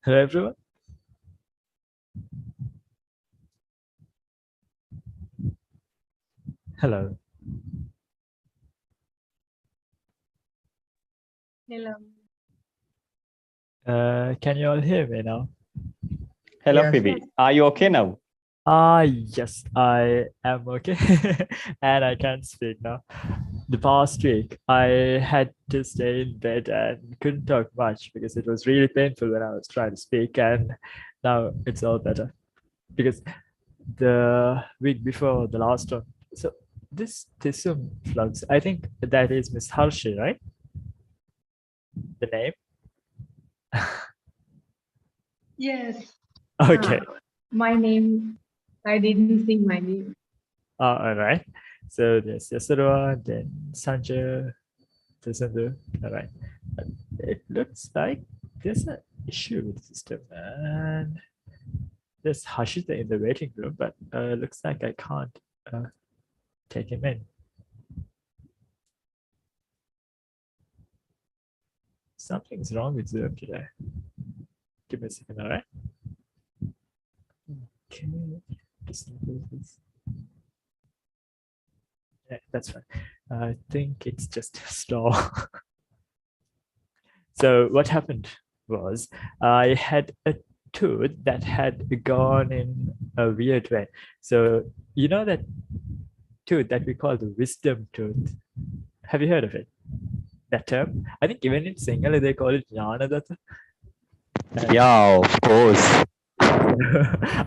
Hello, everyone. Hello. Hello. Can you all hear me now? Hello, Yes. Phoebe. Are you okay now? Yes, I am okay. And I can speak now. The past week, I had to stay in bed and couldn't talk much because it was really painful when I was trying to speak. And now it's all better because the week before the last one. So this Tisum flux, I think that is Miss Harshi, right? The name? Yes. Okay. My name, I didn't sing my name. All right. So there's Yasura, then Sanjay, Tisandu. All right. It looks like there's an issue with the system, and there's Hashita in the waiting room, but looks like I can't take him in. Something's wrong with Zoom today. Give me a second, all right? Okay. Disable this. Yeah, that's fine. I think it's just slow. So what happened was I had a tooth that had gone in a weird way. So you know that tooth that we call the wisdom tooth. Have you heard of it? That term? I think even in Sinhala they call it Jnanadatta. Yeah, of course.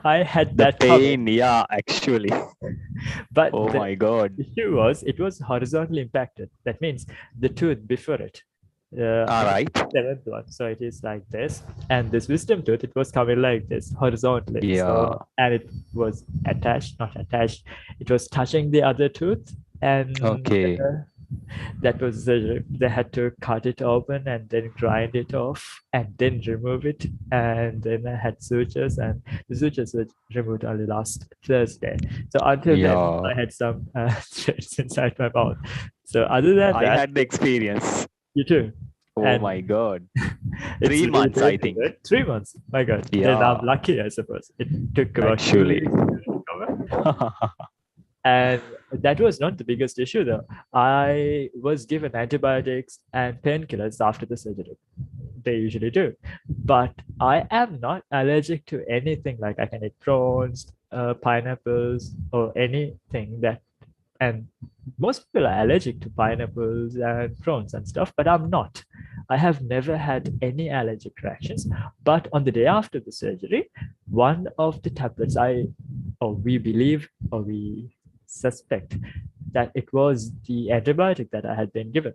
I had The that coming, pain, yeah, actually. but Oh the my God. issue was it was horizontally impacted. That means the tooth before it. All right. Seventh one. So it is like this, and this wisdom tooth, it was coming like this horizontally. Yeah. So, and it was attached, not attached. It was touching the other tooth, and Okay. that was they had to cut it open and then grind it off and then remove it, and then I had sutures, and the sutures were removed only last Thursday. So until then, Yeah. I had some threads inside my mouth. So other than I that, had the experience. you too. Oh And my God. it's 3 really months, I painful, think. right? 3 months. My God. Then Yeah, I'm lucky, I suppose. It took about 2 actually. weeks to recover. And that was not the biggest issue, though. I was given antibiotics and painkillers after the surgery. They usually do. But I am not allergic to anything. Like I can eat prawns, pineapples, or anything that. And most people are allergic to pineapples and prawns and stuff, but I'm not. I have never had any allergic reactions. But on the day after the surgery, one of the tablets or we believe, or we suspect that it was the antibiotic that I had been given.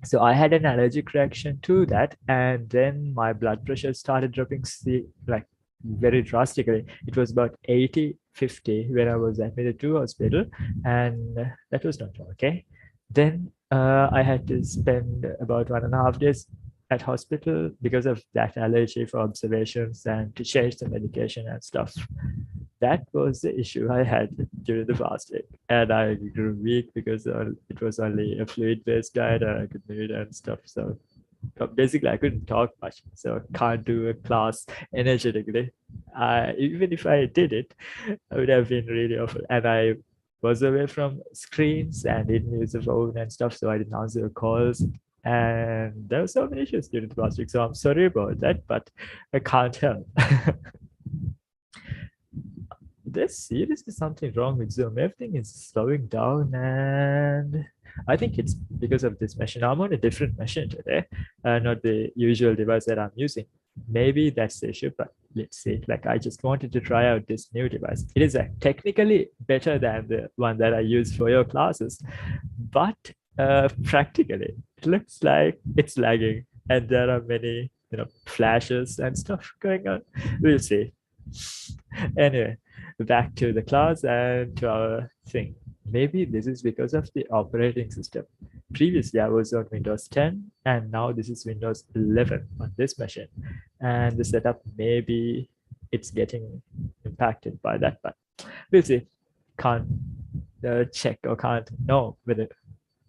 So I had an allergic reaction to that, and then my blood pressure started dropping like very drastically. It was about 80/50 when I was admitted to hospital, and that was not okay. Then I had to spend about 1.5 days at hospital because of that allergy for observations and to change the medication and stuff. That was the issue I had during the fast week. And I grew weak because it was only a fluid-based diet and I could eat and stuff. So basically, I couldn't talk much. So I can't do a class energetically. Even if I did it, I would have been really awful. And I was away from screens and didn't use the phone and stuff. So I didn't answer calls. And there were so many issues during the past week. So I'm sorry about that, but I can't help. There's seriously something wrong with Zoom. Everything is slowing down, and I think it's because of this machine. I'm on a different machine today, not the usual device that I'm using. Maybe that's the issue, but let's see. Like, I just wanted to try out this new device. It is technically better than the one that I use for your classes, but practically, it looks like it's lagging, and there are many, flashes and stuff going on. We'll see. Anyway, back to the class and to our thing. Maybe this is because of the operating system. Previously, I was on Windows 10, and now this is Windows 11 on this machine. And the setup, maybe it's getting impacted by that, but we'll see. Can't check or can't know whether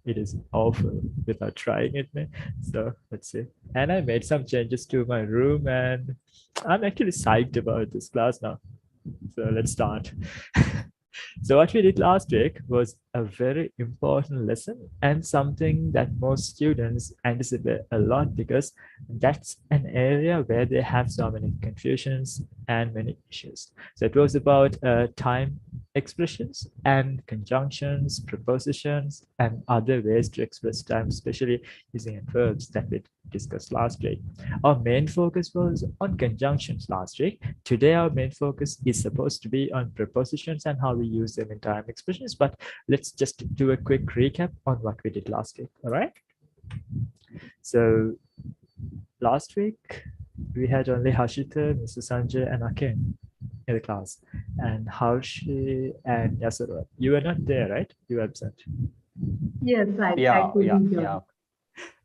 It is awful without trying it, man. So let's see. And I made some changes to my room, and I'm actually psyched about this class now. So let's start. So what we did last week was a very important lesson and something that most students anticipate a lot because that's an area where they have so many confusions and many issues. So it was about time expressions and conjunctions, prepositions, and other ways to express time, especially using verbs that we discussed last week. Our main focus was on conjunctions last week. Today, our main focus is supposed to be on prepositions and how we use them in time expressions, but let's just do a quick recap on what we did last week, all right? So last week, we had only Hashita, Mr. Sanjay, and Akin in the class, and Harshi and Yasura. You were not there, right? You were absent. Yes, I Yeah, couldn't join.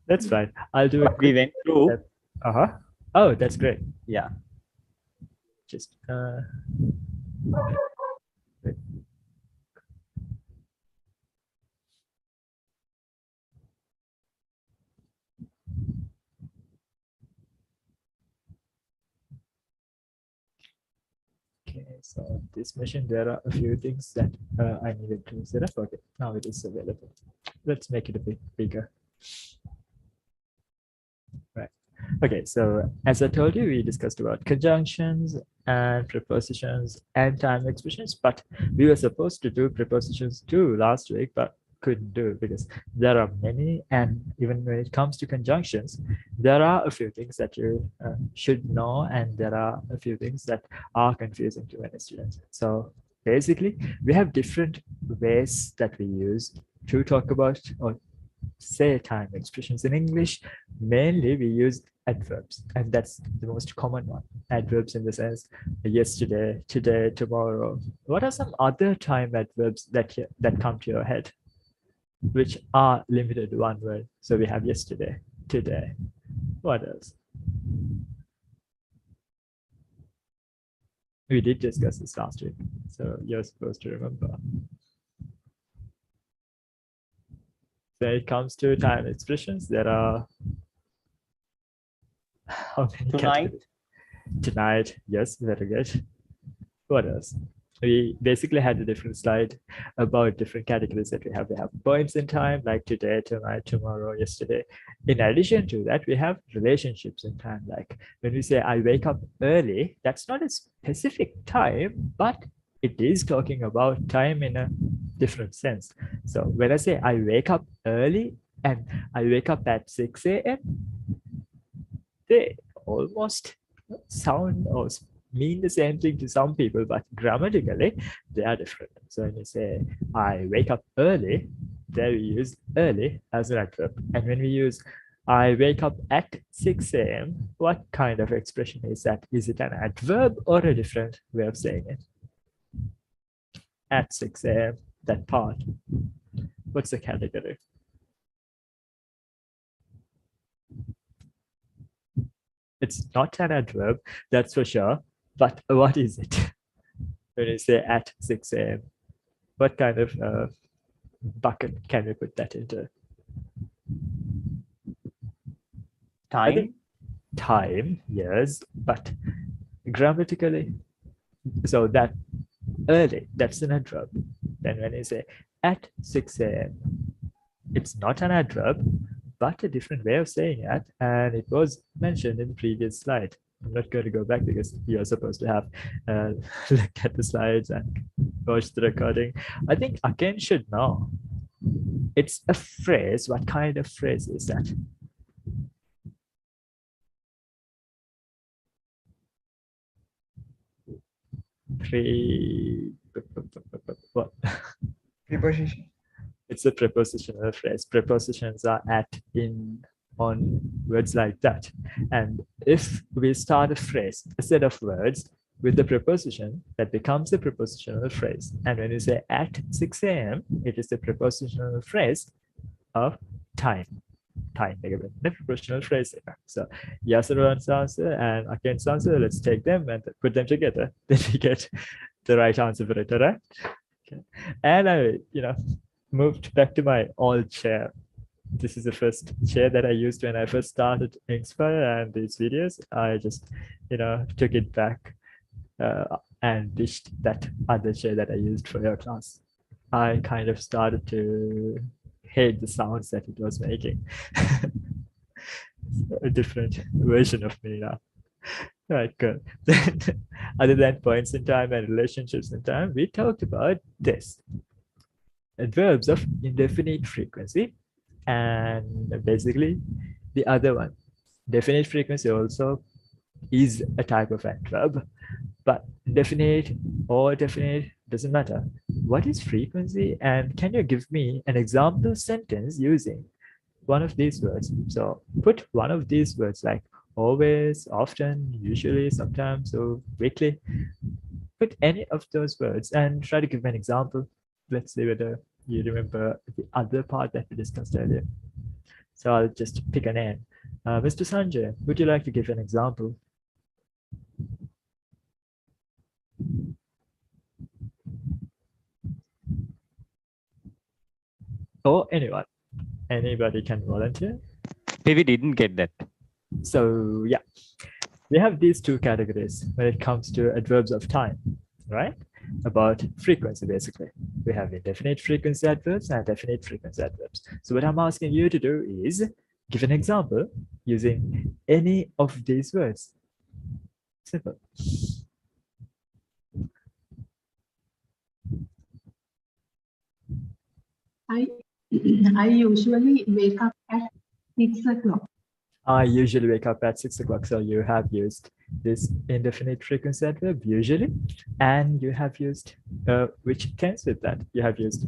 That's fine. I'll do a We quick went through. Uh-huh. Oh, that's great. Yeah. Just okay, so this machine, there are a few things that I needed to set up. Okay, now it is available. Let's make it a bit bigger. Right. Okay, so as I told you, we discussed about conjunctions and prepositions and time expressions, but we were supposed to do prepositions too last week, but couldn't do it because there are many, and even when it comes to conjunctions, there are a few things that you should know, and there are a few things that are confusing to many students. So basically, we have different ways that we use to talk about or say time expressions in English. Mainly we use adverbs, and that's the most common one. Adverbs in the sense yesterday, today, tomorrow. What are some other time adverbs that come to your head, which are limited to one word? So we have yesterday, today. What else? We did discuss this last week, so you're supposed to remember. When it comes to time expressions, there are how many Tonight. categories? Tonight, yes, very good. What else? We basically had a different slide about different categories that we have. We have points in time, like today, tonight, tomorrow, yesterday. In addition to that, we have relationships in time. Like when we say I wake up early, that's not a specific time, but it is talking about time in a different sense. So when I say I wake up early and I wake up at 6 a.m., they almost sound or mean the same thing to some people, but grammatically they are different. So when you say I wake up early, there we use early as an adverb. And when we use I wake up at 6 a.m., what kind of expression is that? Is it an adverb or a different way of saying it? At 6 a.m., that part. What's the category? It's not an adverb, that's for sure. But what is it? When you say at 6 a.m., what kind of bucket can we put that into? I think time, yes, but grammatically, so that early, that's an adverb. Then when you say at 6 a.m., it's not an adverb, but a different way of saying it. And it was mentioned in the previous slide. I'm not going to go back because you're supposed to have look at the slides and watch the recording. I think Aken should know. It's a phrase. What kind of phrase is that? What? Preposition. It's a prepositional phrase. Prepositions are at, in, on, words like that. And if we start a phrase, a set of words with the preposition, that becomes a prepositional phrase. And when you say at 6 a.m., it is a prepositional phrase of time. Time, the prepositional phrase. So Yasuru's answer and Aken's answer, let's take them and put them together. Then we get the right answer for it, all right? Okay. And moved back to my old chair. This is the first chair that I used when I first started Inspire and these videos. I just, took it back and ditched that other chair that I used for your class. I kind of started to hate the sounds that it was making. A different version of me now. Right, good. Then, other than points in time and relationships in time, we talked about this. Adverbs of indefinite frequency, and basically the other one. Definite frequency also is a type of adverb, but definite or definite doesn't matter. What is frequency, and can you give me an example sentence using one of these words? So put one of these words like always, often, usually, sometimes, or weekly. Put any of those words and try to give me an example. Let's see whether you remember the other part that we discussed earlier. So I'll just pick a name. Mr. Sanjay, would you like to give an example? Or anyone. Anybody can volunteer. We didn't get that. So yeah, we have these two categories when it comes to adverbs of time, right? About frequency, basically. We have indefinite frequency adverbs and definite frequency adverbs. So what I'm asking you to do is give an example using any of these words. Simple. I I usually wake up at 6 o'clock. I usually wake up at 6 o'clock. So you have used this indefinite frequency adverb usually, and you have used which tense with that? You have used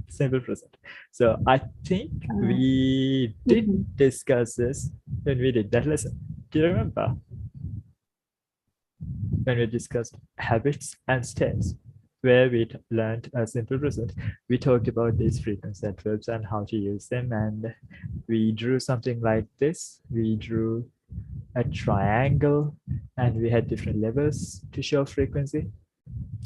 simple present. So I think we did discuss this when we did that lesson. Do you remember? When we discussed habits and states, where we learned a simple present, we talked about these frequency adverbs and how to use them, and we drew something like this. We drew a triangle and we had different levels to show frequency.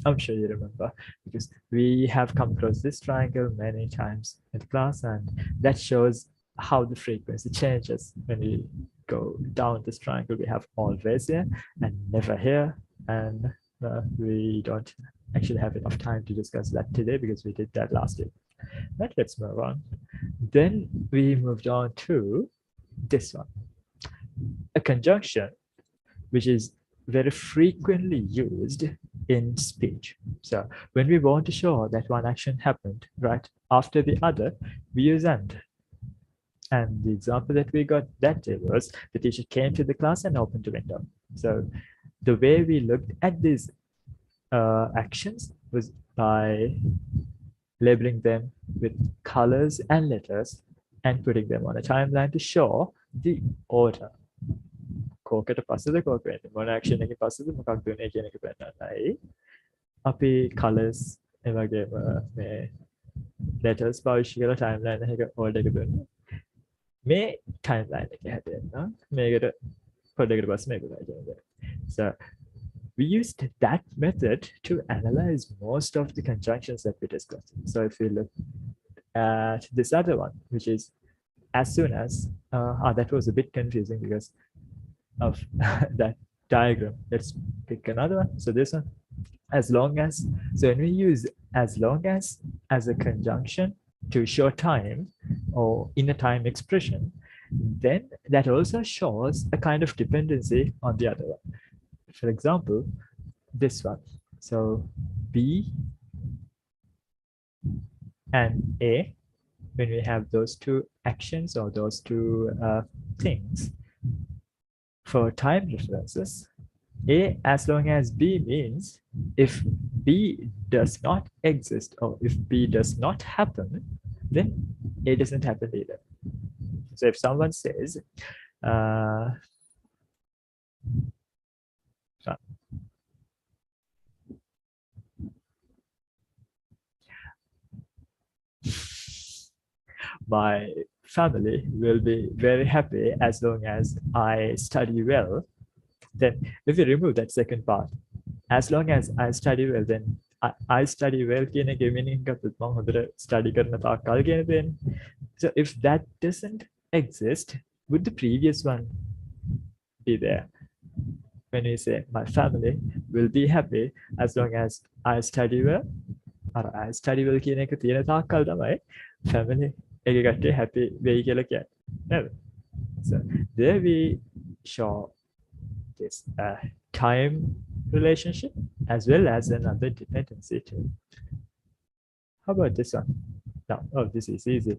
I'm sure you remember because we have come across this triangle many times in class, and that shows how the frequency changes when we go down this triangle. We have always here and never here, and we don't actually have enough time to discuss that today because we did that last week. But let's move on. Then we moved on to this one, a conjunction, which is very frequently used in speech. So when we want to show that one action happened right after the other, we use and. And the example that we got that day was the teacher came to the class and opened the window. So the way we looked at these actions was by labeling them with colors and letters and putting them on a timeline to show the order. කෝකට පස්සද කෝක වෙන්නේ මොන action එකකින් පස්සද මොකක්ද වෙන්නේ කියන එක පෙන්නන්නයි අපි colors ඒ වගේම මේ letters පාවිච්චි කරලා timeline එකක order එක දුන්නා. මේ timeline එක හැදෙන්න මේකට පොඩ්ඩකට පස්සේ මේක කරලා. So we used that method to analyze most of the conjunctions that we discussed. So if we look at this other one, which is as soon as, that was a bit confusing because of that diagram. Let's pick another one. So this one, as long as, so when we use as long as a conjunction to show time or in a time expression, then that also shows a kind of dependency on the other one. For example, this one. So B and A, when we have those two actions or those two things, for time references, A as long as B means if B does not exist or if B does not happen, then A doesn't happen either. So if someone says, my family will be very happy as long as I study well, then if we remove that second part, as long as I study well, then I study well කියන එකේ meaning ගත්තොත් මම හොඳට study කරන තාක් කල් කියන දෙන්නේ. So if that doesn't exist, would the previous one be there? When we say my family will be happy as long as I study well, or I study well කියන එක තියෙන තාක් කල් තමයි family එකේ කට්ටිය happy වෙයි කියලා කියන්නේ. නේද? So there we show this time relationship as well as another dependency too. How about this one? No, oh, this is easy.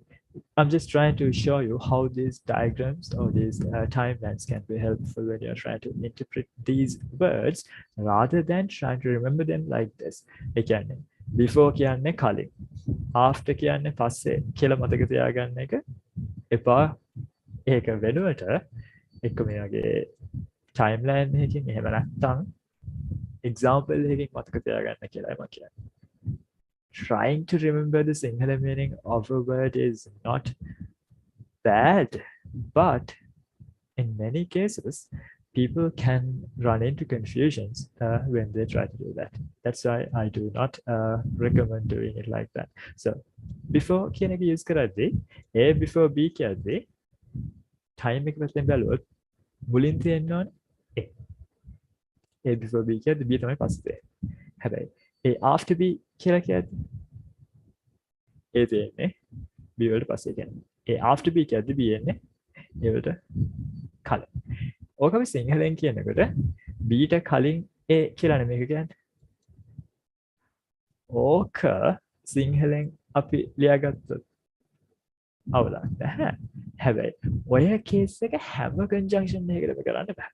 I'm just trying to show you how these diagrams or these timelines can be helpful when you're trying to interpret these words rather than trying to remember them like this. Again, before කියන්නේ කලින්, after කියන්නේ පස්සේ කියලා මතක තියාගන්න එක එපා. ඒක වෙනුවට එක්ක මේ වගේ timeline එකකින් එහෙම නැත්නම් example එකකින් මතක තියාගන්න කියලා මම කියන්නේ. Trying to remember the Sinhala meaning of a word is not bad, but in many cases, people can run into confusions when they try to do that. That's why I do not recommend doing it like that. So, before කියන එක use කරද්දී A before B කියද්දී time එක පැත්තෙන් බැලුවොත් මුලින් තියෙන්න ඕනේ A. A before B කියද්දී B තමයි පස්සේ තියෙන්නේ. හැබැයි A after B කියලා කියද්දී A තියෙන්නේ B වලට පස්සේ කියන්නේ. A after B කියද්දී B එන්නේ A වලට කලින්. ඕක අපි සිංහලෙන් කියනකොට B ට කලින් A කියලා නෙමෙයි කියන්නේ. ඕක සිංහලෙන් අපි ලියාගත්තොත් අවුලක් නැහැ. හැබැයි ඔය කේස් එක හැම කන්ජන්ක්ෂන් එකකටම කරන්න බෑ.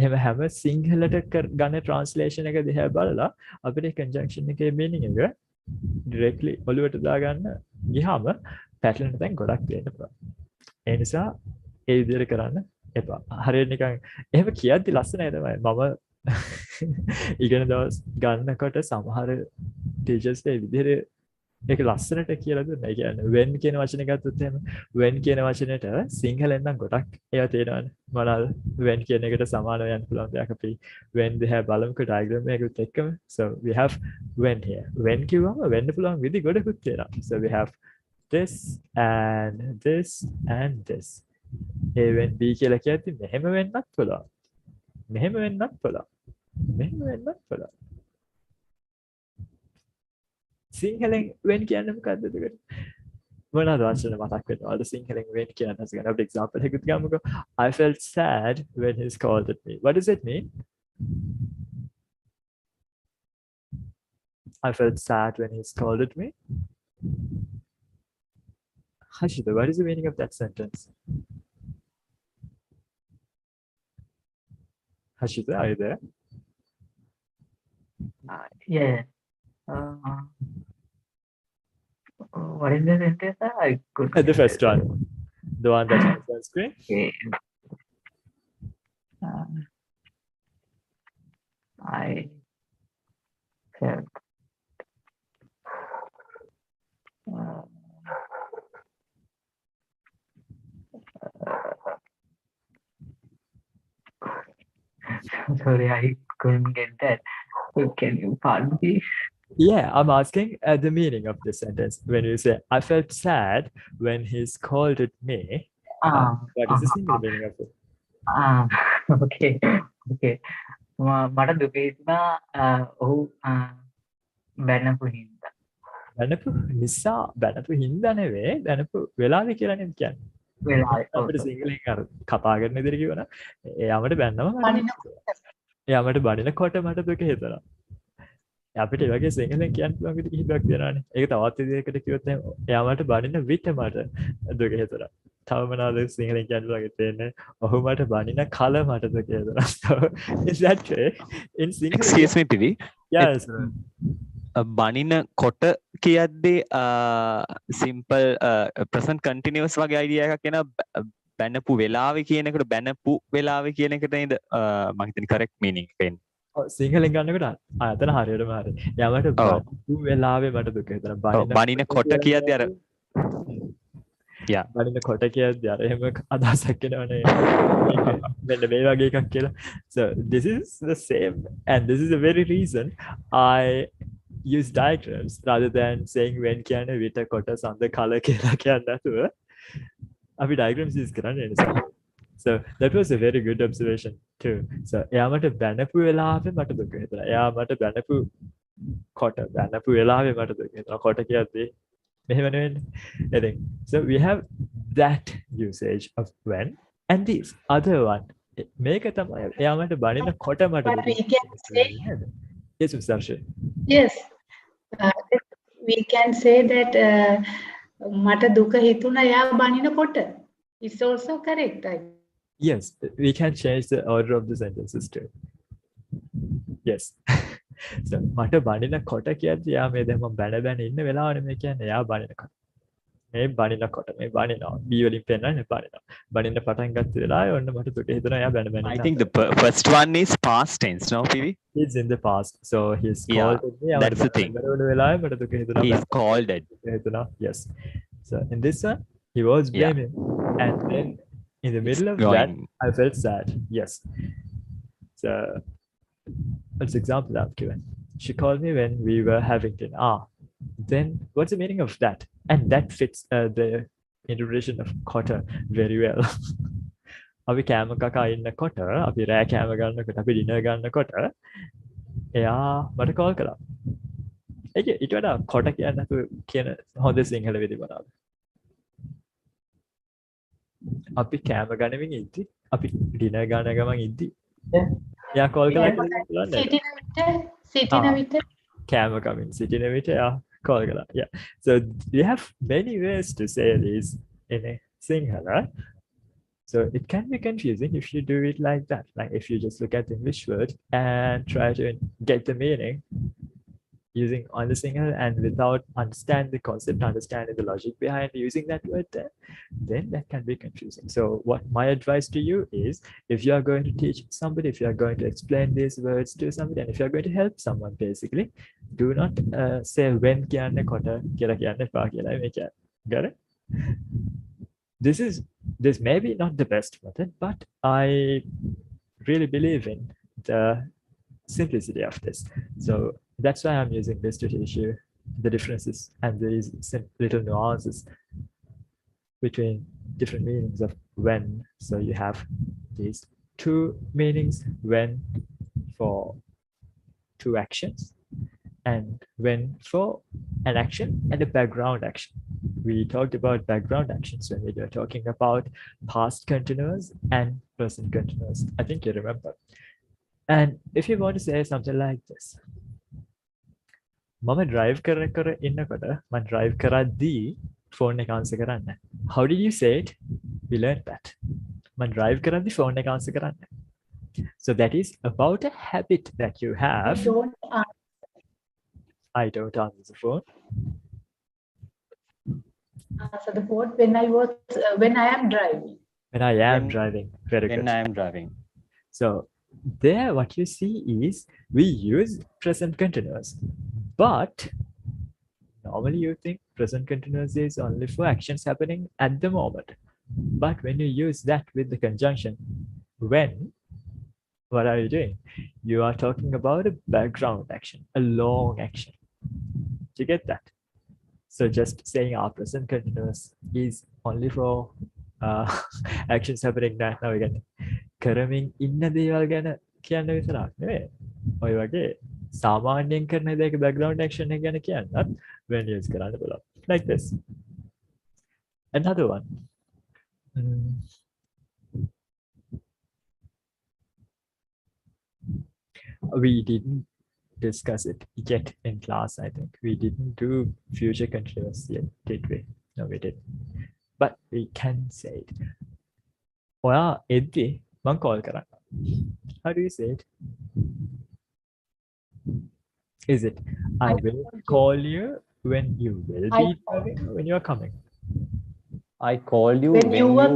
එහෙම හැම සිංහලට ගන්න ට්‍රාන්ස්ලේෂන් එක දිහා බලලා අපිට කන්ජන්ක්ෂන් එකේ meaning එක directly ඔලුවට දාගන්න ගියාම පැටලෙන තැන් ගොඩක් තියෙන්න පුළුවන්. ඒ නිසා ඒ විදිහට කරන්න එපා. හරියට නිකන් එහෙම කියද්දි ලස්සනයි තමයි. මම ඉගෙන දවස් ගන්නකොට සමහර ටීචර්ස් ඒ විදිහට ඒක ලස්සනට කියලා දුන්නා. ඒ කියන්නේ when කියන වචනේ ගත්තොත් එහෙම when කියන වචනෙට සිංහලෙන් නම් ගොඩක් ඒවා තියෙනවානේ. මොනවාද? when කියන එකට සමානව යන්න පුළුවන් දෙයක් අපි when දිහා බලමුකෝ diagram එකකුත් එක්කම. So we have when here. when කිව්වම වෙන්න පුළුවන් විදි ගොඩකුත් තියෙනවා. So we have this and this and this. A when B කියලා කියද්දි මෙහෙම වෙන්නත් පුළුවන්. මෙහෙම වෙන්නත් පුළුවන්. මෙහෙම වෙන්නත් පුළුවන්. සිංහලෙන් when කියන්නේ මොකද්ද එතකොට? මොනවාද වචන මතක් වෙනවද සිංහලෙන් when කියන එක ගැන අපිට example එකක් ගමුකෝ. I felt sad when he scolded me. What does it mean? I felt sad when he scolded me. Hashida, what is the meaning of that sentence? Hashida, are you there? Yeah. What is the sentence? I could. The first one. The one that's on the screen? Okay. I felt. Sorry, I couldn't get that. So can you pardon me? Yeah, I'm asking the meaning of this sentence. When you say, I felt sad when he scolded me, what is the single meaning of it? Okay. Okay. මට දුක හිතුණා ඔහු බැනපු හින්දා. බැනපු නිසා බැනපු හින්දා නෙවෙයි බැනපු වෙලාවේ කියලා නේද කියන්නේ. වෙලාවේ. අපිට සිංහලෙන් අර කතා කරන විදිහට කියවනම් එයාමට බැන්නම එයාමට බනිනකොට මට දුක හිතුණා. අපිට ඒ වගේ සිංහලෙන් කියන්න පුළුවන් විදිහ කිහිපයක් තියෙනවානේ. ඒක තවත් විදිහකට කිව්වොත් එහෙනම් එයාමට බනින විට මට දුක හිතුණා. තව මොනවද සිංහලෙන් කියන්න පුළුවන් තියෙන්නේ? ඔහු මට බනින කල මට දුක හිතුණා. So is that way in Sinhala? Excuse me, Pivi. Yes. බනින කොට කියද්දී simple present continuous වගේ idea එකක් එන බැනපු වෙලාවේ කියන එකට බැනපු වෙලාවේ කියන එකට නේද මම හිතන්නේ correct meaning එක එන්නේ. සිංහලෙන් ගන්නකොට අතන හරියටම හරි. යමට බනිපු වෙලාවේ මට දුක හිතෙනවා. බනින කොට කියද්දී අර yeah බනින කොට කියද්දී අර එහෙම අදහසක් එනවනේ. මෙන්න මේ වගේ එකක් කියලා. So this is the same and this is the very reason I use diagrams rather than saying when කියන විට කොට සඳ කල කියලා කියන්නේ නැතුව අපි diagrams use කරන්නේ නිසා. So that was a very good observation too. So එයා මට බැනපු වෙලාවේ මට දුක හිතුණා. එයා මට බැනපු කොට බැනපු වෙලාවේ මට දුක හිතුණා. කොට කියද්දී මෙහෙම නෙවෙන්නේ. ඉතින් so we have that usage of when and this other one මේක තමයි එයා මට බනින කොට මට But දුක we can say, හිතුණා. Yes, Mr. Arshad. yes, we can say that මට දුක හිතුණා එයා බනිනකොට. It's also correct. Yes, we can change the order of the sentences too. Yes. So මට බනින කොට කියද්දී එයා මේ දැන් මම බැන බැන ඉන්න වෙලාවනේ මේ කියන්නේ එයා බනින කොට. මේ බනින කොට මේ බනිනවා. B වලින් පෙන්නන්නේ බනිනවා. බනින්න පටන් ගත්ත වෙලාවේ ඔන්න මට දුක හිතුණා එයා බැන බැන I ඉන්න. think the first one is past tense, no, PV? It's in the past. So he's Yeah, called me. that's the thing. වෙලාවේ මට දුක හිතුණා. He's called it. Yes. So in this one, he was Yeah. blaming. And then in the middle of going. that, I felt sad. Yes. So what's example I've given? She called me when we were having dinner. Then what's the meaning of that? And that fits the interpretation of quarter very well. අපි කෑම කකා ඉන්නකොට අපි රෑ කෑම ගන්නකොට අපි dinner ගන්නකොට එයා මට කෝල් කළා. ඒක ඊට වඩා කොට කියන්නේ නැතුව කියන හොඳ සිංහල විදි මොනවාද? අපි කෑම ගනිමින් ඉද්දි අපි ඩිනර් ගන්න ගමන් ඉද්දි එයා කෝල් කළා කියලා සිටින විට කෑම කමින් සිටින විට එයා කෝල් කළා. Yeah. So we have many ways to say this in a Sinhala. So it can be confusing if you do it like that. Like if you just look at the English word and try to get the meaning using only single and without understanding the concept, understanding the logic behind using that word there, then that can be confusing. So what my advice to you is, if you are going to teach somebody, if you are going to explain these words to somebody, and if you are going to help someone, basically, do not say when kiyanne kota kiyala kiyanne pa kiyala me kiyanne. Got it? This may be not the best method, but I really believe in the simplicity of this. So that's why I'm using this to teach you the differences and these little nuances between different meanings of when. So you have these two meanings, when for two actions and when for an action and a background action. We talked about background actions when we were talking about past continuous and present continuous. I think you remember. And if you want to say something like this, මම drive කර ඉන්නකොට මම drive කරද්දී phone එක answer කරන්න. How did you say it? We learned that. මම drive කරද්දී phone එක answer කරන්න. So that is about a habit that you have. I don't answer the phone. Answer the phone when I am driving. When I am driving. Very good. When I am driving. So there what you see is we use present continuous. But normally you think present continuous is only for actions happening at the moment. But when you use that with the conjunction when, what are you doing? You are talking about a background action, a long action. Do you get that? So just saying our present continuous is only for actions happening now again. කරමින් ඉන්න දේවල් ගැන කියන්න විතරක් නෙවෙයි. ඔය වගේ සාමාන්‍යයෙන් කරන දෙයක background action එක ගැන කියන්නත් when use කරන්න පුළුවන්. Like this. Another one. We didn't discuss it yet in class, I think. We didn't do future continuous yet, did we? No, we didn't. But we can say it. ඔයා එද්දි මං call කරන්න. How do you say it? Is it I will call you when you will be coming or when you are coming? I called you When you were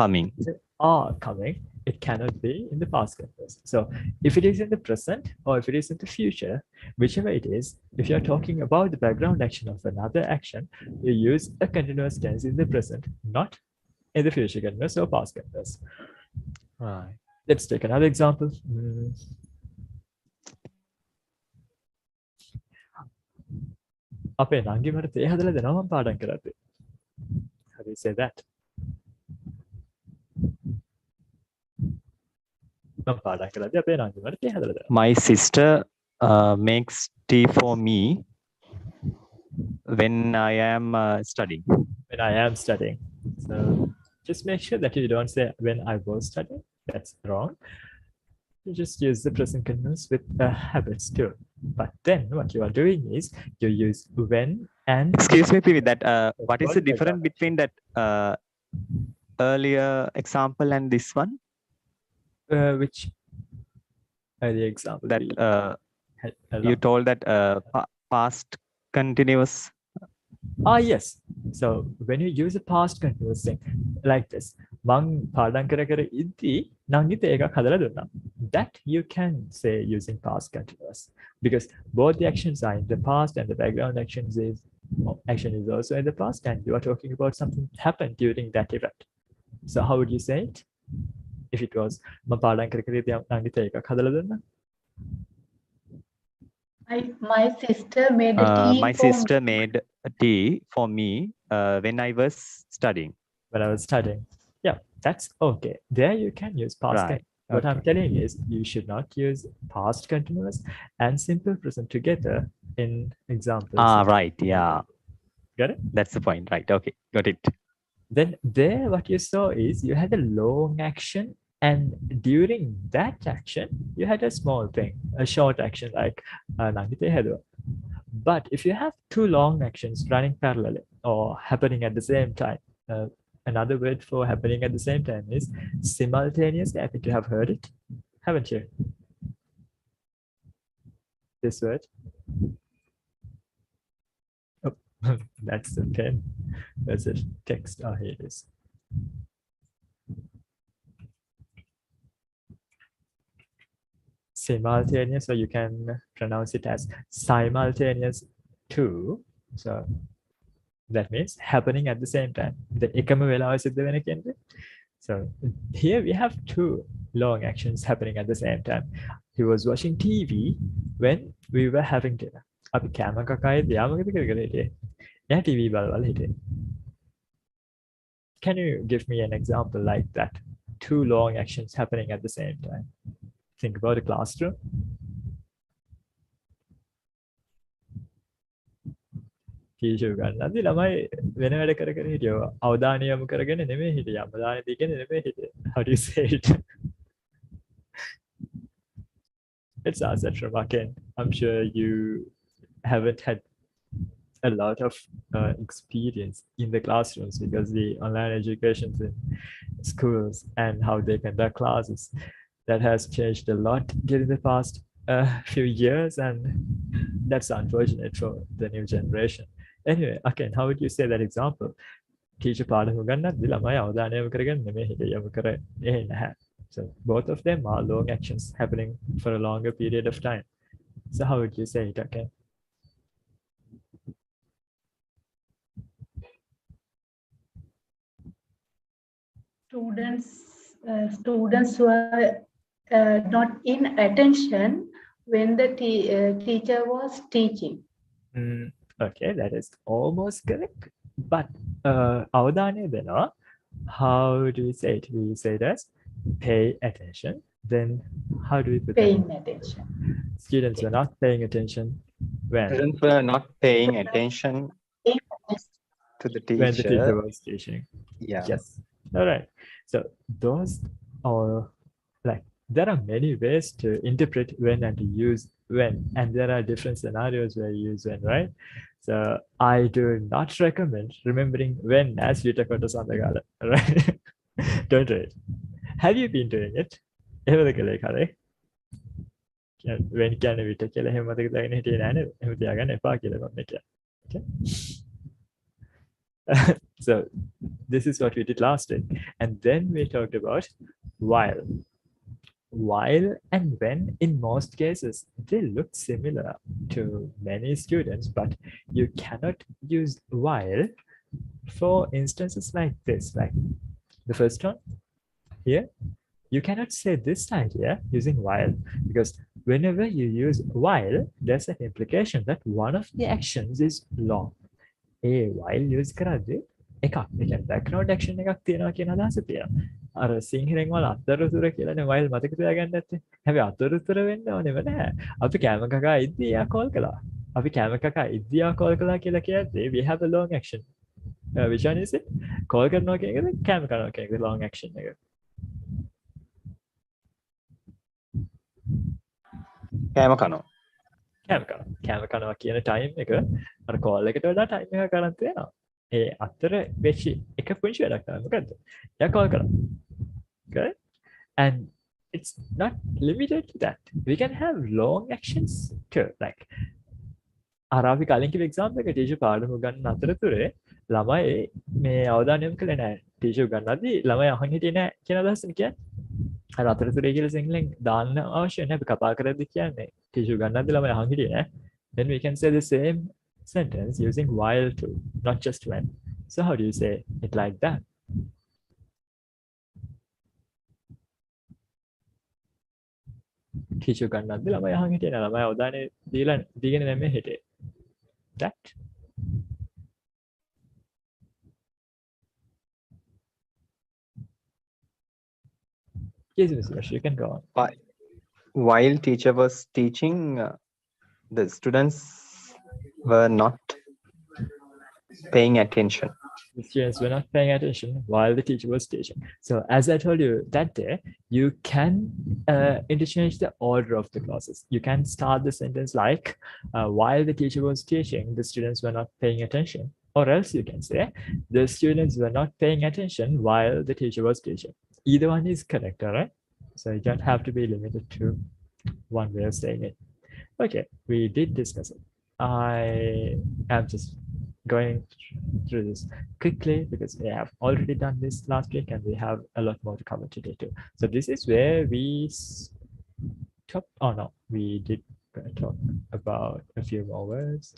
coming. Are coming. It cannot be in the past continuous. So if it is in the present or if it is in the future, whichever it is, if you're talking about the background action of another action, you use a continuous tense in the present, not in the future continuous or past continuous. Right. Let's take another example. අපේ නංගි මට තේ හදලා දෙනවා මම පාඩම් කරද්දී. How do you say that? මම පාඩම් කරද්දී අපේ නංගි මට තේ හදලා දෙනවා. My sister makes tea for me when I am studying. When I am studying. So just make sure that you don't say when I was studying. That's wrong. You just use the present continuous with habits too. But then what you are doing is you use when and Excuse me, PV, that what is the What difference example? between that earlier example and this one? Which the example That we had you along. told that past continuous. Yes. So when you use a past continuous thing like this, මං පාඩම් කර ඉද්දී නංගිට එකක් හදලා දුන්නා. That you can say using past continuous because both the actions are in the past and the background action is also in the past and you are talking about something happened during that event. So how would you say it? If it was මං පාඩම් කර ඉද්දී නංගිට එකක් හදලා දුන්නා. My sister made a tea My for sister made a tea for me when I was studying. When I was studying. Yeah, that's okay. There you can use past Right. continuous. What I'm telling is you should not use past continuous and simple present together in examples. Right. Yeah. Got it? That's the point. Right. Okay. Got it. Then there what you saw is you had a long action and during that action you had a small thing, a short action like nangite haduwa. But if you have two long actions running parallelly or happening at the same time, another word for happening at the same time is simultaneously. I think you have heard it, haven't you? This word. Oh, that's the pen. That's a text. Oh, here it is. Simultaneous, so you can pronounce it as simultaneous too. So that means happening at the same time. The එකම වෙලාවෙ සිද්ධ වෙන කියන්නේ. So here we have two long actions happening at the same time. He was watching TV when we were having dinner. අපි කෑම කකයි යාමකද කර හිටියේ. එයා TV බලවල හිටියේ. Can you give me an example like that? Two long actions happening at the same time. Think about a classroom. කීෂු ගන්නදී ළමයි වෙන වැඩ කර හිටියෝ අවධානය යොමු කරගෙන නෙමෙයි හිටියේ අවධානය දීගෙන නෙමෙයි හිටියේ. How do you say it? Let's ask that from Aken. I'm sure you haven't had a lot of experience in the classrooms because the online education in schools and how they conduct classes that has changed a lot during the past few years, and that's unfortunate for the new generation. Anyway, again, how would you say that example? Teacher පාඩම ගන්නත් ළමයි අවධානය යොමු කරගෙන නෙමෙයි හිටියේ යොමු කරේ නැහැ. So both of them are long actions happening for a longer period of time. So how would you say it, okay? Students were not in attention when the teacher was teaching. Okay, that is almost correct. But අවධානය දෙනවා. How do we say it? We say it as pay attention. Then how do we put Paying that? attention. Students were not paying attention when Students were not paying attention to the teacher. when the teacher was teaching. Yeah. Yes. All right. So those are like there are many ways to interpret when and to use when, and there are different scenarios where you use when, right? So I do not recommend remembering when as Vitakota Sandagala, right? Don't do it. Have you been doing it? එහෙමද කළේ කරේ? when කියන්නේ විට කියලා එහෙම මතක තියාගෙන හිටියේ නෑ නේද? එහෙම තියාගන්න එපා කියලා මම කියන්නේ. Okay. So this is what we did last week, and then we talked about while. While and when in most cases they look similar to many students, but you cannot use while for instances like this, like the first one here. You cannot say this side here using while because whenever you use while, there's an implication that one of the actions is long. while use කරද්දී එකක් ඒ කියන්නේ background action එකක් තියෙනවා කියන අදහස තියෙනවා. අර සිංහලෙන් වල අතරතුර කියලානේ while මතක තියාගන්න නැත්තේ. හැබැයි අතරතුර වෙන්න ඕනෙම නැහැ. අපි කැම කකා ඉද්දී යා call කළා. අපි කැම කකා ඉද්දී යා call කළා කියලා කියන්නේ we have a long action. Which one is it? call කරනවා කියන එකද කැම කරනවා කියන එකද long action එක. කෑම කනවා. කෑම කනවා කියන ටයිම් එක අර කෝල් එකට වඩා ටයිම් එකක් ගන්න තියෙනවා. ඒ අතර වෙච්ච එක පුංචි වැඩක් තමයි මොකද්ද? එයා කෝල් කරා. Okay? And it's not limited to that. We can have long actions too. Like අර අපි කලින් කිව්ව example එක ටීචර් පාඩම ගන්න අතරතුරේ ළමයි මේ අවධානය යොමු කළේ නැහැ. ටීචර් ගන්නදී ළමයි අහන් හිටියේ නැහැ කියන අදහසනේ කියන්නේ. අර අතරතුරේ කියලා සිංහලෙන් දාන්න අවශ්‍ය නැහැ. අපි කතා කරද්දී කියන්නේ ටීචර් ගන්නදී ළමයි අහන් හිටියේ නැහැ. Then we can say the same sentence using while too, not just when. So how do you say it like that? Teacher ගන්නද්දි ළමයි අහන් හිටියේ නැහැ. ළමයි අවධානය දීගෙන නැමෙ හිටියේ. That. Yes, Mr. Rash, you can go on. While teacher was teaching, the students were not paying attention. The students were not paying attention while the teacher was teaching. So as I told you that day, you can interchange the order of the clauses. You can start the sentence like, while the teacher was teaching, the students were not paying attention. Or else you can say, the students were not paying attention while the teacher was teaching. Either one is correct, all right? So you don't have to be limited to one way of saying it. Okay, we did discuss it. I am just going through this quickly because we have already done this last week and we have a lot more to cover today too. So this is where we stop. Oh no, we did talk about a few more words.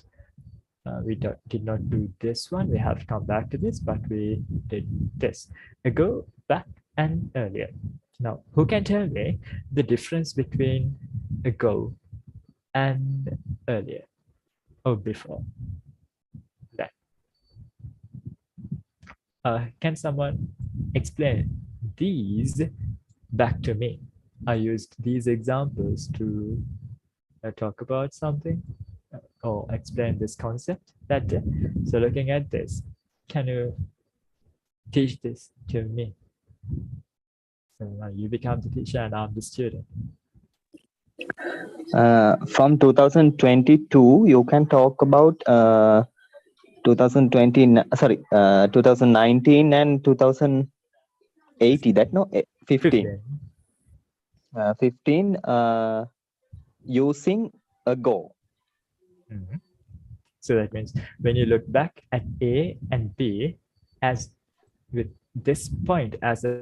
We did not do this one. We have to come back to this, but we did this. Go back and earlier. Now, who can tell me the difference between ago and earlier or before that? Can someone explain these back to me? I used these examples to talk about something or explain this concept that day. So looking at this, can you teach this to me? So you become the teacher and I'm the student. From 2022, you can talk about 2019 and 2080. That no, 15. 15 using ago. Mhm. So that means when you look back at A and B as with this point as a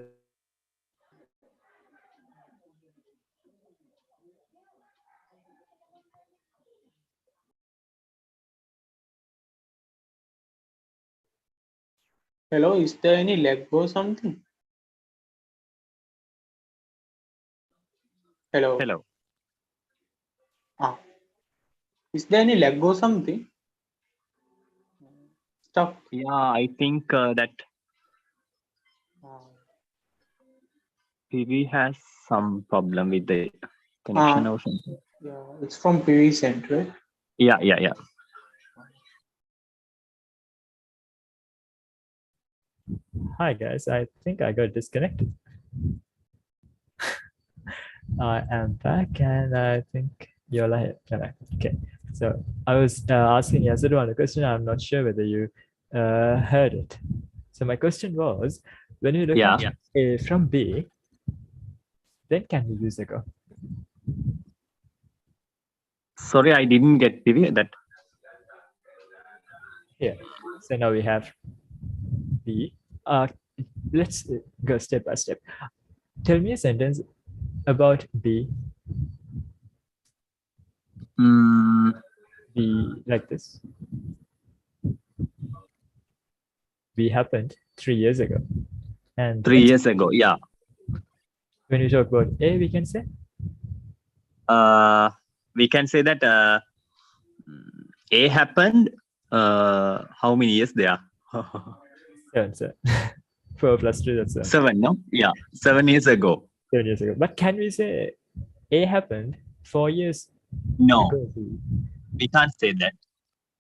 Hello, is there any lag or something? Hello. Hello. Is there any lag or something? Stuck. Yeah, I think that PV has some problem with the connection or something. Yeah, it's from PV Center, right? Yeah. Hi guys, I think I got disconnected. I am back and I think you're like, okay. So I was asking Yasudu on a question. I'm not sure whether you heard it. So my question was, when you look Yeah. at A from B, then can we use ago? Sorry, I didn't get PV that. Here. So now we have B. Let's go step by step. Tell me a sentence about B. B like this. B happened 3 years ago. And 3 years ago, yeah. when we talk about A, we can say we can say that A happened. How many years there? 7, sir. 4 plus 3, that's 7. 7, no? Yeah, 7 years ago. 7 years ago. But can we say A happened 4 years No, ago? we can't say that.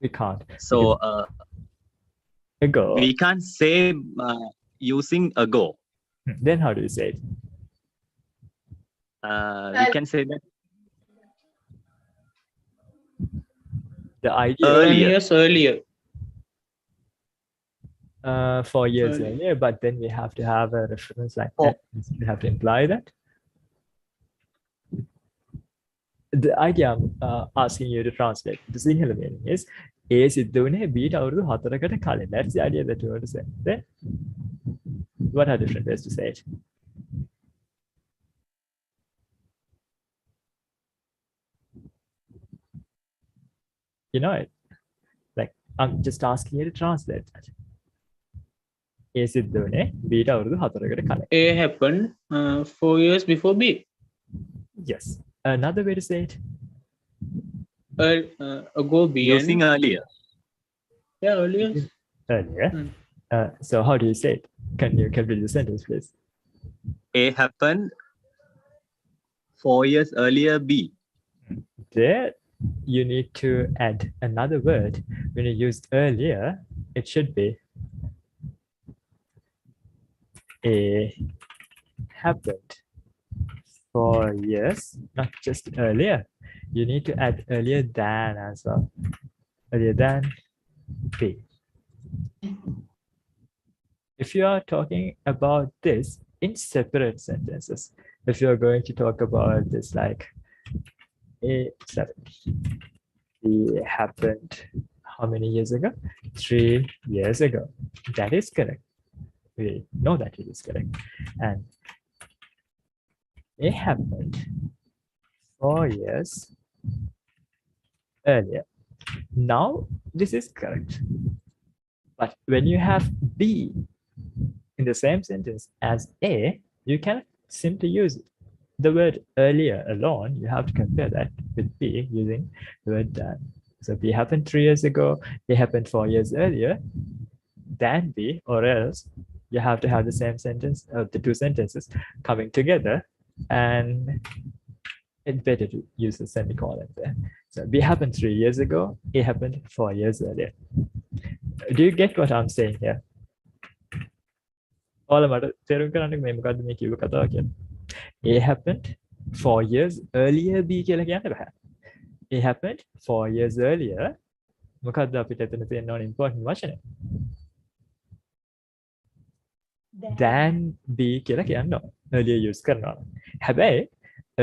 We can't. So Ago. we can't say using ago. Then how do you say it? We can say that The idea 7 earlier. years earlier. 4 years Early. earlier, but then we have to have a reference like Oh. that. We have to imply that. The idea I'm asking you to translate the Sinhala meaning is A සිද්ධ වුණේ B ට අවුරුදු 4කට කලින්. That's the idea that you want to say. Then what are different ways to say it? You know it. Like I'm just asking you to translate that. A සිද්ධ වුණේ B ට අවුරුදු 4කට කලින්. A happened 4 years before B. Yes. Another way to say it. Ago B. Using earlier. Yeah, earlier. Earlier. Hmm. So how do you say it? Can you complete the sentence, please? A happened 4 years earlier. B. There, you need to add another word. When you used earlier, it should be A happened 4 years, not just earlier. You need to add earlier than as well. Earlier than B. If you are talking about this in separate sentences, if you're going to talk about this like A7, it happened how many years ago? 3 years ago. That is correct. We know that it is correct. And it happened 4 years earlier. Now, this is correct. But when you have B in the same sentence as A, you can simply use the word earlier alone. You have to compare that with B using the word than. So B happened 3 years ago, it happened 4 years earlier, than B, or else you have to have the same sentence, the two sentences coming together, and it's better to use a semicolon there. So B happened 3 years ago, it happened 4 years earlier. Do you get what I'm saying here? ඔයාලා මට තේරුම් කරන්න මේ මොකද්ද මේ කිව්ව කතාව කියන්නේ? A happened 4 years earlier B කියලා කියන්න බෑ. It happened 4 years earlier. මොකද්ද අපිට එතන තියෙන ඕන important වචනේ? Than B කියලා කියන්න ඕන. Earlier use කරනවා. හැබැයි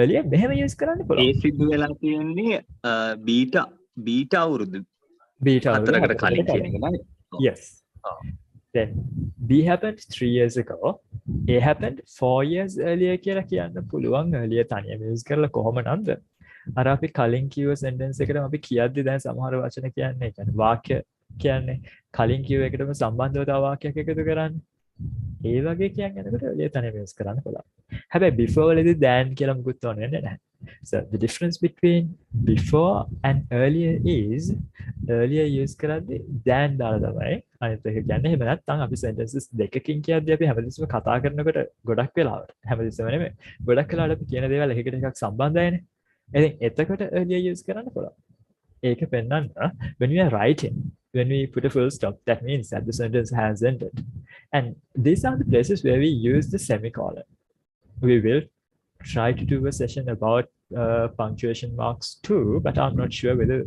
earlier මෙහෙම use කරන්න A පුළුවන්. සිද්ධ වෙලා තියෙන්නේ බීට අවුරුදු B ට අවුරුදු 4කට 4කට කලින් කියන කලින්. එක නේද? Yes. Then B happened 3 years ago. A happened 4 years earlier කියලා කියන්න පුළුවන්. Earlier තනියම use කරලා කොහොම නන්ද? අර අපි කලින් කිව්ව sentence එකටම අපි කියද්දි දැන් සමහර වචන කියන්නේ ඒ කියන්නේ වාක්‍ය කියන්නේ කලින් කිව්ව එකටම සම්බන්ධව තව වාක්‍යයක් එකතු කරන්නේ. ඒ වගේ කියන්නේ එතකොට earlier තනියම use කරන්න පුළුවන්. හැබැයි before වලදී than කියලා මුකුත් ඕනේ නැහැ. So the difference between before and earlier is earlier use කරද්දී than දාලා තමයි අනිත් එක කියන්නේ. එහෙම නැත්නම් අපි sentences දෙකකින් කියද්දී අපි හැමතිස්සෙම කතා කරනකොට ගොඩක් වෙලාවට හැමතිස්සෙම නෙමෙයි. ගොඩක් වෙලාවට අපි කියන දේවල් එකකට එකක් සම්බන්ධයිනේ. ඉතින් එතකොට earlier use කරන්න පුළුවන්. ඒක පෙන්නන්න when we are writing, when we put a full stop, that means that the sentence has ended. And these are the places where we use the semicolon. We will try to do a session about punctuation marks too, but I'm not sure whether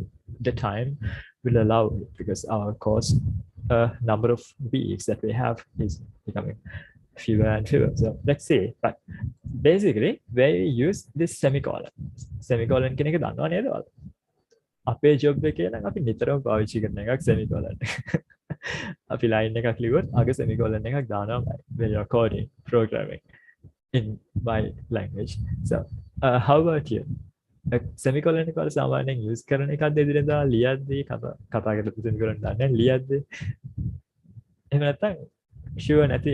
the time will allow it because our course number of weeks that we have is becoming fewer and fewer. So let's see. But basically, where we use this semicolon. Semicolon කියන එක දන්නව නේද ඔයාලා? අපේ job එකේ නම් අපි නිතරම පාවිච්චි කරන එකක් semicolon. අපි line එකක් ලියුවොත් අග semicolon එකක් දානවා when you're coding, programming in my language. So, how about you? semicolon එක වල සාමාන්‍යයෙන් use කරන එකක්ද එදිනෙදා ලියද්දී කතා කරලා semicolon දාන්නේ ලියද්දී එහෙම නැත්නම් sure නැති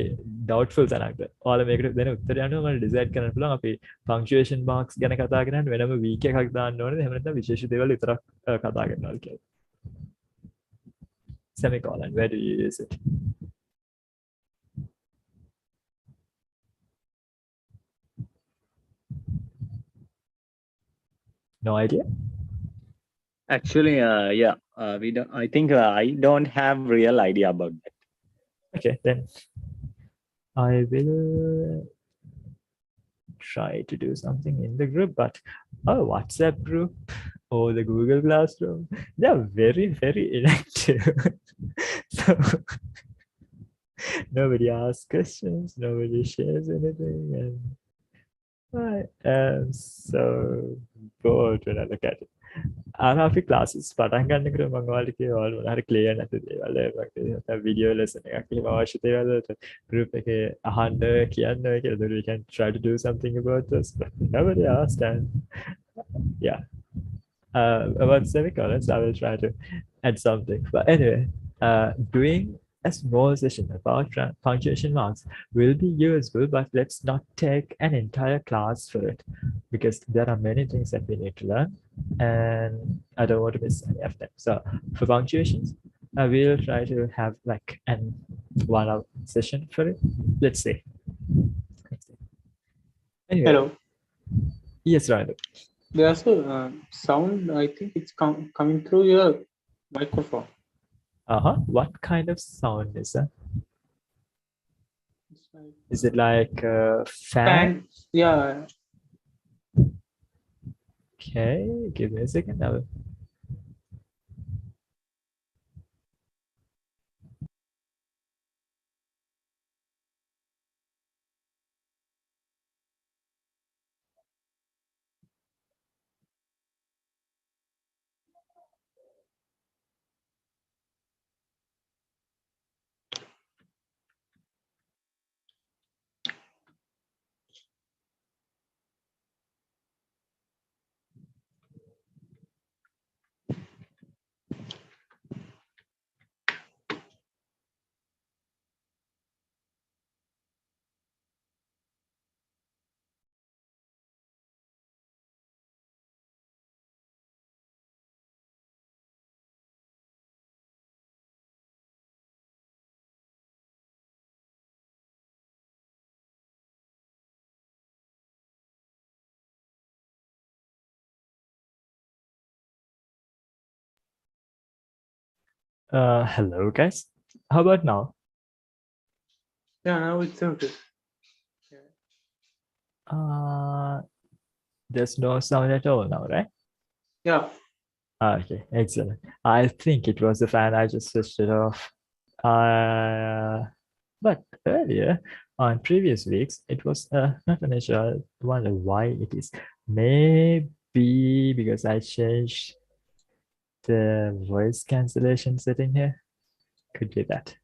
doubtful තැනක්ද ඔයාලා මේකට දෙන උත්තරය අනුව මම decide කරන්න පුළුවන් අපි punctuation marks ගැන කතා කරන්නේ වෙනම week එකක් දාන්න ඕනේද එහෙම නැත්නම් විශේෂ දේවල් විතරක් කතා කරනවාද කියලා semicolon where do you use it no idea Actually, yeah, we don't. I think I don't have real idea about that. okay then I will try to do something in the group but WhatsApp group or the Google Classroom they're very very inactive so nobody asks questions nobody shares anything and I am so bored when I look at it ආරාපි classes පටන් ගන්නකොට මම ඔයාලට කියවල මොනවා හරි clear නැති දේවල් නැත්නම් වීඩියෝ ලෙසන් එකක් එහෙම අවශ්‍ය දේවල් group එකේ අහන්න කියන්න කියලා then we can try to do something about this but nobody asked and yeah about semicolons I will try to add something but anyway doing a small session about punctuation marks will be useful but let's not take an entire class for it because there are many things that we need to learn and I don't want to miss any of them. So for punctuations, I will try to have like an 1 hour session for it. Let's see. Anyway, Hello. yes, Ryan. There's a sound. I think it's coming through your microphone. What kind of sound is that? It's like Is it like a fan? fan. Yeah. Okay, give me a second. I will... hello, guys. How about now? Yeah. Now it's okay. There's no sound at all now, right? Yeah. Okay, excellent. I think it was the fan. I just switched it off. But earlier on previous weeks, it was not an issue. I wonder why it is. Maybe because I changed the voice cancellation setting here. Could be that.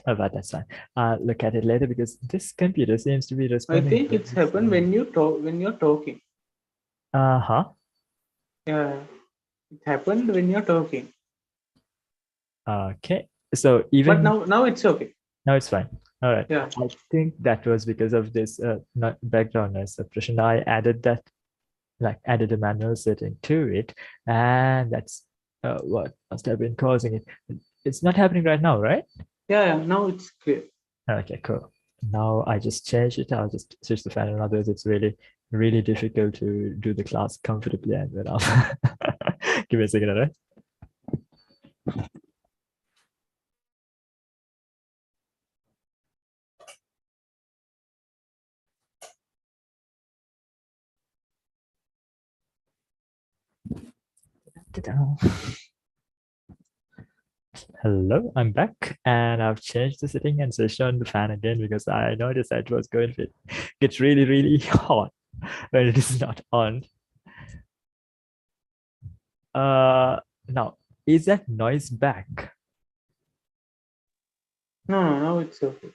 Oh, but that's fine. I'll look at it later because this computer seems to be I responding. think it's happened when you talk when you're talking. Uh-huh. Yeah. It happened when you're talking. Okay. So even But now it's okay. now it's fine. All right. Yeah. I think that was because of this not background noise suppression. I added that, like added a manual setting to it, and that's what must have been causing it. It's not happening right now, right? Yeah. Now it's clear. Okay, cool. Now I just changed it. I'll just switch the fan on. Otherwise, it's really, really difficult to do the class comfortably. And then I'll give me a second, all right? Hello, I'm back and I've changed the setting and switched on the fan again because I noticed that it was going to get really, really hot when it is not on. Now, is that noise back? No, now it's okay.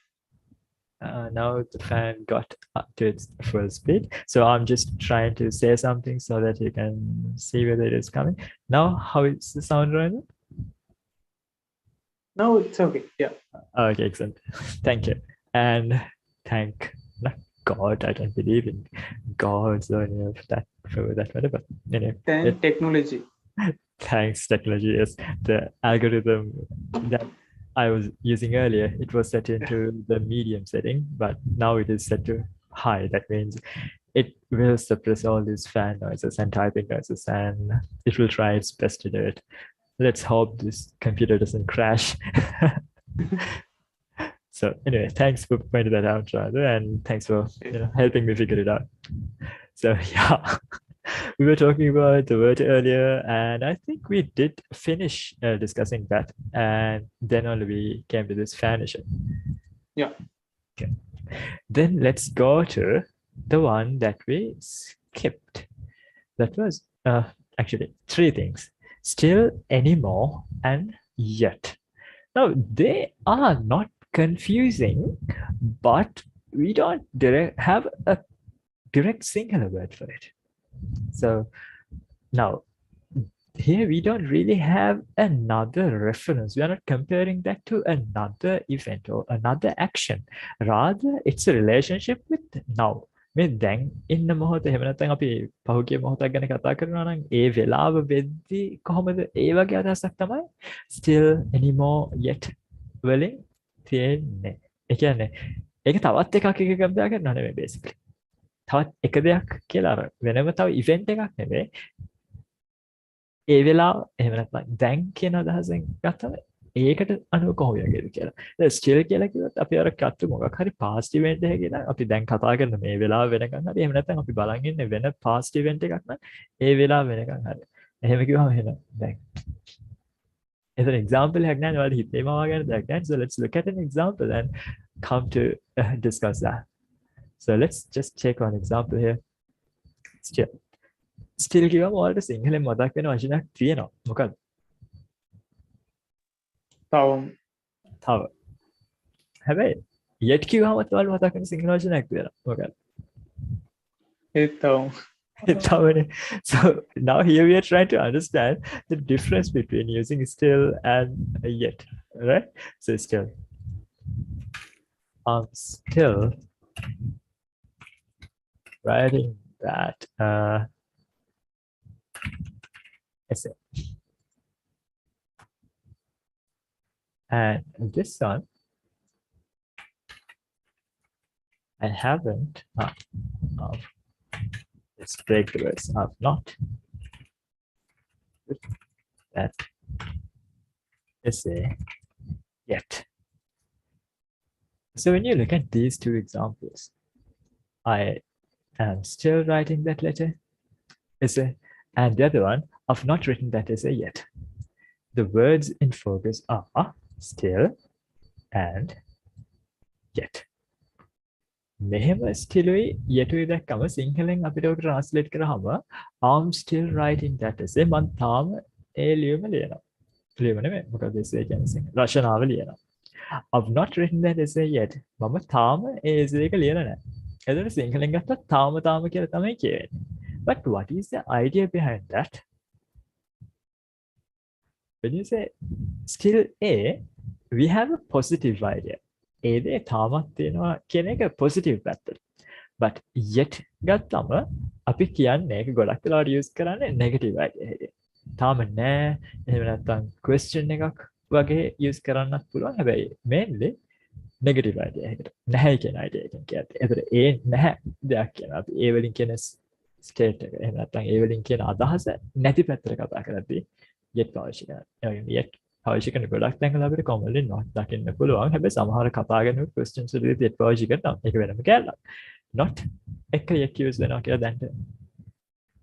Now the fan got up to its full speed. So I'm just trying to say something so that you can see whether it is coming. Now, how is the sound running? No, it's okay. Yeah. Okay, excellent. Thank you. And thank not God, I don't believe in gods or any of that for that matter, but anyway, Then technology. thanks technology is the algorithm that I was using earlier. It was set into the medium setting, but now it is set to high. That means it will suppress all these fan noises and typing noises, and it will try its best to do it. Let's hope this computer doesn't crash. So anyway, thanks for pointing that out, Radha, and thanks for helping me figure it out. So yeah, we were talking about the word earlier, and I think we did finish discussing that, and then only we came to this fan issue. Yeah. Okay. Then let's go to the one that we skipped. That was actually three things: still, anymore, and yet. Now they are not confusing, but we don't have a direct singular word for it. So now here we don't really have another reference. We are not comparing that to another event or another action. Rather, it's a relationship with now. මේ දැන් ඉන්න මොහොත එහෙම නැත්නම් අපි පහුගිය මොහොතක් ගැන කතා කරනවා නම් ඒ වෙලාව වෙද්දි කොහොමද ඒ වගේ අදහසක් තමයි still anymore yet වලින් තියෙන්නේ. ඒ කියන්නේ ඒක තවත් එකක් එක කම්පෙයාර් කරනවා නෙමෙයි basically. තවත් එක දෙයක් කියලා අර වෙනම තව ඉවෙන්ට් එකක් නෙමෙයි. ඒ වෙලාව එහෙම නැත්නම් දැන් කියන අදහසෙන් ගත්තම ඒකට අනුව කොහොම යගේද කියලා. දැන් ස්ටිල් කියලා කිව්වොත් අපි අර කට්ටු මොකක් හරි past event එකක කියලා අපි දැන් කතා කරන මේ වෙලාව වෙනකන් හරි එහෙම නැත්නම් අපි බලන් ඉන්නේ වෙන past event එකක් නම් ඒ වෙලාව වෙනකන් හරි. එහෙම කිව්වම එහෙනම් දැන් එතන example එකක් නෑ ඔයාලට හිතේ මවා ගන්න දෙයක් නෑ. So let's look at an example and come to discuss that. So let's just take one example here. Still කිව්වම ඔයාලට සිංහලෙන් මතක් වෙන වචනයක් තියෙනවා. මොකක්ද? තව. හැබැයි yet කිව්වම ඔයාලට මතක් වෙන සිංහල වචනයක් තියෙනවා. මොකක්ද? තවනේ. So now here we are trying to understand the difference between using still and yet, right? So still. Still writing that essay. And this one, I haven't, let's break the words, I've not that essay yet. So when you look at these two examples, I am still writing that letter essay, and the other one, I've not written that essay yet. The words in focus are still and yet. මෙහෙම ස්ටිලුයි යටුයි දැක්කම සිංහලෙන් අපිට ඔක translate කරාම I'm still writing that essay මම තාම ඒ ලියුම ලියනවා. ලියුම නෙමෙයි මොකද essay කියන්නේ සිංහල රචනාව ලියනවා. I've not written that essay yet. මම තාම ඒ essay එක ලියලා නැහැ. එතකොට සිංහලෙන් ගත්තොත් තාම කියලා තමයි කියවෙන්නේ. But what is the idea behind that? When you say still A, we have a positive idea. A දේ තාමත් තියෙනවා කියන එක positive පැත්තට. But yet ගත්තම අපි කියන්නේ ඒක ගොඩක් වෙලාවට use කරන්නේ negative idea එකේ. තාම නෑ එහෙම නැත්නම් question එකක් වගේ use කරන්නත් පුළුවන්. හැබැයි mainly negative idea එකකට. නැහැ කියන idea එකෙන් කියන්නේ. ඒතර ඒ නැහැ දෙයක් කියනවා. අපි ඒ වලින් කියන state එක. එහෙම නැත්නම් ඒ වලින් කියන අදහස නැති පැත්තට කතා කරද්දී yet පාවිච්චි කරනවා. ඒ වගේම yet පාවිච්චි කරන ගොඩක් තැන්වල අපිට commonly not දකින්න පුළුවන්. හැබැයි සමහර කතා කරන questions වලදී yet පාවිච්චි කරනවා. ඒක වෙනම කැලලක්. not එක yet use වෙනවා කියලා දැන්ට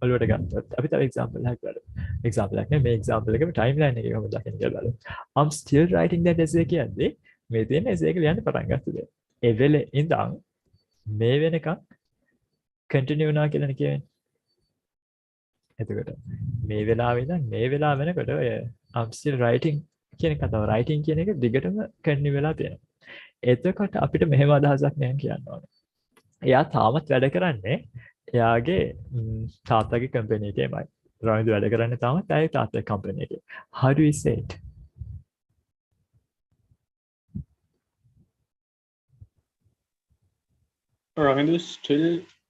ඔළුවට ගත්තොත් අපි තව example එකක් බලමු. example එකක් නේ මේ example එකේ timeline එකේ කොහොමද දකින්න කියලා බලමු. I'm still writing that essay කියන්නේ මේ තියෙන essay එක ලියන්න පටන් ගත්ත දේ. ඒ වෙලේ ඉඳන් මේ වෙනකන් continue වුණා කියලා කියන්නේ. එතකොට මේ වෙලාවේ ඉඳන් මේ වෙලාව වෙනකොට ඔය I'm still writing කියන කතාව writing කියන එක දිගටම continue වෙලා තියෙනවා. එතකොට අපිට මෙහෙම අදහසක් නෑ කියන්න ඕනේ. එයා තාමත් වැඩ කරන්නේ එයාගේ තාත්තගේ කම්පැනි එකේමයි. රවින්දු වැඩ කරන්නේ තාමත් එයාගේ තාත්තගේ කම්පැනි එකේ. How do we say it? Ravindu still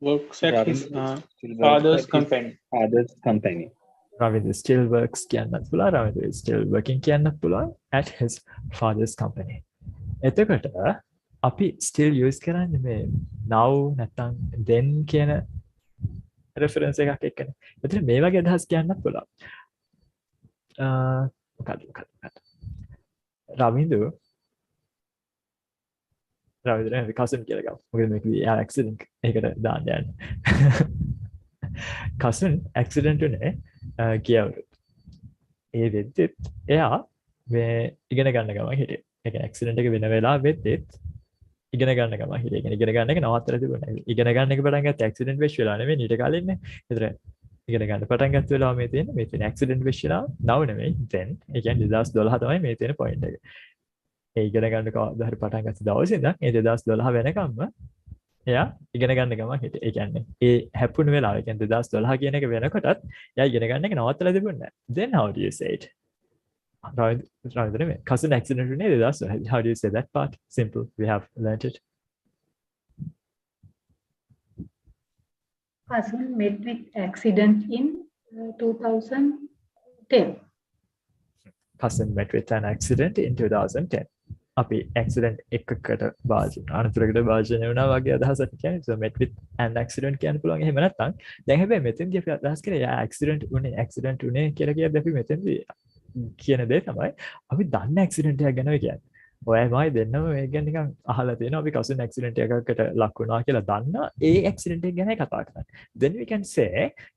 works at his Ravindu still works father's at his company. father's company. Ravindu still works කියන්නත් පුළුවන්. Ravindu is still working කියන්නත් පුළුවන් at his father's company. එතකොට අපි still use කරන්නේ මේ now නැත්නම් then කියන reference එකක් එක්කනේ. එතන මේ වගේ අදහස් කියන්නත් පුළුවන්. මොකක්ද? රවින්දු නේ cousin කියලා ගමු. මොකද මේක යා accident ඒකට දාන්න යන්නේ. cousin accident උනේ ගියවරු. ඒ වෙද්දිත් එයා මේ ඉගෙන ගන්න ගමන් හිටියේ. ඒ කියන්නේ accident එක වෙන වෙලාවෙද්දිත් ඉගෙන ගන්න ගමන් හිටියේ. ඒ කියන්නේ ඉගෙන ගන්න එක නවත්තලා තිබුණා. ඉගෙන ගන්න එක පටන් ගත්ත accident වෙච්ච වෙලාව නෙමෙයි ඊට කලින්නේ. ඒතර ඉගෙන ගන්න පටන් ගත්ත වෙලාව මේ තියෙන accident වෙච්ච වෙලාව now නෙමෙයි then. ඒ කියන්නේ 2012 තමයි මේ තියෙන point එක. ඒ ඉගෙන ගන්න කවදා හරි පටන් ගත්ත දවසේ ඉඳන් ඒ 2012 වෙනකම්ම එයා ඉගෙන ගන්න ගමන් හිටියේ. ඒ කියන්නේ ඒ හැපුණු වෙලාව. ඒ කියන්නේ 2012 කියන එක වෙනකොටත් එයා ඉගෙන ගන්න එක නවත්තලා තිබුණේ නැහැ. Then how do you say it? Cousin accident උනේ 2012. How do you say that part? Simple. We have learnt it. Cousin met with accident in 2010. Cousin met with an accident in 2010. අපි accident එකකට අනතුරකට භාජනය වුණා වගේ අදහසක් කියන්නේ. So met with an accident කියන්න පුළුවන්. එහෙම නැත්නම් දැන් හැබැයි මෙතෙන්දී අපි අදහස් කරේ යා accident උනේ කියලා කියද්දී අපි මෙතෙන්දී කියන දේ තමයි අපි දන්න accident එකක් ගැන කියන්නේ. ඔයමයි දෙන්නම මේ ගැන නිකන් අහලා තියෙනවා අපි cousin accident එකකට ලක් වුණා කියලා දන්න ඒ accident එක ගැනයි කතා කරන්නේ. Then we can say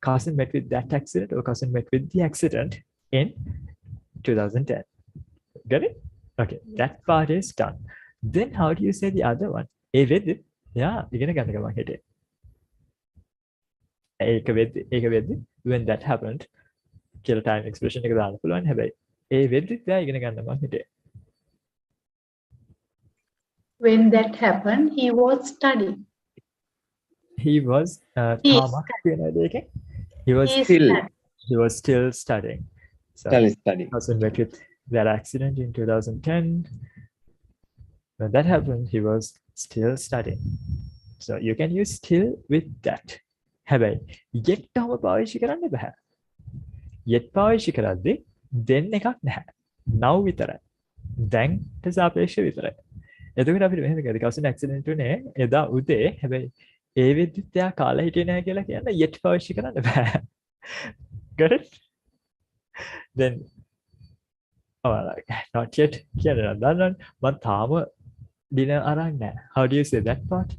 cousin met with that accident or cousin met with the accident in 2010. Get it? Okay, that part is done. Then how do you say the other one? ඒ වෙද්දි යා ඉගෙන ගන්න ගමන් හිටියේ. ඒක වෙද්දි when that happened කියලා time expression එක දාන්න පුළුවන්. හැබැයි ඒ වෙද්දි යා ඉගෙන ගන්න ගමන් හිටියේ. When that happened, he was studying. He was He තාමත් කියන දෙයකින් he was He is Still. studying. he was still studying. So Still studying. cousin met with that accident in 2010. When that happened, he was still studying. So you can use still with that. හැබැයි yet තම පාවිච්චි කරන්න බෑ. yet පාවිච්චි කරද්දී then එකක් නැහැ. now විතරයි. then ට සාපේක්ෂව විතරයි. එතකොට අපිට මෙහෙම කියද cousin accident උනේ එදා උදේ. හැබැයි ඒ වෙද්දිත් එයා කාලා හිටියේ නැහැ කියලා කියන්න yet පාවිච්චි කරන්න බෑ. Got it? Then not yet කියන දන්නවනේ මම තාම dinner අරන් නැහැ. How do you say that part?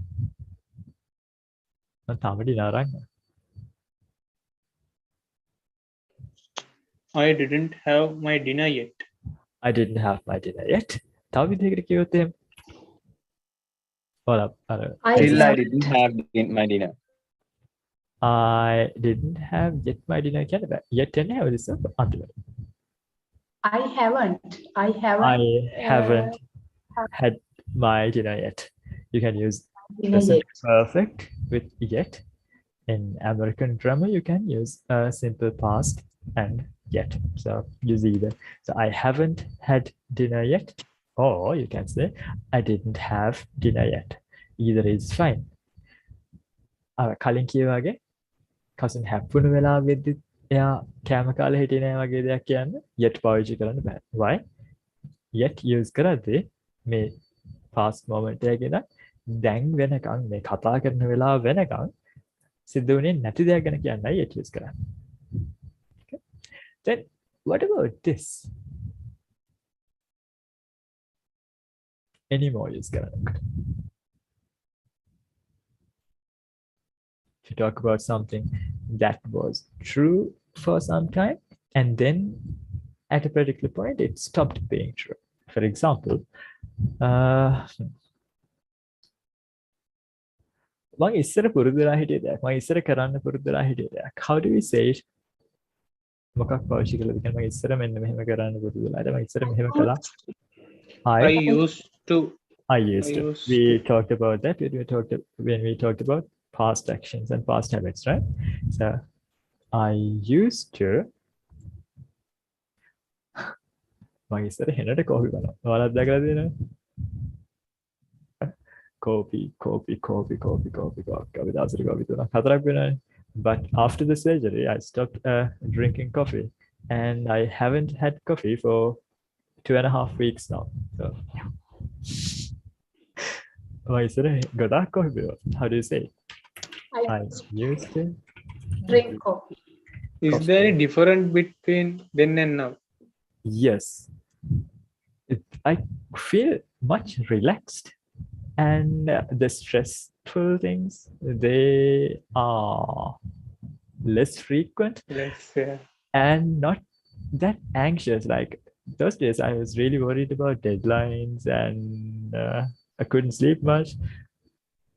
මම තාම dinner අරන් නැහැ. I didn't have my dinner yet. I didn't have my dinner yet. තව විදිහකට කිව්වොත් එහෙම. අර I Still I haven't. didn't have my dinner. I didn't have yet my dinner කියන්නේ බෑ. yet එන්නේ හැවද ඉස්සර අන්තිමට. I haven't. I I haven't have had my dinner yet. You can use dinner present yet. perfect with yet. In American grammar, you can use a simple past and yet. So use either. So I haven't had dinner yet, or you can say I didn't have dinner yet. Either is fine. කලින් කියවාගේ cousin හැප්පුණු වෙලාවෙද්දි එයා කෑම කාලේ හිටියේ නෑ වගේ දෙයක් කියන්න yet පාවිච්චි කරන්න බෑ. Why? Yet use කරද්දී මේ past moment එකේන දැන් වෙනකන් මේ කතා කරන වෙලාව වෙනකන් සිද්ධ වෙන්නේ නැති දෙයක් ගැන කියන්නයි yet use කරන්නේ. Okay. Then what about this? Any more use කරන්න. If you talk about something that was true for some time and then at a particular point it stopped being true. For example, මම ඉස්සර පුරුදු වෙලා හිටිය දෙයක් මම ඉස්සර කරන්න පුරුදු වෙලා හිටිය දෙයක්. How do we say it? මොකක් පාවිච්චි කළාද කියන්නේ මම ඉස්සර මෙන්න මෙහෙම කරන්න පුරුදු වෙලා. මම ඉස්සර මෙහෙම කළා. I used to. I used to. We talked about that when we talked about past actions and past habits, right? So I used to මම ඉස්සර හෙනට කෝපි කරනවා. ඔයාලත් දැකලා තියෙනවද? coffee. But after the surgery, I stopped drinking coffee, and I haven't had coffee for 2.5 weeks now. So, how do you say? I used to drink coffee. Is there any difference between then and now? Yes. I feel much relaxed, and the stressful things, they are less frequent Let's say. and not that anxious. Like those days, I was really worried about deadlines, and I couldn't sleep much.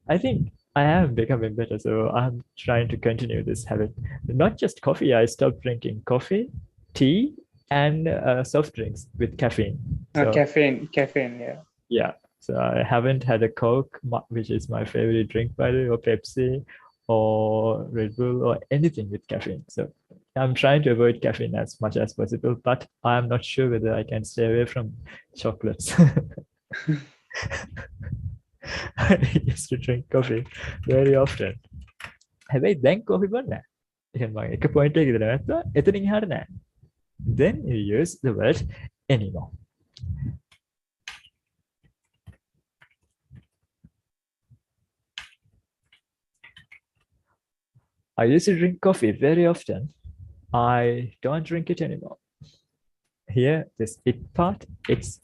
I think I am becoming better, so I'm trying to continue this habit. Not just coffee, I stopped drinking coffee, tea, and soft drinks with caffeine. So, Caffeine, yeah. yeah, so I haven't had a Coke, which is my favorite drink, by the way, or Pepsi, or Red Bull, or anything with caffeine. So I'm trying to avoid caffeine as much as possible, but I'm not sure whether I can stay away from chocolates. I used to drink coffee very often. හැබැයි දැන් coffee බොන්නේ නැහැ. ඒ කියන්නේ මම එක point එකක ඉඳලා නැත්නම් එතනින් එහාට නැහැ. Then you use the word anymore. I used to drink coffee very often. I don't drink it anymore. Here, this it part, it's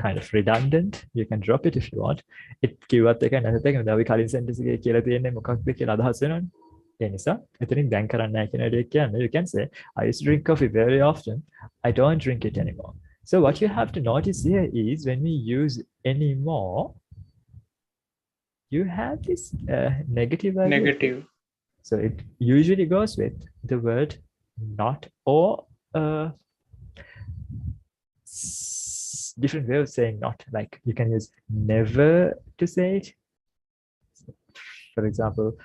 kind of redundant. You can drop it if you want. It කිව්වත් එක නැත්නම් එක අපි කලින් sentence එකේ කියලා තියෙන්නේ මොකක්ද කියලා අදහස් වෙනවනේ. ඒ නිසා එතනින් දැන් කරන්නේ නැහැ කියන එක කියන්නේ you can say I used to drink coffee very often. I don't drink it anymore. So what you have to notice here is when we use anymore, you have this negative value. Negative. So it usually goes with the word not or different way of saying not. Like you can use never to say it. For example,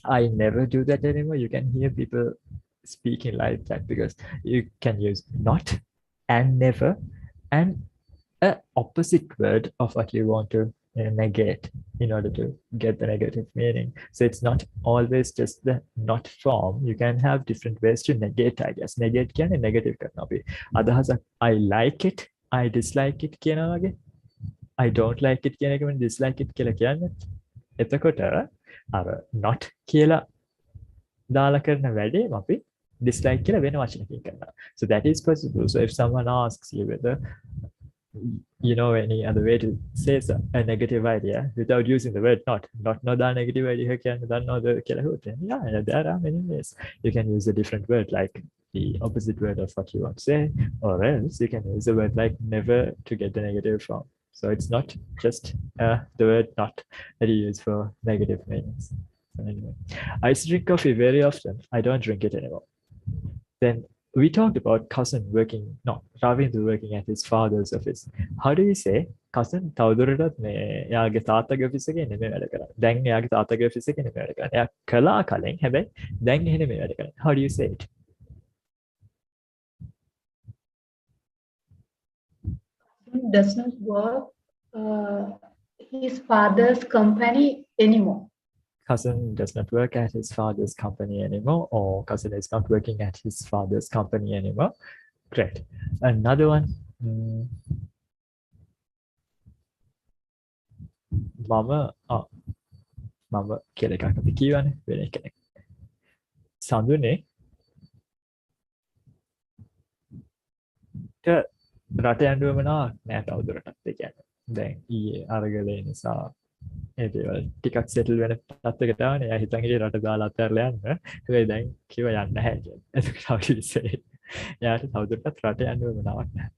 I never do that anymore. You can hear people speaking like that because you can use not and never and an opposite word of what you want to negate in order to get the negative meaning. So it's not always just the not form. You can have different ways to negate ideas. Negate can be negative. I like it, I dislike it. I don't like it, dislike it. එතකොට අර not කියලා දාලා කරන වැඩේම අපි dislike කියලා වෙන වචනකින් කරනවා. So that is possible. So if someone asks you whether you know any other way to say a negative idea without using the word not the negative idea can yeah, there are many ways. You can use a different word like the opposite word of what you want to say, or else you can use a word like never to get the negative form. So it's not just the word not that you use for negative meanings. So anyway, I used to drink coffee very often. I don't drink it anymore. Then we talked about cousin working, no, Ravindra working at his father's office. How do you say cousin තවදුරටත් මේ එයාගේ තාත්තගේ office එකේ නෙමෙයි වැඩ කරන්නේ. දැන් එයාගේ තාත්තගේ ඔෆිස් එකේ නෙමෙයි වැඩ කරන්නේ. එයා කළා කලින් හැබැයි දැන් එහෙ නෙමෙයි වැඩ කරන්නේ. How do you say it? Does not work his father's company anymore. Cousin does not work at his father's company anymore, or cousin is not working at his father's company anymore. Great. Another one. Mama කියලා එකක් අපි කියවනේ වෙන කෙනෙක්. සඳුනේ රට යන්න වෙනවා නෑ තවදුරටත් ඒ කියන්නේ. දැන් ඊයේ අරගලේ නිසා ඒ දේවල් ටිකක් සෙටල් වෙන තත්ත්වයකට ආවනේ. එයා හිතන් හිටියේ රට දාලා අත්හැරලා යන්න. හැබැයි දැන් කිව්වා යන්න නැහැ කියලා. ඒක අවශ්‍යයි. එයාට තවදුරටත් රට යන්න වෙනවක් නැහැ.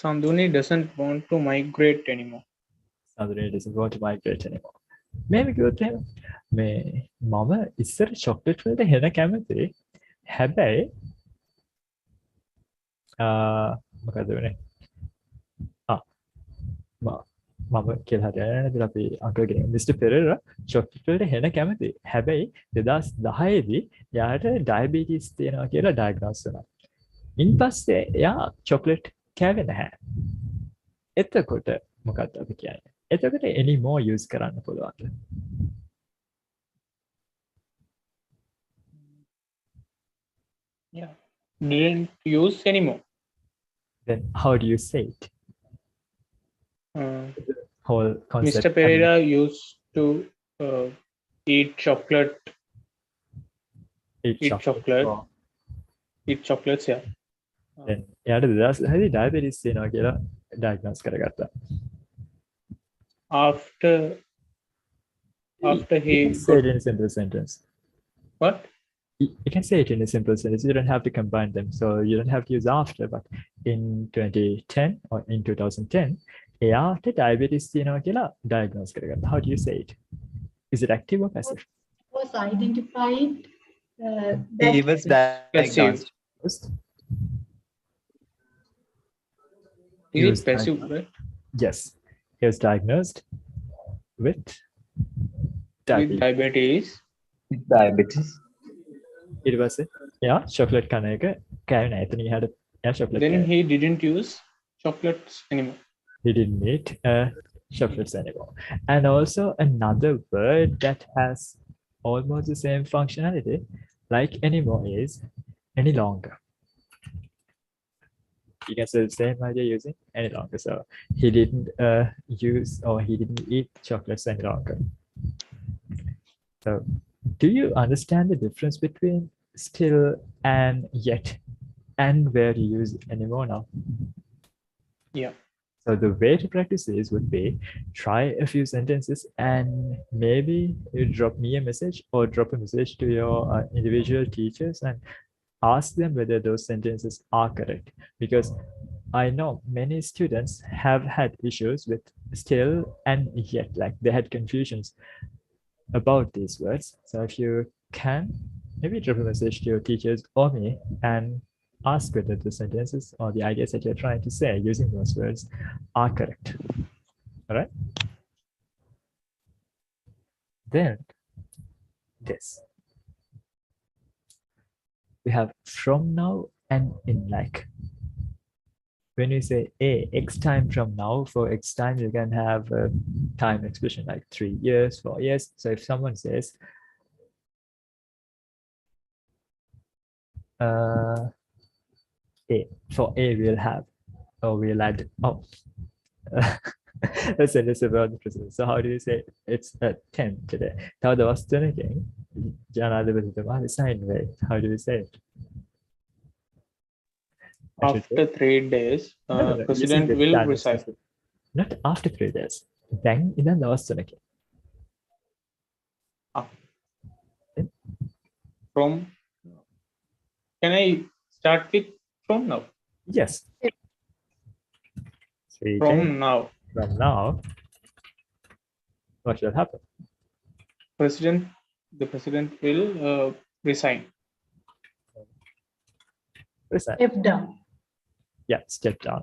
Sanduni doesn't want to migrate anymore. Sanduni doesn't want to migrate anymore. මේක කිව්වොත් එහෙම මේ මම ඉස්සර චොක්ලට් වලට හෙන කැමතියි. හැබැයි මොකද වෙන්නේ? මම කියලා හරියන්නේ නැතිලා අපි අංකල්ගෙන් මිස්ටර් පෙරේරා චොක්ලට් වලට හෙන කැමතියි. හැබැයි 2010 දී යාට ඩයබටිස් තියෙනවා කියලා ඩයග්නෝස් වුණා. ඉන් පස්සේ එයා චොක්ලට් කෑවේ නැහැ. එතකොට මොකක්ද අපි කියන්නේ? එතකොට any more use කරන්න පුළුවන්ද? Yeah. Didn't use anymore. Then how do you say it? Uh, Whole concept. Mr. Pereira used to eat chocolate. eat chocolate. or Eat chocolates, yeah. then එයාට 2010 diabetes තියෙනවා කියලා diagnose කරගත්තා. After he You can say got, it in a simple sentence. what? You can say it in a simple sentence. You don't have to combine them. So you don't have to use after. But in 2010 or in 2010, එයාට diabetes තියෙනවා කියලා diagnose කරගත්තා. How do you say it? Is it active or passive? Was identified He that was diagnosed. First, Is was it passive, diagnosed. right? Yes, he was diagnosed with With diabetes. diabetes. Diabetes. ඊට පස්සේ එයා chocolate කන එක කෑවේ නැහැ. එතන එහාට එයා chocolate Then කෑවේ. he didn't use chocolates anymore. He didn't eat chocolates anymore. And also another word that has almost the same functionality like anymore is any longer. You can say the same idea using any longer. So he didn't use or he didn't eat chocolates any longer. So do you understand the difference between still and yet and where you use anymore now? Yeah. So the way to practice this would be try a few sentences and maybe you drop me a message or drop a message to your individual teachers and ask them whether those sentences are correct. Because I know many students have had issues with still and yet, like they had confusions about these words. So if you can, maybe drop a message to your teachers or me and ask whether the sentences or the ideas that you're trying to say using those words are correct. All right. Then this. We have from now and in like. When you say x time from now, for x time, you can have a time expression like 3 years, 4 years. So if someone says, A, for A we'll have, or we'll add, a sentence about the president. So how do you say it's at 10 today? තව දවස් තුනකින් ජනාධිපතිතුමා resign වෙයි. How do you say it? After 3 days, No, no, no, president using the will time resign. expression. Not after 3 days. දැන් ඉඳන් දවස් තුනකින්. From, can I start with from now? Yes. Three From days now, from now, what should happen? the president will resign. Resign. Step down. Yeah, step down.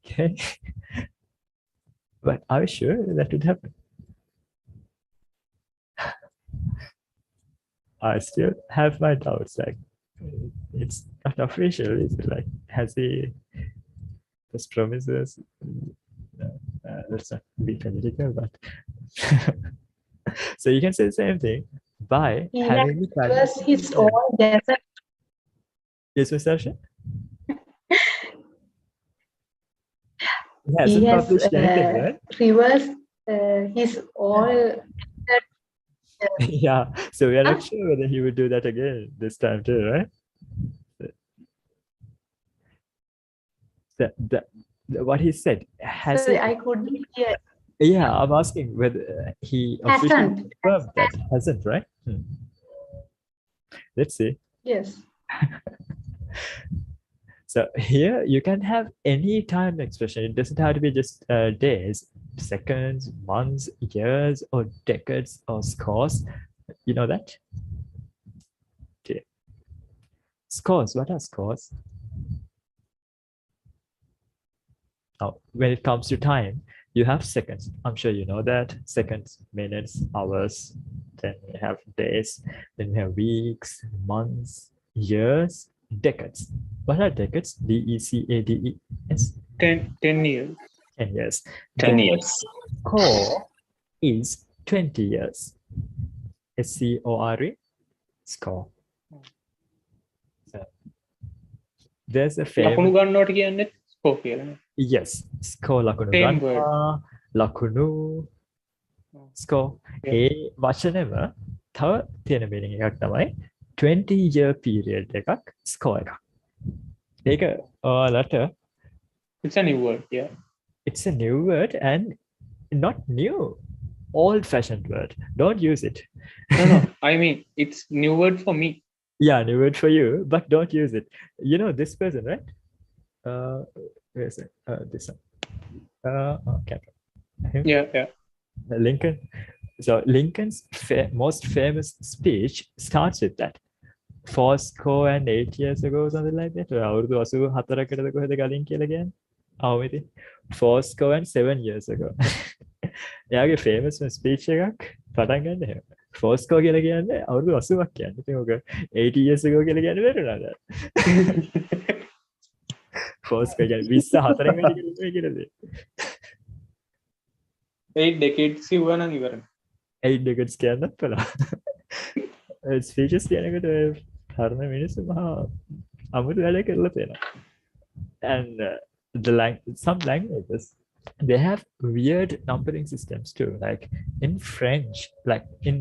Okay. But are you sure that would happen? I still have my doubts. Like, it's not official. Is it like, has he just promises? Let's not be political, but so you can say the same thing by He having the was his own desert. Yes, Mr. Arsha? He He hasn't has published anything, right? reversed his all. Yeah, so we are not sure whether he would do that again this time too, right? What he said, has Sorry, he? I couldn't hear. Yeah, I'm asking whether he officially Hasn't. confirmed that. Hasn't, right? Let's see. Yes. So here you can have any time expression. It doesn't have to be just days, seconds, months, years, or decades, or scores. You know that? Okay. Scores. What are scores? Now, when it comes to time, You have seconds. I'm sure you know that. Seconds, minutes, hours. Then you have days. Then you have weeks, months, years, decades. What are decades? DECADES. 10 years. 10 years. 10 The years. score is 20 years. SCORE. Score. So, there's a ලකුණු famous. ගන්නවට කියන්නේ ස්කෝ කියලා. Yes. Score lakunu Same ganna. Lakunu. Score. Yeah. ඒ වචනෙම තව තියෙන meaning එකක් තමයි 20-year period එකක් score එකක්. ඒක ඔයාලට It's a new word, yeah. it's a new word and not new. Old fashioned word. Don't use it. No, I mean, it's new word for me. Yeah, new word for you, but don't use it. You know this person, right? Where's it? This one. Okay. Yeah. Lincoln. So Lincoln's most famous speech starts with that. 8 years ago, something like that. අවුරුදු 84කටද කොහෙද ගලින් කියලා කියන්නේ? අවුරුදු 7 years ago. එයාගේ famous speech එකක් පටන් ගන්න එහෙම. කියලා කියන්නේ අවුරුදු 80ක් කියන්නේ. ඉතින් ඔක 80 years ago කියලා කියන්නේ බැරිුණාද? කියන්නේ 24 වැඩි කියලා කියලාද? 8 decades ඉවර නම් ඉවරයි. 8 decades කියන්නත් පුළුවන්. speeches කියනකොට හරන මිනිස්සු මහා අමුතු වැඩ කරලා තියෙනවා. And some languages, they have weird numbering systems too. Like in French, like in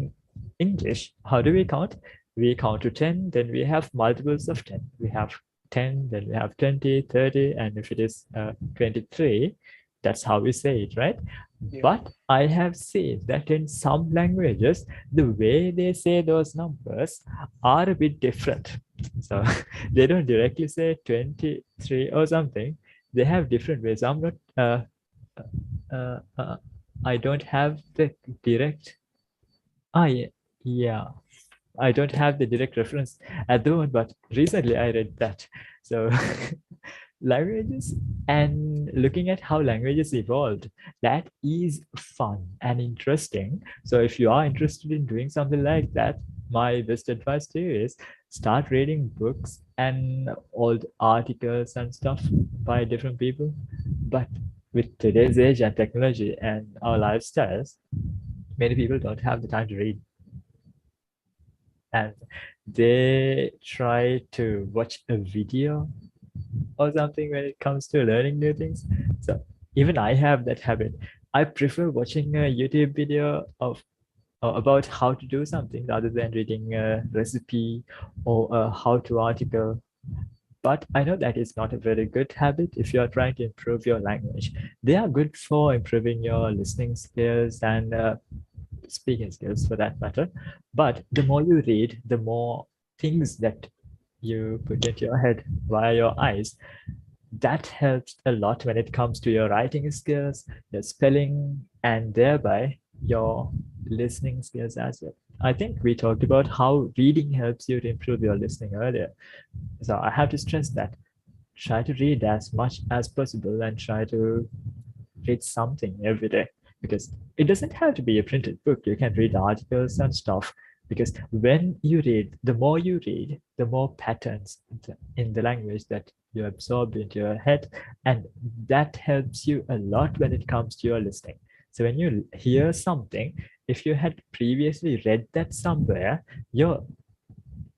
English, how do we count? We count to 10, then we have multiples of 10. We have 10, then we have 20, 30, and if it is 23, that's how we say it, right? Yeah. But I have seen that in some languages, the way they say those numbers are a bit different. So they don't directly say 23 or something. They have different ways. I'm not, I don't have the direct, yeah. I don't have the direct reference at the moment, but recently I read that. So languages and looking at how languages evolved, that is fun and interesting. So if you are interested in doing something like that, my best advice to you is start reading books and old articles and stuff by different people. But with today's age and technology and our lifestyles, many people don't have the time to read. And they try to watch a video or something when it comes to learning new things. So even I have that habit. I prefer watching a YouTube video of about how to do something rather than reading a recipe or a how-to article. But I know that is not a very good habit if you are trying to improve your language. They are good for improving your listening skills and speaking skills for that matter. But the more you read, the more things that you put into your head via your eyes, that helps a lot when it comes to your writing skills, your spelling, and thereby your listening skills as well. I think we talked about how reading helps you to improve your listening earlier. So I have to stress that. Try to read as much as possible and try to read something every day, because it doesn't have to be a printed book. You can read articles and stuff, because when you read, the more you read, the more patterns in the language that you absorb into your head, and that helps you a lot when it comes to your listening. So when you hear something, if you had previously read that somewhere, your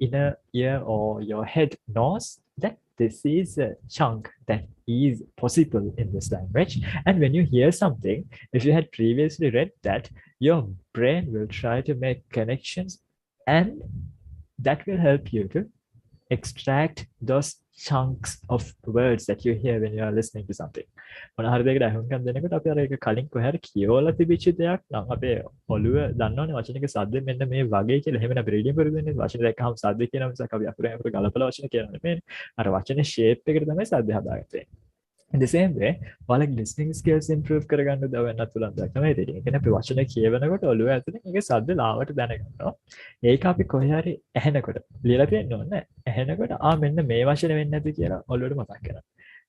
inner ear or your head knows that this is a chunk that is possible in this language. And when you hear something, if you had previously read that, your brain will try to make connections, and that will help you to extract those chunks of words that you hear when you are listening to something. මොන හරි දෙයකට අහුම්කම් දෙනකොට අපි අර ඒක කලින් කොහේ හරි කියවලා තිබිච්ච දෙයක් නම් අපේ ඔළුව දන්නවනේ වචනක සද්ද මෙන්න මේ වගේ කියලා. එහෙම නේ රීඩින් කරන්නේ. වචන දැක්කම සද්ද කියන මිසක් අපි අකුරෙන් අකුර ගලපලා වචන කියනවා නෙමෙයි. අර වචනේ shape එකට තමයි සද්ද හදාගත්තේ. In the same way, ඔයාලගේ listening skills improve කරගන්න දවන්නත් පුළුවන් දෙයක් තමයි reading. ඒ කියන්නේ අපි වචන කියවනකොට ඔළුව ඇතුලේ මේකේ සද්ද ලාවට දැනගන්නවා. ඒක අපි කොහේ හරි ඇහෙනකොට ලියලා තියෙන්න ඕනේ. ඇහෙනකොට මෙන්න මේ වචනේ වෙන්නේ නැති කියලා ඔළුවට මතක් කරගන්න.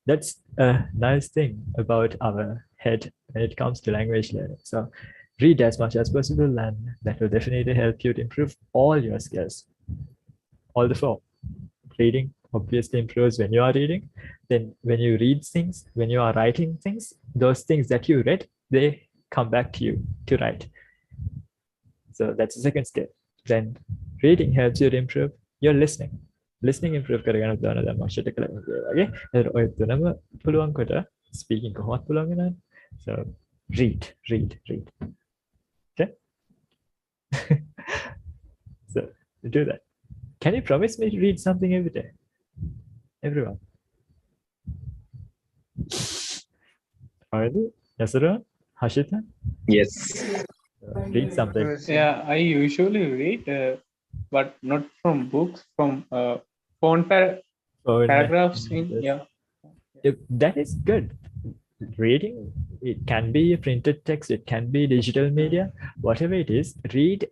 That's a nice thing about our head when it comes to language learning. So read as much as possible, and that will definitely help you to improve all your skills. All the four. Reading obviously improves when you are reading. Then when you read things, when you are writing things, those things that you read, they come back to you to write. So that's the second step. Then reading helps you to improve your listening. Listening improve කරගන්න දාන දැන් අවශ්‍යද කියලා වගේ. ඒතර ඔය තුනම පුළුවන් කොට speaking කොහොමද පුළුවන් වෙනවද? So read. Okay? So do that. Can you promise me to read something every day? Everyone. Alright. Yasura? Hashita? Yes. Read something. Yeah, I usually read, but not from books, from phone paragraphs. Yeah. That is good. Reading, it can be printed text, it can be digital media, whatever it is, read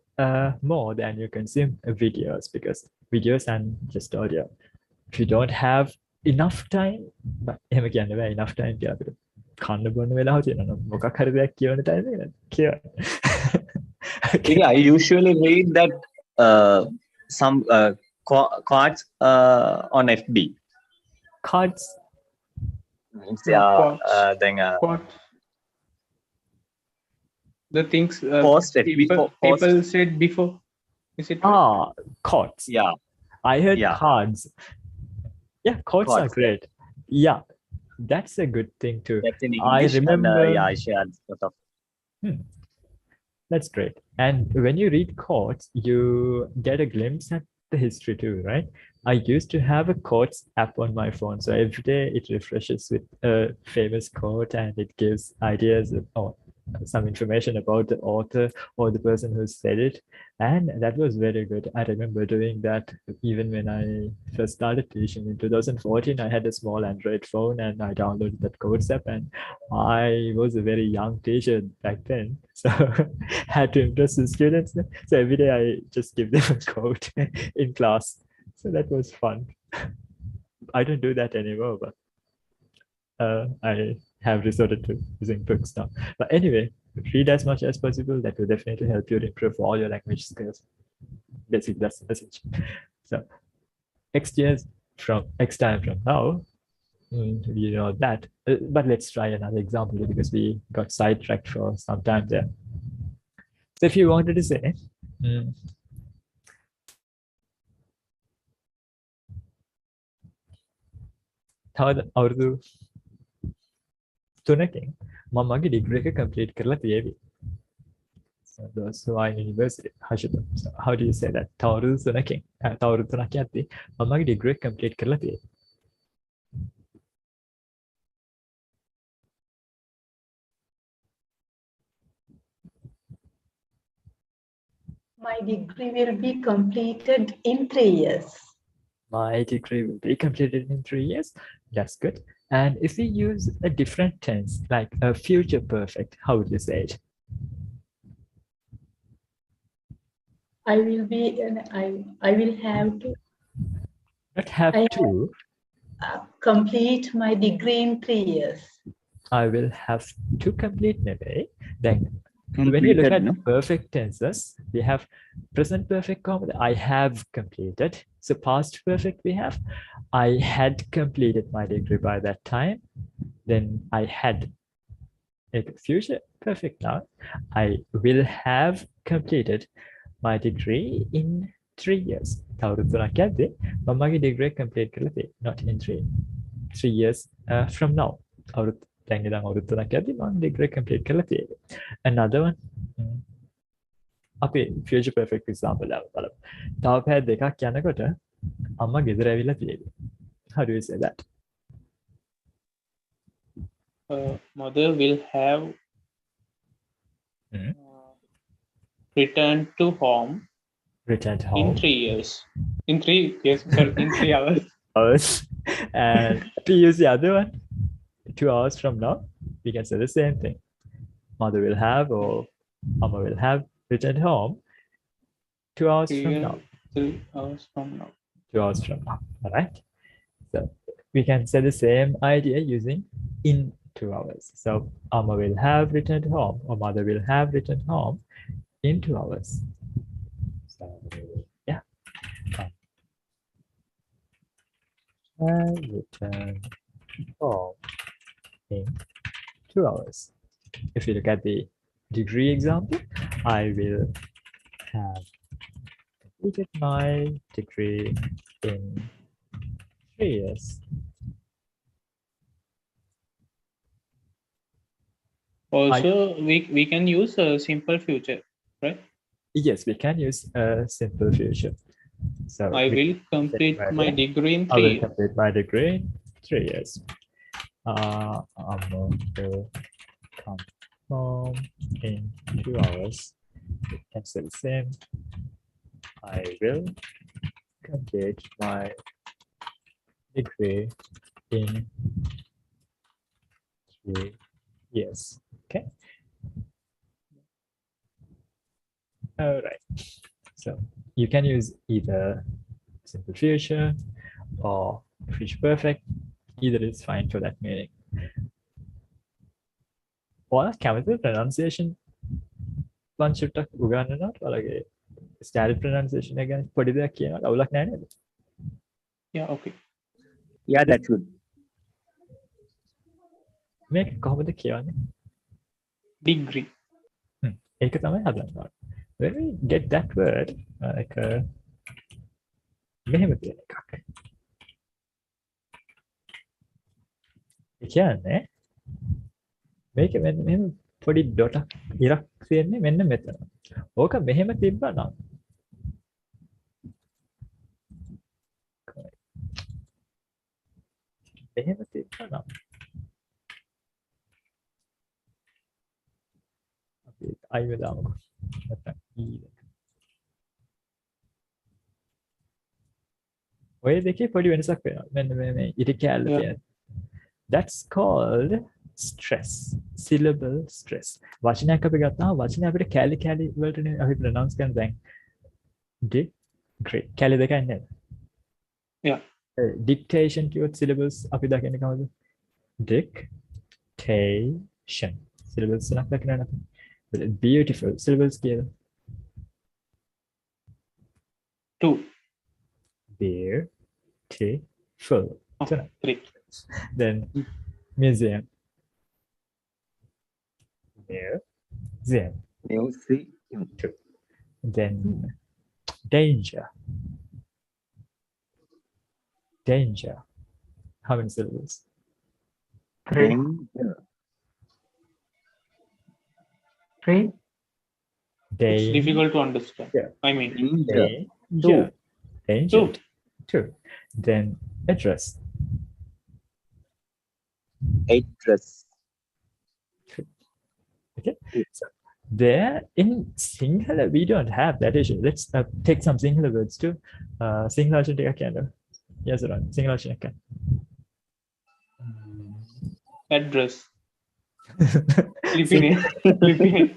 more than you consume videos, because videos and just audio. If you don't have enough time, but enough time කියලා අපිට කන්න බොන්න වෙලාව තියෙනවා. මොකක් හරි දෙයක් කියවන time එක කියවන්න. Yeah, I usually read that some cards on FB. Cards. Then What? The things post people said before. Is it? Quotes. Yeah. I heard Yeah. cards. Yeah, quotes are Quotes, great. Yeah, that's a good thing too. That's in I English. remember. And, yeah, I shared sort of. That's great. And when you read quotes, you get a glimpse at the history too, right? I used to have a quotes app on my phone. So every day it refreshes with a famous quote and it gives ideas or some information about the author or the person who said it. And that was very good. I remember doing that even when I first started teaching in 2014. I had a small Android phone and I downloaded that quotes app, and I was a very young teacher back then. So had to impress the students. So every day I just give them a quote in class. So that was fun. I don't do that anymore, but I have resorted to using books now. But anyway, read as much as possible. That will definitely help you to improve all your language skills. Basically, that's the message. So next time from now, you know that. But let's try another example because we got sidetracked for some time there. So if you wanted to say, තවද අවුරුදු 3කින් මම මගේ degree එක complete කරලා තියෙවි. So those who are in university, so how do you say that? තවුරුදු 3කින් තවුරුදු 3ක් යද්දී මම මගේ ඩිග්‍රී එක කම්ප්ලීට් කරලා තියෙවි. My degree will be completed in 3 years. My degree will be completed in 3 years. That's good. And if we use a different tense, like a future perfect, how would you say it? I will be. I will have to. Not have to. Complete my degree in 3 years. I will have to complete maybe. Then when you look at perfect tenses, we have present perfect comma. I have completed. So past perfect we have. I had completed my degree by that time. Then I had. Future perfect now. I will have completed my degree in 3 years. තවුරුදු 3ක් යද්දී මම මගේ degree එක complete කරලා තියෙනවා. Not in 3 years from now. දැන් ඉඳන් අවුරුදු 3ක් යද්දී මම degree එක complete කරලා තියෙනවා. Another one. අපි future perfect example එක බලමු. තව පැය දෙකක් යනකොට අම්මා ගෙදර ඇවිල්ලා තියෙනවා. How do you say that? Mother will have returned to home. Returned home. In 3 years. In 3 hours. And to use the other one, 2 hours from now, we can say the same thing. Mother will have or Mama will have returned home 2 hours from now. 3 hours from now. 2 hours from now. All right. So we can say the same idea using in 2 hours. So Amma will have returned home, or mother will have returned home in 2 hours. So yeah. And return home in 2 hours. If you look at the degree example, I will have completed my degree in 3 years. Also, we can use a simple future, right? Yes, we can use a simple future. So I we will complete right my here. degree in I 3 will years. complete my degree in 3 years. I'm going to come home in 2 hours. We can say the same. I will complete my degree in 3 years. Okay. All right. So you can use either simple future or future perfect. Either is fine for that meaning. ඔයාලා කැමතිද pronunciation one චුට්ටක් උගන්වනවට ඔයාලගේ standard pronunciation එක ගැන පොඩි දෙයක් කියනවා අවුලක් නැහැ නේද? Yeah, okay. Yeah, that's good. මේක කොහොමද කියවන්නේ? Degree. ඒක තමයි හදන්න ඕනේ. When we get that word like මෙහෙම කියන එකක්. ඒ කියන්නේ මේක මෙන්න මෙහෙම පොඩි ඩොටක් ඉරක් තියෙන්නේ මෙන්න මෙතන. ඕක මෙහෙම තිබ්බා නම් මෙහෙම තිබ්බා නම් අපි අයිව දාමුකෝ. නැත්නම් ඊ ඔය දෙකේ පොඩි වෙනසක් වෙනවා. මෙන්න මේ ඉරි කැලේ Yeah. තියෙන. That's called stress. Syllable stress. වචනයක් අපි ගත්තාම වචනේ අපිට කැලි කැලි වලටනේ අපි pronounce කරන දැන් degree. කැලි දෙකයි නේද? Yeah. Dictation කියොත් syllables අපි දකින්නේ කොහොමද? Dictation. Syllables තුනක් දකිනවා නේද? Beautiful syllables කියලා. 2. Beautiful. Oh, තුනක්. 3. Then museum. Museum. Music. Then danger. Danger. How many syllables? 3. 3. It's Danger. difficult to understand. Yeah. I mean, Danger. Danger. 2. Then address. Address. Okay. So there in Sinhala we don't have that issue. Let's take some Sinhala words too. Sinhala වචන ටිකක් කියන්න. Yes, right. Sinhala වචන එකක්. address. Lipine. Lipine.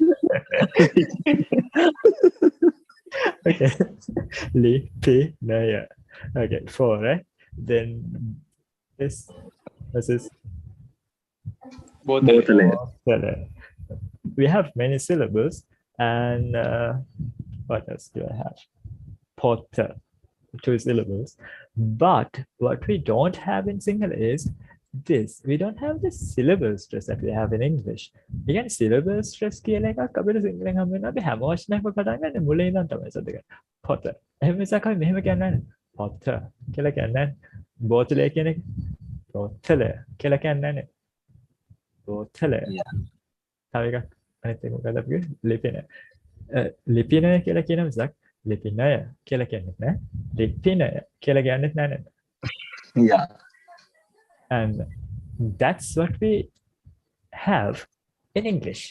Okay. Lipinaya. Okay, 4, right? Then this is Both. Bothele. We have many syllables, and what else do I have? Porter, 2 syllables. But what we don't have in Sinhala is this. We don't have the syllable stress that we have in English. Again, syllable stress කියලා එකක් අපිට සිංහලෙන් හම් වෙනවා. අපි හැම වචනයක්ම පටන් ගන්න මුලින් ඉඳන් තමයි සද්ද ගන්න. Porter. එහෙම මිසක් අපි මෙහෙම කියන්නේ නැහැ. Porter කියලා කියන්නේ නැහැ. බෝතලය කියන එක. බෝතලය කියලා කියන්නේ නැහැ. බෝතලය. තව එකක් අනිත් එක මොකද අපි ලිපින. ලිපිනය කියලා කියන මිසක් ලිපිනය කියලා කියන්නේ නැහැ. ලිපිනය කියලා කියන්නේත් නැහැ නේද? Yeah. And that's what we have in English.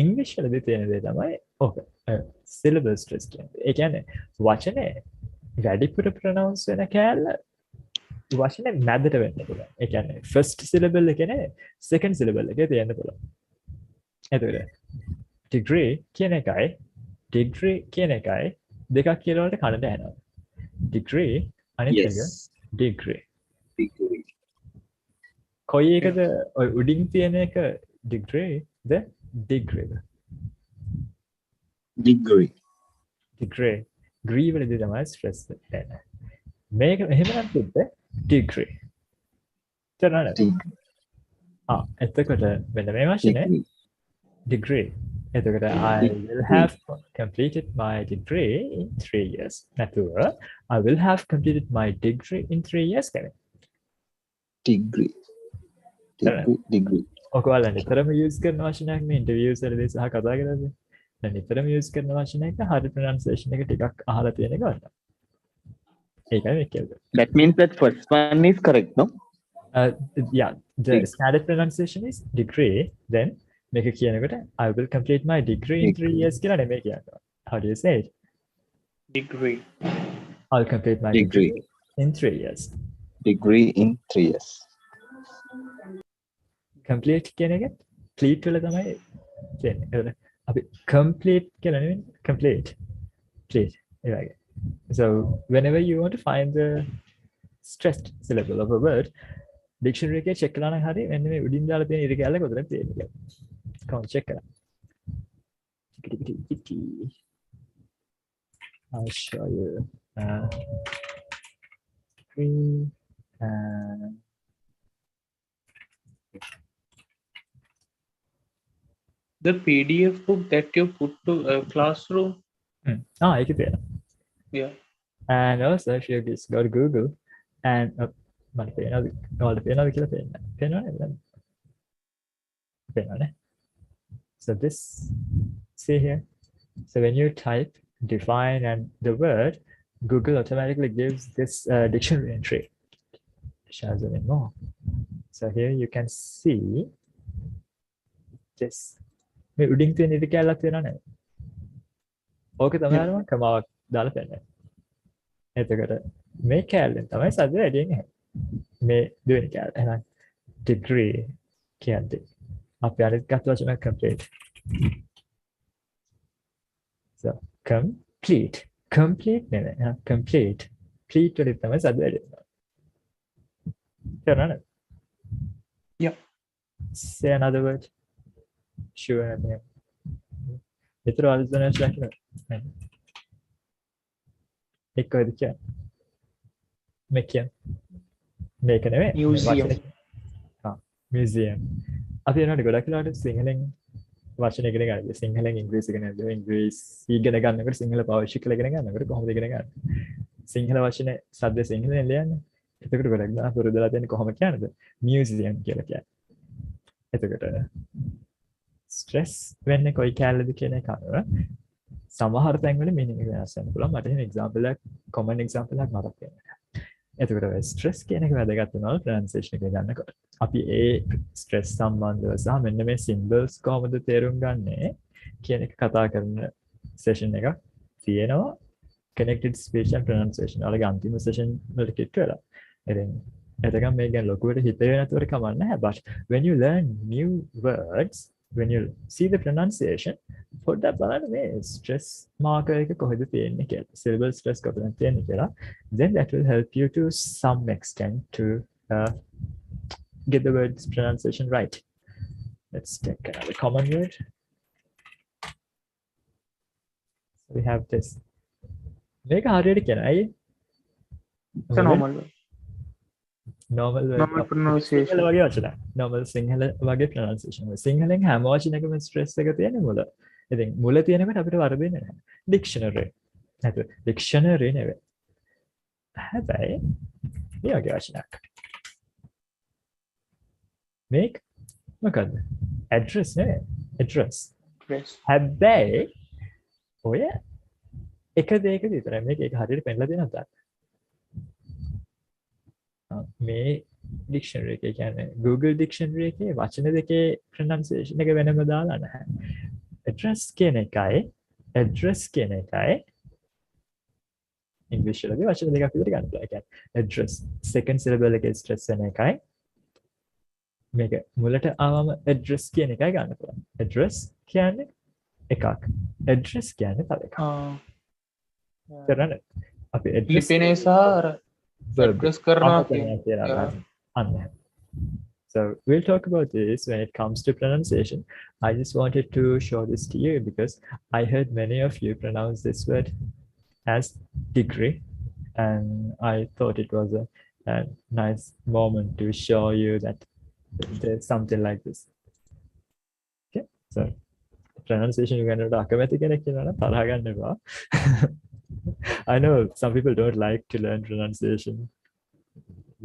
English වලදී තියෙන දේ තමයි ඕක. syllable stress කියන්නේ. ඒ කියන්නේ වචනේ වැඩිපුර pronounce වෙන කෑල්ල වචනේ මැදට වෙන්න පුළුවන්. ඒ කියන්නේ first syllable එකේ නේ second syllable එකේ තියෙන්න පුළුවන්. එතකොට degree කියන එකයි දෙකක් කියලා වලට කනට ඇහෙනවා. degree අනිත් එක Yes. degree. Degree. කොයි එකද ඔය උඩින් තියෙන එක degree ද degree Degree. degree degree වලදී තමයි stress එන්නේ මේක එහෙම නම් තිබ්බ degree තේරුණාද Degree. එතකොට මෙන්න මේ වචනේ Degree. degree එතකොට I will have completed my degree in 3 years නැතුව I will have completed my degree in 3 years කියන්නේ Degree. Degree. Degree. ඔකවල නිතරම යූස් කරන වචනයක් නේ ඉන්ටර්වියුස් වලදී සහ කතා කරද්දී දැන් නිතරම යූස් කරන වචනයක හරි ප්‍රොනන්සියේෂන් එක ටිකක් අහලා තියෙන එක වන්න. ඒකයි මේ කියන්නේ. That means that first one is correct, no? Yeah, the standard pronunciation is degree. Then make a කියනකොට I will complete my degree in 3 years කියලා නෙමෙයි කියන්නේ. How do you say it? Degree. I'll complete my Degree. degree in 3 years. Degree in 3 years. Complete කියන එක complete වල තමයි කියන්නේ. අපි complete කියලා නෙමෙයි complete. Complete. ඒ වගේ. So whenever you want to find the stressed syllable of a word, dictionary එකේ check කරලා නම් හරි මෙන්න මේ උඩින් දාලා තියෙන ඉර කැලේ කොතනද තියෙන්නේ කියලා. Come on, check කරලා. I'll show you. Screen. The PDF book that you put to a classroom. ඒකේ තියෙනවා. Yeah. And also if you just go to Google and මට පේනවාද ඔයාලට පේනවාද කියලා පේනවනේ පේනවනේ so this see here so when you type define and the word Google automatically gives this dictionary entry shows it more so here you can see this මේ උඩින් තියෙන ඉරි කැලක් තියෙනවනේ ඕක තමයි අරම කමාවක් දාලා පෙන්නන්නේ එතකොට මේ කැලෙන් තමයි සද්ද වැඩි වෙන්නේ මේ දෙවෙනි කැල එහෙනම් degree කියන්නේ අපි අනිත් ගත්ත වචන complete so complete නෙවෙයි complete complete වලින් තමයි සද්ද වැඩි වෙන්නේ තේරුණාද Yeah. say another word sure nothing විතර අල්සනස් ලක්ෂණ එක්ක වෙද කියන්නේ මේක මේක නෙවෙයි Museum. museum අපි යනකොට ගොඩක් වෙලාවට සිංහලෙන් වචන ඉගෙන ගන්න සිංහලෙන් ඉංග්‍රීසි ඉගෙන ගන්න ඉංග්‍රීසි ඉගෙන ගන්නකොට සිංහල පාවිච්චි කරලා ඉගෙන ගන්නකොට කොහොමද ඉගෙන ගන්නේ සිංහල වචනේ සද්ද සිංහලෙන් ලියන්නේ එතකොට ගොඩක් දෙනා පුරුදුලා තියෙන්නේ කොහොම කියන්නේද museum කියලා කියන්නේ එතකොට stress වෙන්නේ කොයි කැලේද කියන එක අනුව සමහර තැන්වල meaning එක වෙනස් වෙන්න පුළුවන් මට එහෙම example එකක් common example එකක් මතක් වෙනවා එතකොට ඔය stress කියන එක වැදගත් වෙනවා pronunciation එක ගන්නකොට අපි ඒ stress සම්බන්ධව සහ මෙන්න මේ symbols කොහොමද තේරුම් ගන්නේ කියන එක කතා කරන session එකක් තියෙනවා connected speech and pronunciation වලගේ අන්තිම session වලට කිට් වෙලා ඉතින් එතකම් මේක ගැන ලොකුවට හිතේ නැතුවට කමක් නැහැ but when you learn new words when you see the pronunciation පොඩ්ඩක් බලන්න මේ stress marker එක කොහෙද තියෙන්නේ කියලා syllable stress කොතනද තියෙන්නේ කියලා then that will help you to some extent to get the words pronunciation right let's take another common word so we have this මේක හරියට කියන අය It's a normal one. normal Normal pronunciation. Sinhala වගේ වචන normal Sinhala වගේ pronunciation සිංහලෙන් හැම වචනයකම stress එක තියෙන්නේ මුල ඉතින් මුල තියෙනකොට අපිට වරදින්නේ නැහැ dictionary නැතු dictionary නෙවෙයි හැබැයි මේ වගේ වචනයක් make මොකද්ද address නේ address Yes. හැබැයි ඔය එක දෙයක විතරයි මේක ඒක හරියට පෙන්නලා දෙනවා මේ dictionary එකේ කියන්නේ Google dictionary එකේ වචන දෙකේ pronunciation එක වෙනම දාලා නැහැ. address කියන එකයි English වලදී වචන දෙකක් විතර ගන්න පුළුවන්. ඒ කියන්නේ address second syllable එකේ stress වෙන එකයි මේක මුලට ආවම address කියන එකයි ගන්න පුළුවන්. address කියන්නේ එකක්. address කියන්නේ තව එකක්. කරන්නේ අපි address ලිපිනේ සහ අර address කරනවා කියලා අන්න So we'll talk about this when it comes to pronunciation. I just wanted to show this to you because I heard many of you pronounce this word as degree, and I thought it was a nice moment to show you that there's something like this. Okay, so pronunciation ගැනට අකමැති කෙනෙක් කියනවා නම් තරහ ගන්න එපා. I know some people don't like to learn pronunciation.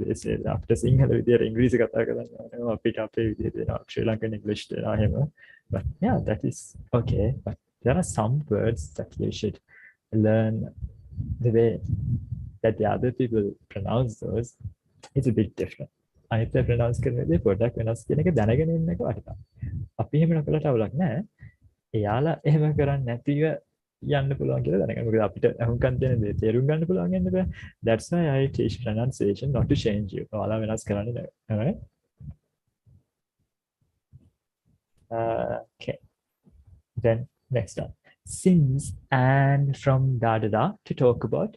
They say after Sinhala විදියට ඉංග්‍රීසි කතා කරන්න ඕනේ අපිට අපේ විදියට දෙනවා ශ්‍රී ලංකන් ඉංග්‍රීසි දෙනවා එහෙම. But yeah, that is okay. But there are some words that you should learn the way that the other people pronounce those. It's a bit different. අනිත් අය pronounce කරන දේ පොඩ්ඩක් වෙනස් කියන එක දැනගෙන ඉන්න එක වටිනවා. අපි එහෙම නොකලට අවුලක් නැහැ. එයාලා එහෙම කරන්නේ නැතිව යන්න පුළුවන් කියලා දැනගන්න. මොකද අපිට අහුම්කම් තියෙන දේ තේරුම් ගන්න පුළුවන් වෙන්න බෑ. That's why I teach pronunciation not to change you. ඔයාලා වෙනස් කරන්නේ නැහැ. Alright? Okay. Then next one. Since and from da da da to talk about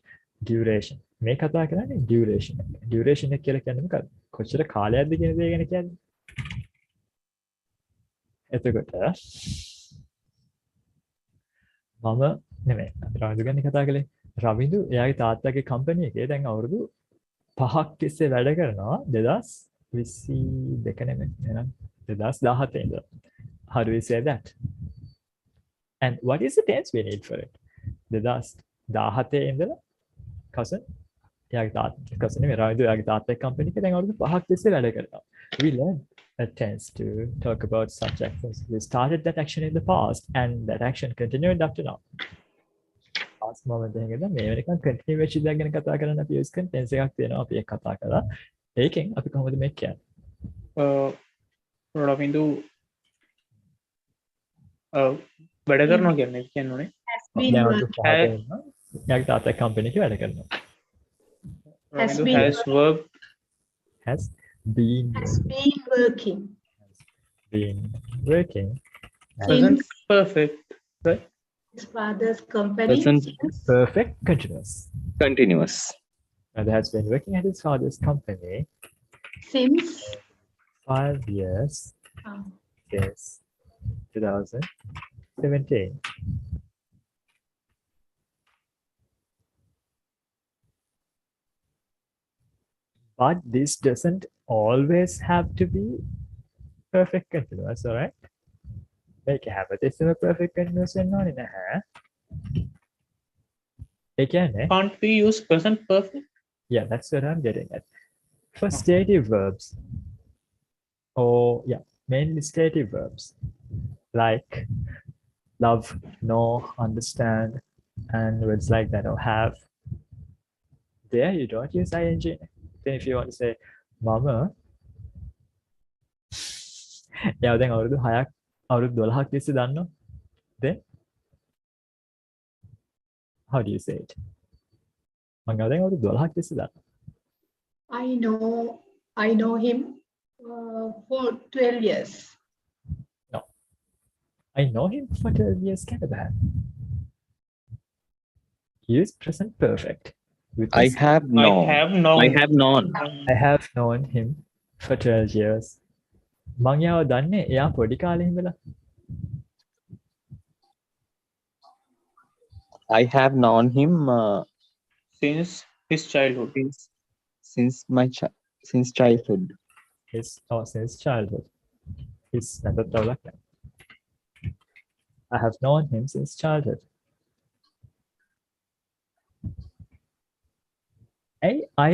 duration. මේ කතා කරන්නේ duration එක. Duration එක කියලා කියන්නේ මොකක්ද? කොච්චර කාලයක්ද කියන දේ ගැන කියන්නේ. එතකොට මම නෙමෙයි රවිදු ගැන කතා කළේ. රවිදු එයාගේ තාත්තගේ කම්පැනි එකේ දැන් අවුරුදු 5ක් තිස්සේ වැඩ කරනවා 2022 නෙමෙයි එහෙනම් 2017 ඉඳලා. How do we say that? And what is the tense we need for it? 2017 ඉඳලා cousin එයාගේ තාත්තා cousin නෙමෙයි රවිදු එයාගේ තාත්තගේ කම්පැනි එකේ දැන් අවුරුදු 5ක් තිස්සේ වැඩ කරනවා. We learned a tense to talk about such actions. We started that action in the past and that action continued up to now. Past moment එකේද මේ වෙනකන් continue වෙච්ච දෙයක් ගැන කතා කරන්න අපි use කරන tense එකක් තියෙනවා අපි ඒක කතා කරා. ඒකෙන් අපි කොහොමද මේක කියන්නේ? රවින්දු වැඩ කරනවා කියන්නේ කියන්නේ Has been working. එයාගේ තාත්තගේ කම්පැනි එකේ වැඩ කරනවා. Ravindu has worked Has been working. working. present perfect, right? His father's company. Present Perfect continuous. continuous. And has been working at his father's company Since 5 years. Yes. 2017. But this doesn't always have to be perfect continuous, all right? Make a habit. It's a perfect continuous and not in a hair. Again, Can't we use present perfect? yeah, that's what I'm getting at. For stative verbs, or yeah, mainly stative verbs like love, know, understand, and words like that, or have. There you don't use ing. Then if you want to say mama, එයා දැන් අවුරුදු 6ක් අවුරුදු 12ක් තිස්සේ දන්නවා. Then how do you say it? මම දැන් අවුරුදු 12ක් තිස්සේ දන්නවා. I know him for 12 years. No. I know him for 12 years kind of bad. Use present perfect. I have known. I have known. I have known. I have known him for 12 years. මං යාව දන්නේ එයා පොඩි කාලේ ඉඳලා. I have known him Since his childhood. since since childhood. Since childhood. His I have known him since childhood. I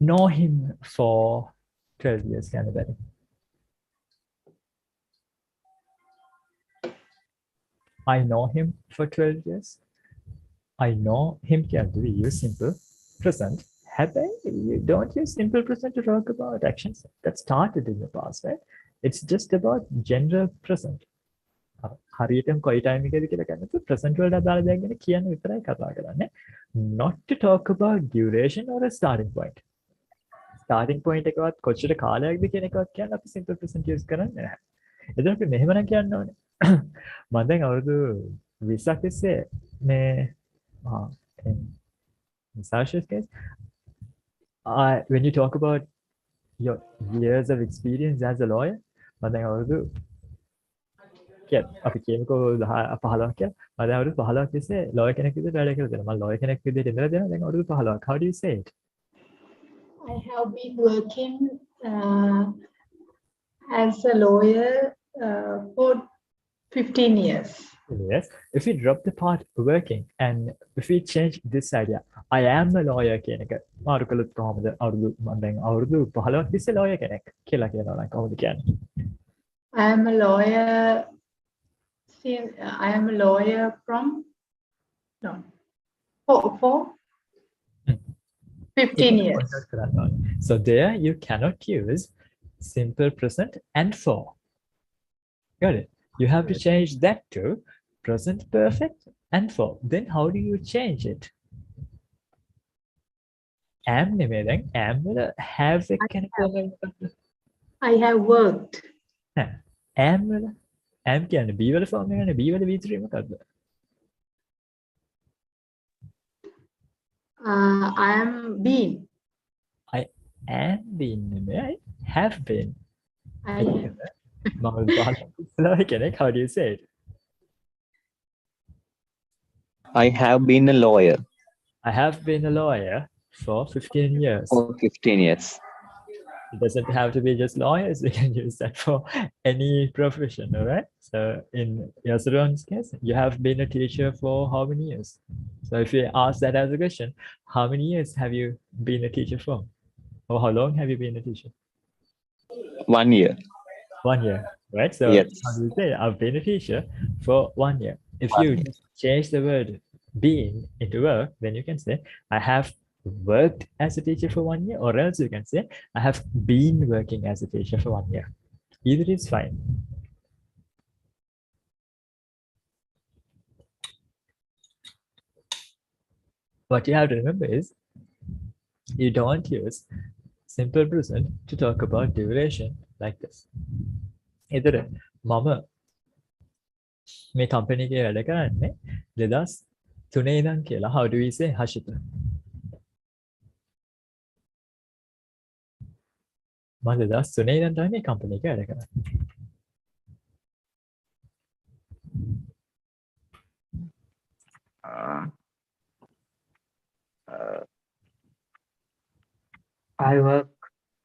know him for 12 years kind of better. I know him for 12 years. I know him can we use simple present. You don't use simple present to talk about actions that started in the past, right? It's just about general present. හරියටම කොයි time එකේද කියලා ගන්නත් present වලට අදාළ දෙයක් ගැන කියන්න විතරයි කතා කරන්නේ. Not to talk about duration or a starting point. Starting point එකවත් කොච්චර කාලයක්ද කියන එකවත් කියන්න අපි simple present use කරන්නේ නැහැ. එතන අපි මෙහෙමනම් කියන්න ඕනේ. මම දැන් අවුරුදු 20ක් තිස්සේ මේ in Sasha's case, when you talk about your years of experience as a lawyer? මම දැන් අවුරුදු අපි කියමුකෝ 15ක් කියලා. මම දැන් අවුරුදු 15ක් තිස්සේ lawyer කෙනෙක් විදිහට වැඩ කරලා දෙනවා. මම lawyer කෙනෙක් විදිහට ඉඳලා දෙනවා දැන් අවුරුදු 15ක්. How do you say it? I have been working as a lawyer for 15 years. Yes. If we drop the part working and if we change this idea, I am a lawyer කියන එක මාරු කළොත් කොහොමද? අවුරුදු මම දැන් අවුරුදු 15ක් තිස්සේ lawyer කෙනෙක් කියලා කියනවා නම් කොහොමද කියන්නේ? I am a lawyer. I am a lawyer from for 15 years. So there you cannot use simple present and for. Got it? You have to change that to present perfect and for. Then how do you change it? Am නෙමෙයි දැන් am වල have එක කෙනෙක් මොකක්ද? I have worked. am වල am කියන්නේ be වල form එකනේ be වල V3 මොකක්ද? I am been. I am been නෙමෙයි have been. I have. How do you say it? I have been a lawyer I have been a lawyer for 15 years. for 15 years. It doesn't have to be just lawyers. You can use that for any profession, all right? So in Yasuran's case, you have been a teacher for how many years? So if you ask that as a question, how many years have you been a teacher for? Or how long have you been a teacher? 1 year. 1 year, right? So Yes. how do you say I've been a teacher for 1 year? If you just change the word being into work, then you can say I have worked as a teacher for 1 year, or else you can say I have been working as a teacher for 1 year. Either is fine. What you have to remember is you don't use simple present to talk about duration like this. Either මම මේ company එකේ වැඩ කරන්නේ 2003 ඉඳන් කියලා. How do we say Hashita? මම 2003 ඉඳන් තමයි මේ company එකේ වැඩ කරන්නේ. I work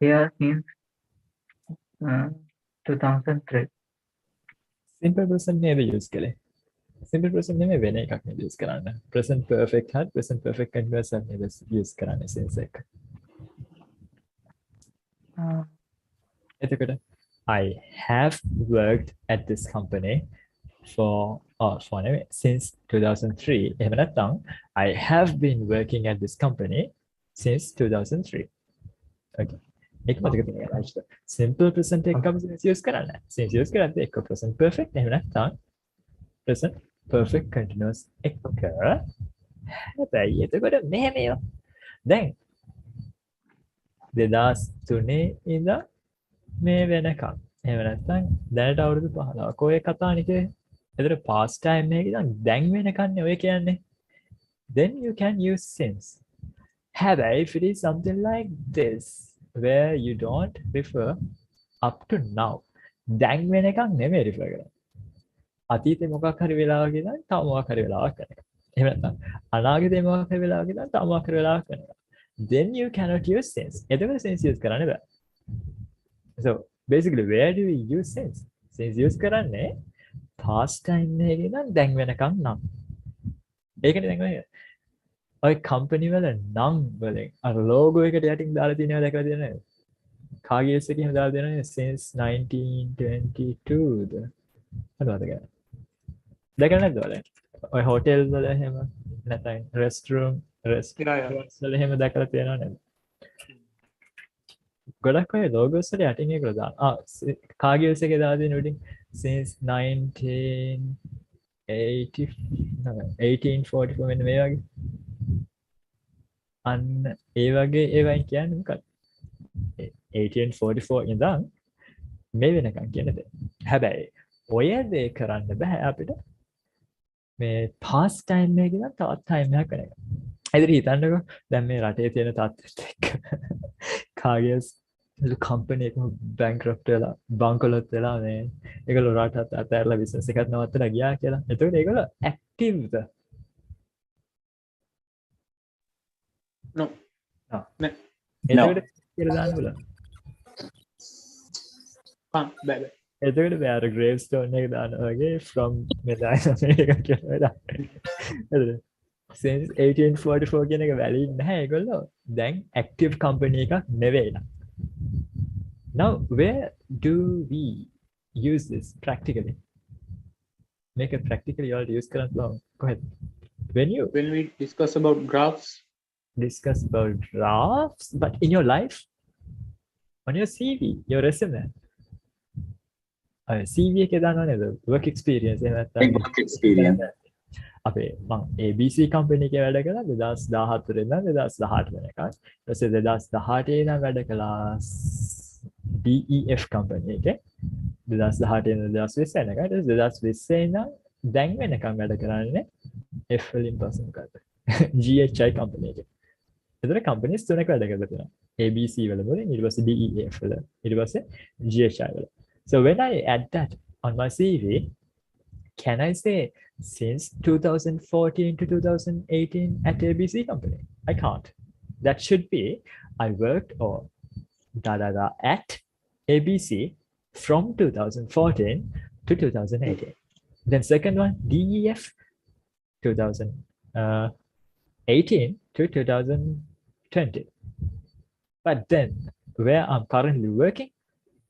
here since 2003. Simple present නේද use කළේ. Simple present නෙමෙයි වෙන එකක් නේද use කරන්න. Present perfect හත් present perfect continuous හත් නේද use කරන්නේ sense එක. එතකොට I have worked at this company since 2003. එහෙම නැත්නම් I have been working at this company since 2003. Okay. ඒක මතක තියාගන්න. Simple present එකම since use කරන්න. Since use කරද්දී එක present perfect එහෙම නැත්නම් present perfect continuous එක. හැබැයි එතකොට මෙහෙම ඒවා. දැන් 2003 ඉඳන් මේ වෙනකම්. එහෙම නැත්නම් දැනට අවුරුදු 15ක් ඔය කතානිකේ. එතන past time එකේ ඉඳන් දැන් වෙනකන්නේ ඔය කියන්නේ. Then you can use since. However, if it is something like this, where you don't refer up to now, දැන් වෙනකන් නෙමෙයි refer කරන්නේ. අතීතේ මොකක් හරි වෙලාවක ඉඳන් තව මොකක් හරි වෙලාවක් කරනවා. එහෙම නැත්නම් අනාගතේ මොකක් හරි වෙලාවක ඉඳන් තව මොකක් හරි වෙලාවක් කරනවා. Then you cannot use since. එතකොට since use කරන්න බෑ. So basically, where do we use since? Since use කරන්නේ past time එකේ ඉඳන් දැන් වෙනකන් නම්. ඒකනේ දැන් ඔය company වල නම් වලින් අර logo එකට යටින් දාලා තියෙනවා දැකලා තියෙනවද? කාගේ S එකකින් දාලා තියෙනවනේ since 1922ද. හරිද ගන්න. දැකලා නැද්ද ඔයාලා? ඔය hotel වල එහෙම නැත්නම් restaurants වල එහෙම දැකලා තියෙනව නේද? ගොඩක් අය logos වල යටින් ඒකල දාන. කාගේ S එකේ දාලා තියෙන උඩින් since 1844 මෙන්න මේ වගේ. අන්න ඒ වගේ ඒවයින් කියන්නේ මොකක්ද? 1844 ඉඳන් මේ වෙනකන් කියන දේ. හැබැයි ඔය දේ කරන්න බෑ අපිට මේ past time එකේ ඉඳන් තවත් time එකක් වෙන එක. ඒකට හිතන්නකෝ දැන් මේ රටේ තියෙන තත්ත්වෙත් එක්ක කාගේ company එක bankrupt වෙලා බංකොලොත් වෙලා මේ ඒගොල්ලෝ රටත් අතහැරලා business එකත් නවත්තලා ගියා කියලා. එතකොට ඒගොල්ලෝ activeද? No. Ah. No. එතකොට කියලා දාන්න බලන්න. බෑ. එතකොට මේ අර gravestone එක දානවා වගේ from මෙදායි මේක කියලා දාන්න. එතකොට since 1844 කියන එක valid නැහැ ඒගොල්ලෝ දැන් active company එකක් නෙවෙයි. Now, where do we use this practically? Make it practically, you all use current law. Go ahead. When you When we discuss about graphs, discuss about drafts, but in your life, on your CV, your resume, CV එකේ දානවනේ work experience එහෙම නැත්නම් Work experience. අපේ මම ABC company එකේ වැඩ කළා 2014 ඉඳන් 2018 වෙනකන්. ඊට පස්සේ 2018 ඉඳන් වැඩ කළා DEF company එකේ 2018 ඉඳන් 2020 වෙනකන්. ඊට පස්සේ 2020 ඉඳන් දැන් වෙනකන් වැඩ කරන්නේ F වලින් පස්සේ මොකද? GHI company එකේ. එතන companies තුනක වැඩ කරලා තියෙනවා. ABC වල මුලින් ඊට පස්සේ DEF වල ඊට පස්සේ GHI වල. So when I add that on my CV, can I say since 2014 to 2018 at ABC company? I can't. That should be I worked or at ABC from 2014 to 2018. Then second one, DEF 2018 to 2020. But then where I'm currently working,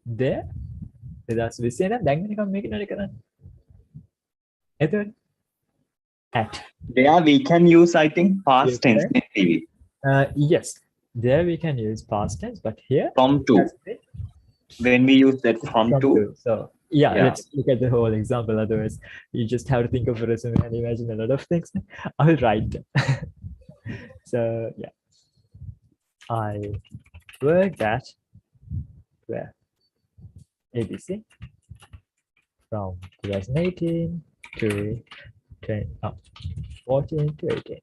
there, that's we say that then we can make it at There we can use, I think, past Yes, tense sir. in TV. yes, there we can use past tense, but here From to. that's it, When we use that from to, So yeah, Yeah. let's look at the whole example. Otherwise, you just have to think of a resume and imagine a lot of things. I'll write them. So yeah, I worked at where ABC from 2018 to 14 to 18.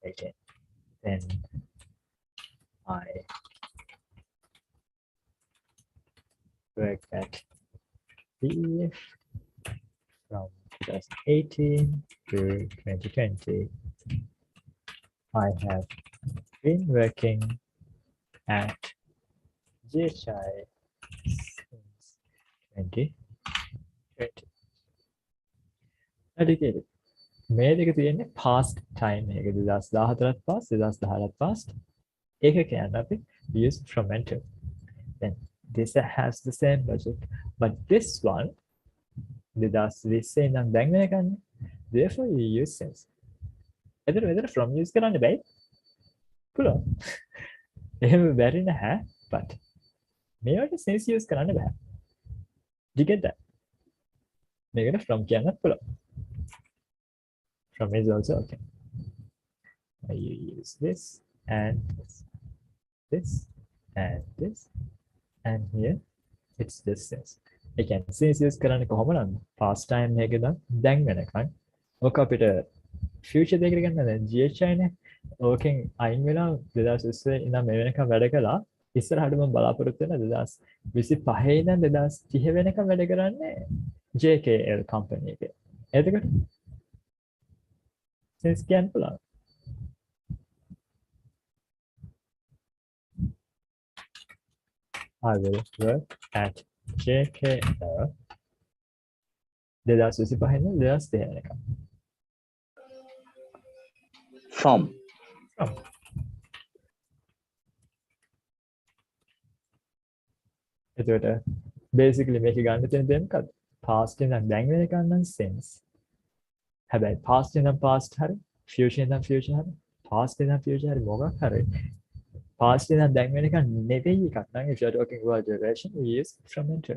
18. Then I worked at DEF from 2018 to 2020. I have been working at GHI since 2020. Dedicated. මේ දෙක තියෙන්නේ past time එක 2014ත් past 2018ත් past ඒක කියන්නේ අපි use from and to. Then this has the same logic, but this one 2020 ඉඳන් දැන් වෙනකන් therefore you use since. එතන from use කරන්න බෑ. පුළුවන්. එහෙම බැරි නැහැ, but මේවට since use කරන්න බෑ. Do you get that? මේකට from කියන්නත් පුළුවන්. From is also okay. You use this and this and this and here it's this sense. Again, since use කරන්නේ කොහොමද? Past time එකද දැන් වෙනකන්. ඔක අපිට future දෙකට ගන්න දැන් GHI නේ. ඕකෙන් අයින් වෙලා 2020 ඉඳන් මේ වෙනකන් වැඩ කළා. ඉස්සරහට මම බලාපොරොත්තු වෙන 2025 ඉඳන් 2030 වෙනකන් වැඩ කරන්නේ JKL company එකේ. එතකොට since කියන්න පුළුවන්. I will work at JKL 2025 ඉඳන් 2030 වෙනකන්. from. එතකොට basically මේක ගන්න තියෙන දේ මොකක්ද? past ඉඳන් දැන් වෙනකන් නම් since. හැබැයි past ඉඳන් past හරි, future ඉඳන් future හරි, past ඉඳන් future හරි මොකක් හරි. past ඉඳන් දැන් වෙනකන් නෙවෙයි එකක් නම් if you are talking about duration, we use from and to.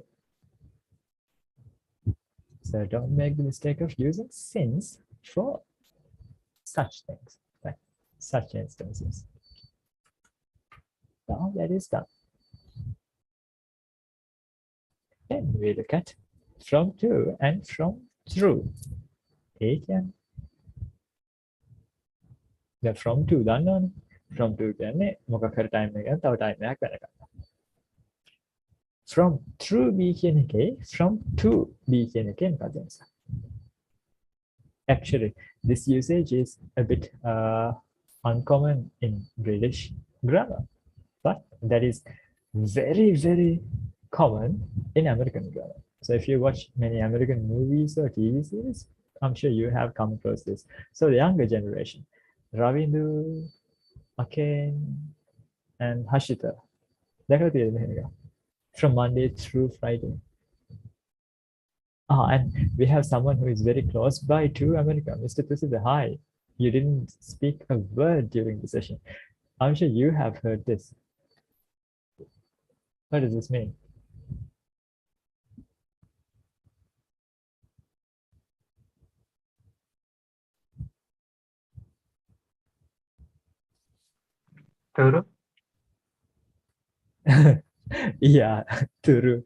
So don't make the mistake of using since for such things, right? Such instances. Now that is done. Then we look at from to and from through. Taken. The from to done on from to කියන්නේ මොකක් හරි time එකක් තව time එකක් වෙනකම්. From through B කියන එකේ from to B කියන එකේ මොකක්ද වෙනස? Actually, this usage is a bit uncommon in British grammar, but that is very, very common in American grammar. So if you watch many American movies or TV series, I'm sure you have come across this. So the younger generation, Ravindu, Aken, and Hashita, from Monday through Friday. And we have someone who is very close by to America. Mr. Prasida, hi. You didn't speak a word during the session. I'm sure you have heard this. What does this mean? Turu? Yeah, Turu.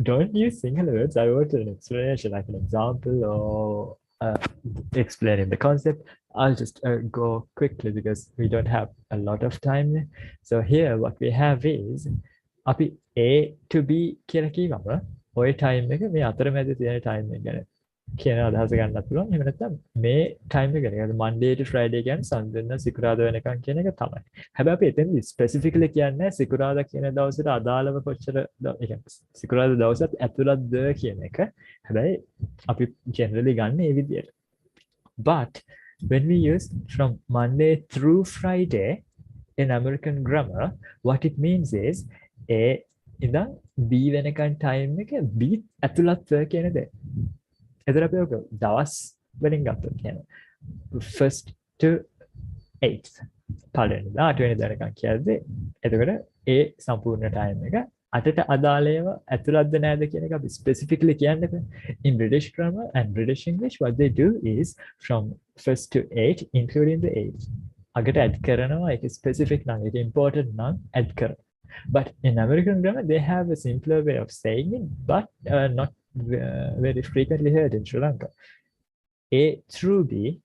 Don't use singular words. I wrote an explanation, like an example or explaining the concept. I'll just go quickly because we don't have a lot of time. So here what we have is අපි A to B කියලා කිව්වම ওই time එක මේ අතරමැද තියෙන time එක ගැන කියන අදහස ගන්නත් පුළුවන්. එහෙම නැත්නම් මේ time එක ගැන Monday to Friday කියන්නේ සඳුදා සිකුරාදා වෙනකන් කියන එක තමයි. හැබැයි අපි එතෙන්දි specifically කියන්නේ සිකුරාදා කියන දවසට අදාළව කොච්චර ඒ කියන්නේ සිකුරාදා දවසත් ඇතුළත්ද කියන එක. හැබැයි අපි generally ගන්න ඒ විදියට. But when we use from Monday through Friday in American grammar, what it means is A ඉඳන් B වෙනකන් time එක B ඇතුළත්ව කියන දේ. එතන අපි ඔක දවස් වලින් ගත්තොත් කියන්නේ first to 8th පළවෙනිදා 8 වෙනිදා වෙනකන් කියද්දී එතකොට A සම්පූර්ණ time එක 8ට අදාළව ඇතුළත්ද නැද්ද කියන එක අපි specifically කියන්නේ. In British grammar and British English, what they do is from 1st to 8 including the 8 අගට add කරනවා. ඒක specific නම් ඒක important නම් add කරනවා. But in American grammar, they have a simpler way of saying it, but not very frequently heard in Sri Lanka. A through B,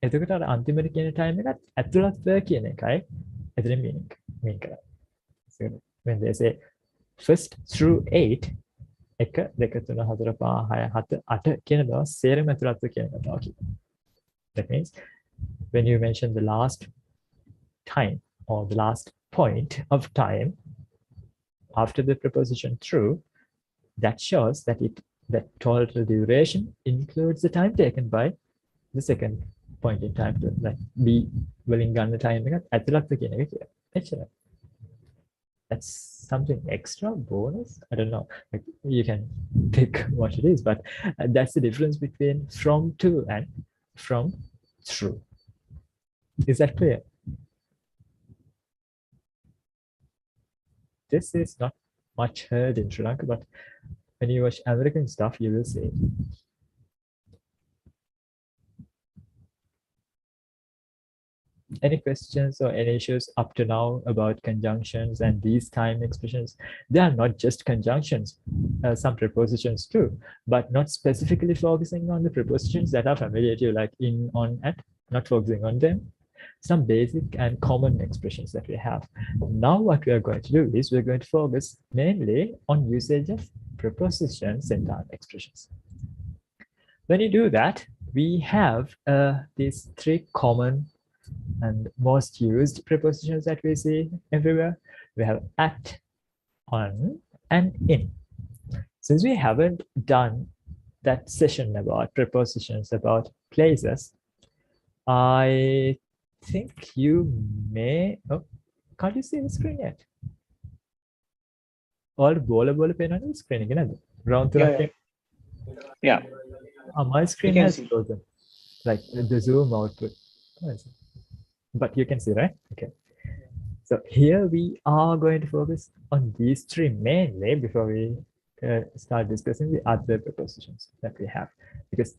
එතකොට අර අන්තිමට කියන time එකත් ඇතුළත්ව කියන එකයි එතන mean කරන්නේ. So when they say first through 8, 1 2 3 4 5 6 7 8 කියන දවස් සේරම ඇතුළත්ව කියන කතාව කියනවා. That means when you mention the last time or the last point of time after the preposition through, that shows that that total duration includes the time taken by the second point in time to like B වලින් ගන්න time එකත් ඇතුළත්ව කියන එක කියලා. එච්චරයි. That's something extra bonus. I don't know. Like, you can pick what it is, but that's the difference between from to and from through. Is that clear? This is not much heard in Sri Lanka, but when you watch American stuff, you will see it. Any questions or any issues up to now about conjunctions and these time expressions? They are not just conjunctions, some prepositions too, but not specifically focusing on the prepositions that are familiar to you, like in, on, at, not focusing on them. Some basic and common expressions that we have. Now what we are going to do is we're going to focus mainly on usage of prepositions and time expressions. When you do that, we have these three common and most used prepositions that we see everywhere. We have at, on, and in. Since we haven't done that session about prepositions, about places, I think you may, oh, can't you see the screen yet? All bola pen on the screen again. Round to Yeah. my screen can has see. frozen, like the Zoom output. But you can see, right? Okay. So here we are going to focus on these three mainly before we start discussing the other prepositions that we have, because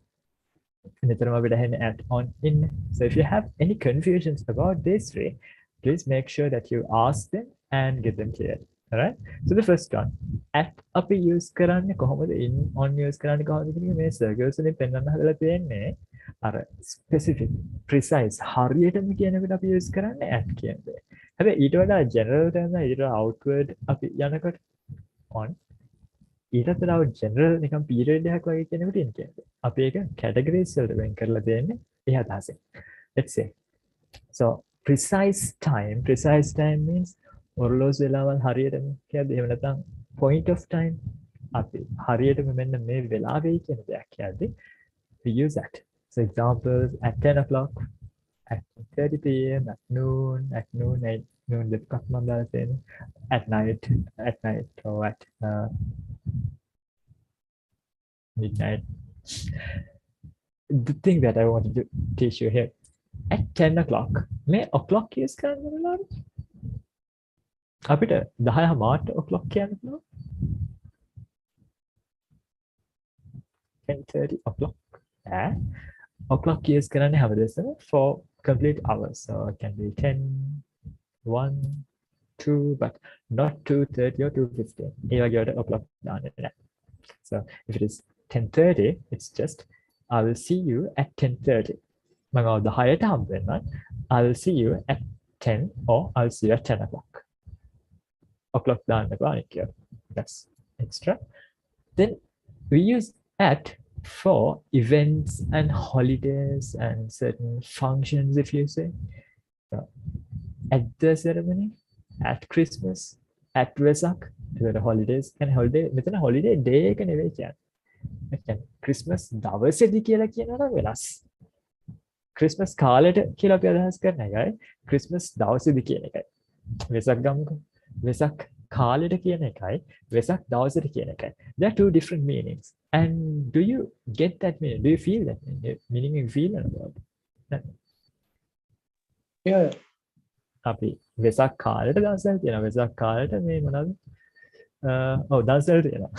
at, on, in. So if you have any confusions about these three, please make sure that you ask them and get them cleared. All right. So the first one, at අපි use කරන්නේ කොහොමද, in, on use කරන්නේ කොහොමද කියන මේ circles වලින් පෙන්වන්න හදලා තියෙන්නේ. අර specific precise හරියටම කියනකොට අපි use කරන්නේ at කියන දේ. හැබැයි ඊට වඩා general term එක ඊට outward අපි යනකොට on ඊටත් වඩා general නිකන් period එකක් වගේ කියනකොට in කියන්නේ. අපි ඒක categories වලට වෙන් කරලා දෙන්නේ ඒ අදහසෙන්. Let's say so precise time means ඔරලෝසු වෙලාවල් හරියටම කියද්දි එහෙම නැත්නම් point of time අපි හරියටම මෙන්න මේ වෙලාවෙයි කියන දෙයක් කියද්දි we use that. So examples at 10 o'clock, at 30 p.m., at noon, noon දෙකක් මම දාලා තියෙනවා. At night or at midnight. The thing that I wanted to teach you here, at 10 o'clock, මේ o'clock use කරන්න වෙලාව අපිට 10 මාට o'clock කියන්න පුළුවන්. 10:30 o'clock. O'clock use කරන්නේ හැමදෙස්සම for complete hours. So it can be 10, 1, 2, but not 2:30 or 2:15. ඒ වගේ වලට o'clock දාන්නේ නැහැ. So if it is 10:30, it's just I will see you at 10:30. මම 10ට හම්බ වෙනවා. I will see you at 10 or I'll see you at 10 o'clock. O'clock දාන්න එපා අනිත් කියලා. That's extra. Then we use at for events and holidays and certain functions, if you say. So, at the ceremony, at Christmas, at Vesak, the holidays and holiday. මෙතන holiday day එක නෙවෙයි කියන්නේ. ඒ කියන්නේ Christmas දවසේදී කියලා කියනවා වෙනස්. Christmas කාලෙට කියලා අපි අදහස් කරන එකයි Christmas දවසේදී කියන එකයි. වෙසක් ගමුකෝ. වෙසක් කාලෙට කියන එකයි වෙසක් දවසට කියන එකයි. There are two different meanings. And do you get that meaning? Do you feel that meaning? You feel about that? Yeah. අපි වෙසක් කාලෙට දවසක් තියෙනවා. වෙසක් කාලෙට මේ මොනවද? ඔව් දවසවල තියෙනවා.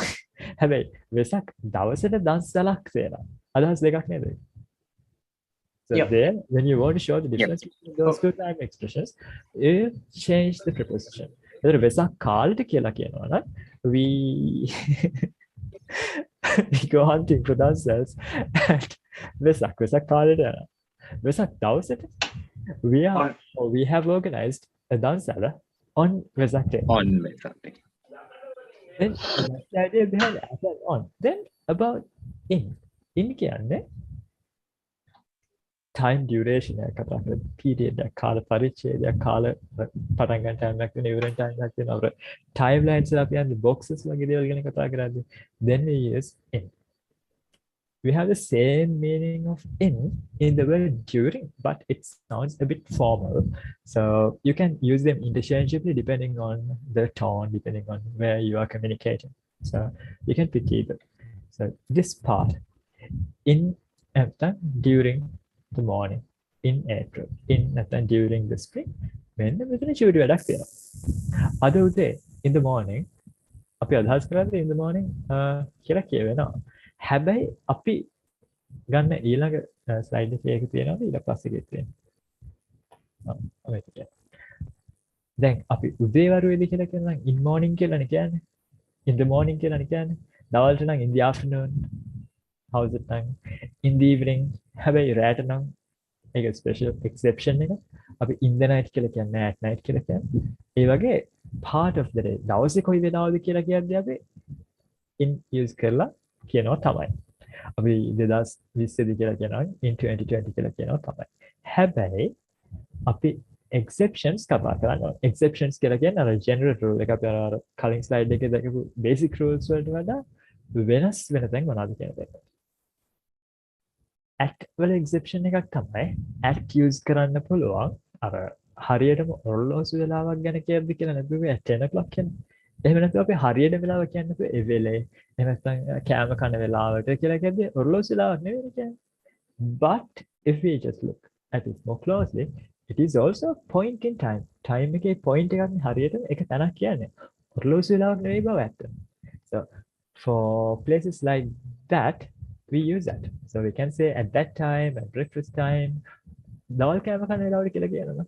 හැබැයි වෙසක් දවසට දවසලක් තියෙනවා. අදහස් දෙකක් නේද? So Yep. there, when you want to show the difference between those two time expressions, you change the preposition. එතකොට වෙසක් කාලෙට කියලා කියනවා නම් we we go hunting for ourselves at Vesak කාලෙට යනවා. වෙසක් දවසට we have organized a dansala on Vesak day. on something. Then that's the idea behind at and on. Then about in කියන්නේ time duration එක කතා කරලා period එක කාල පරිච්ඡේදයක් කාල පටන් ගන්න time එකක් වෙන ඉවරෙන් time එකක් වෙන අපේ timelines වල අපි යන්නේ boxes වගේ දේවල් ගැන කතා කරද්දී then we use in. We have the same meaning of in the word during, but it sounds a bit formal. So you can use them interchangeably depending on the tone, depending on where you are communicating. So you can pick either. So this part, in during the morning, in April, during the spring, when මෙතන චූටි වැඩක් තියෙනවා. අද උදේ in the morning අපි අදහස් කරන්නේ in the morning කියලා කියවෙනවා. හැබැයි අපි ගන්න ඊළඟ ස්ලයිඩ් එකේ ඒක තියෙනවා ඊට පස්සේ ගෙත් වෙනවා. දැන් අපි උදේවරුවේදී කියලා කියනවා in morning කියලානේ කියන්නේ. In the morning කියලානේ කියන්නේ. දවල්ට නම් in the afternoon. How's it time? In the evening. හැබැයි රැට නම් ඒක special exception එක. අපි in the night කියලා කියන්නේ at night කියලා කියන්නේ. ඒ වගේ part of the day. දවසේ කොයි වෙලාවද කියලා කියද්දී අපි in use කරලා කියනවා තමයි. අපි 2020 දී කියලා කියනවා in 2020 කියලා කියනවා තමයි. හැබැයි අපි exceptions කතා කරනවා. Exceptions කියලා කියන්නේ අර general rule එක අපි අර කලින් slide එකේ දැකපු basic rules වලට වඩා වෙනස් වෙන තැන් මොනවද කියන එක. at වල exception එකක් තමයි at use කරන්න පුළුවන් අර හරියටම ඔරලෝසු වෙලාවක් ගැන කියද්දි කියලා නැතුව at 10 o'clock කියන්නේ. එහෙම නැත්නම් අපි හරියට වෙලාව කියන්නේ නැතුව ඒ වෙලේ එහෙම නැත්නම් කෑම කන වෙලාවට කියලා කියද්දී ඔරලෝසු වෙලාවක් නෙවෙයි කියන්නේ. But if we just look at it more closely, it is also a point in time. Time එකේ point එකක් හරියට එක තැනක් කියන්නේ. ඔරලෝසු වෙලාවක් නෙවෙයි බව ඇත්ත. So for places like that, we use that. So we can say at that time, at breakfast time, දවල් කෑම කන වෙලාවට කියලා කියනවා.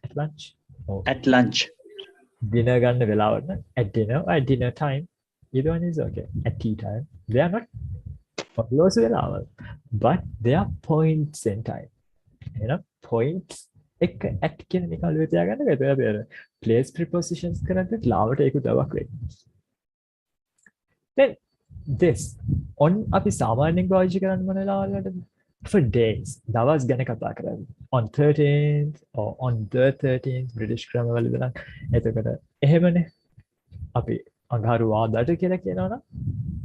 At lunch. At lunch. Dinner ගන්න වෙලාවට at dinner time. Either one is okay. At tea time, they are not close වෙලාවල්. But they are points in time. Points එක at කියන එක අලුත් තියාගන්න එක. එතකොට අපි place prepositions කරද්දී ලාවට ඒක උදව්වක් වෙයි. Then this on අපි සාමාන්‍යයෙන් පාවිච්චි කරන්නේ මොන ලාවලටද? For days. දවස් ගැන කතා කරන්නේ. On 13th or on the 13th British grammar වල ඉඳලා. එතකොට එහෙමනේ. අපි අඟහරුවාදට කියලා කියනවනම්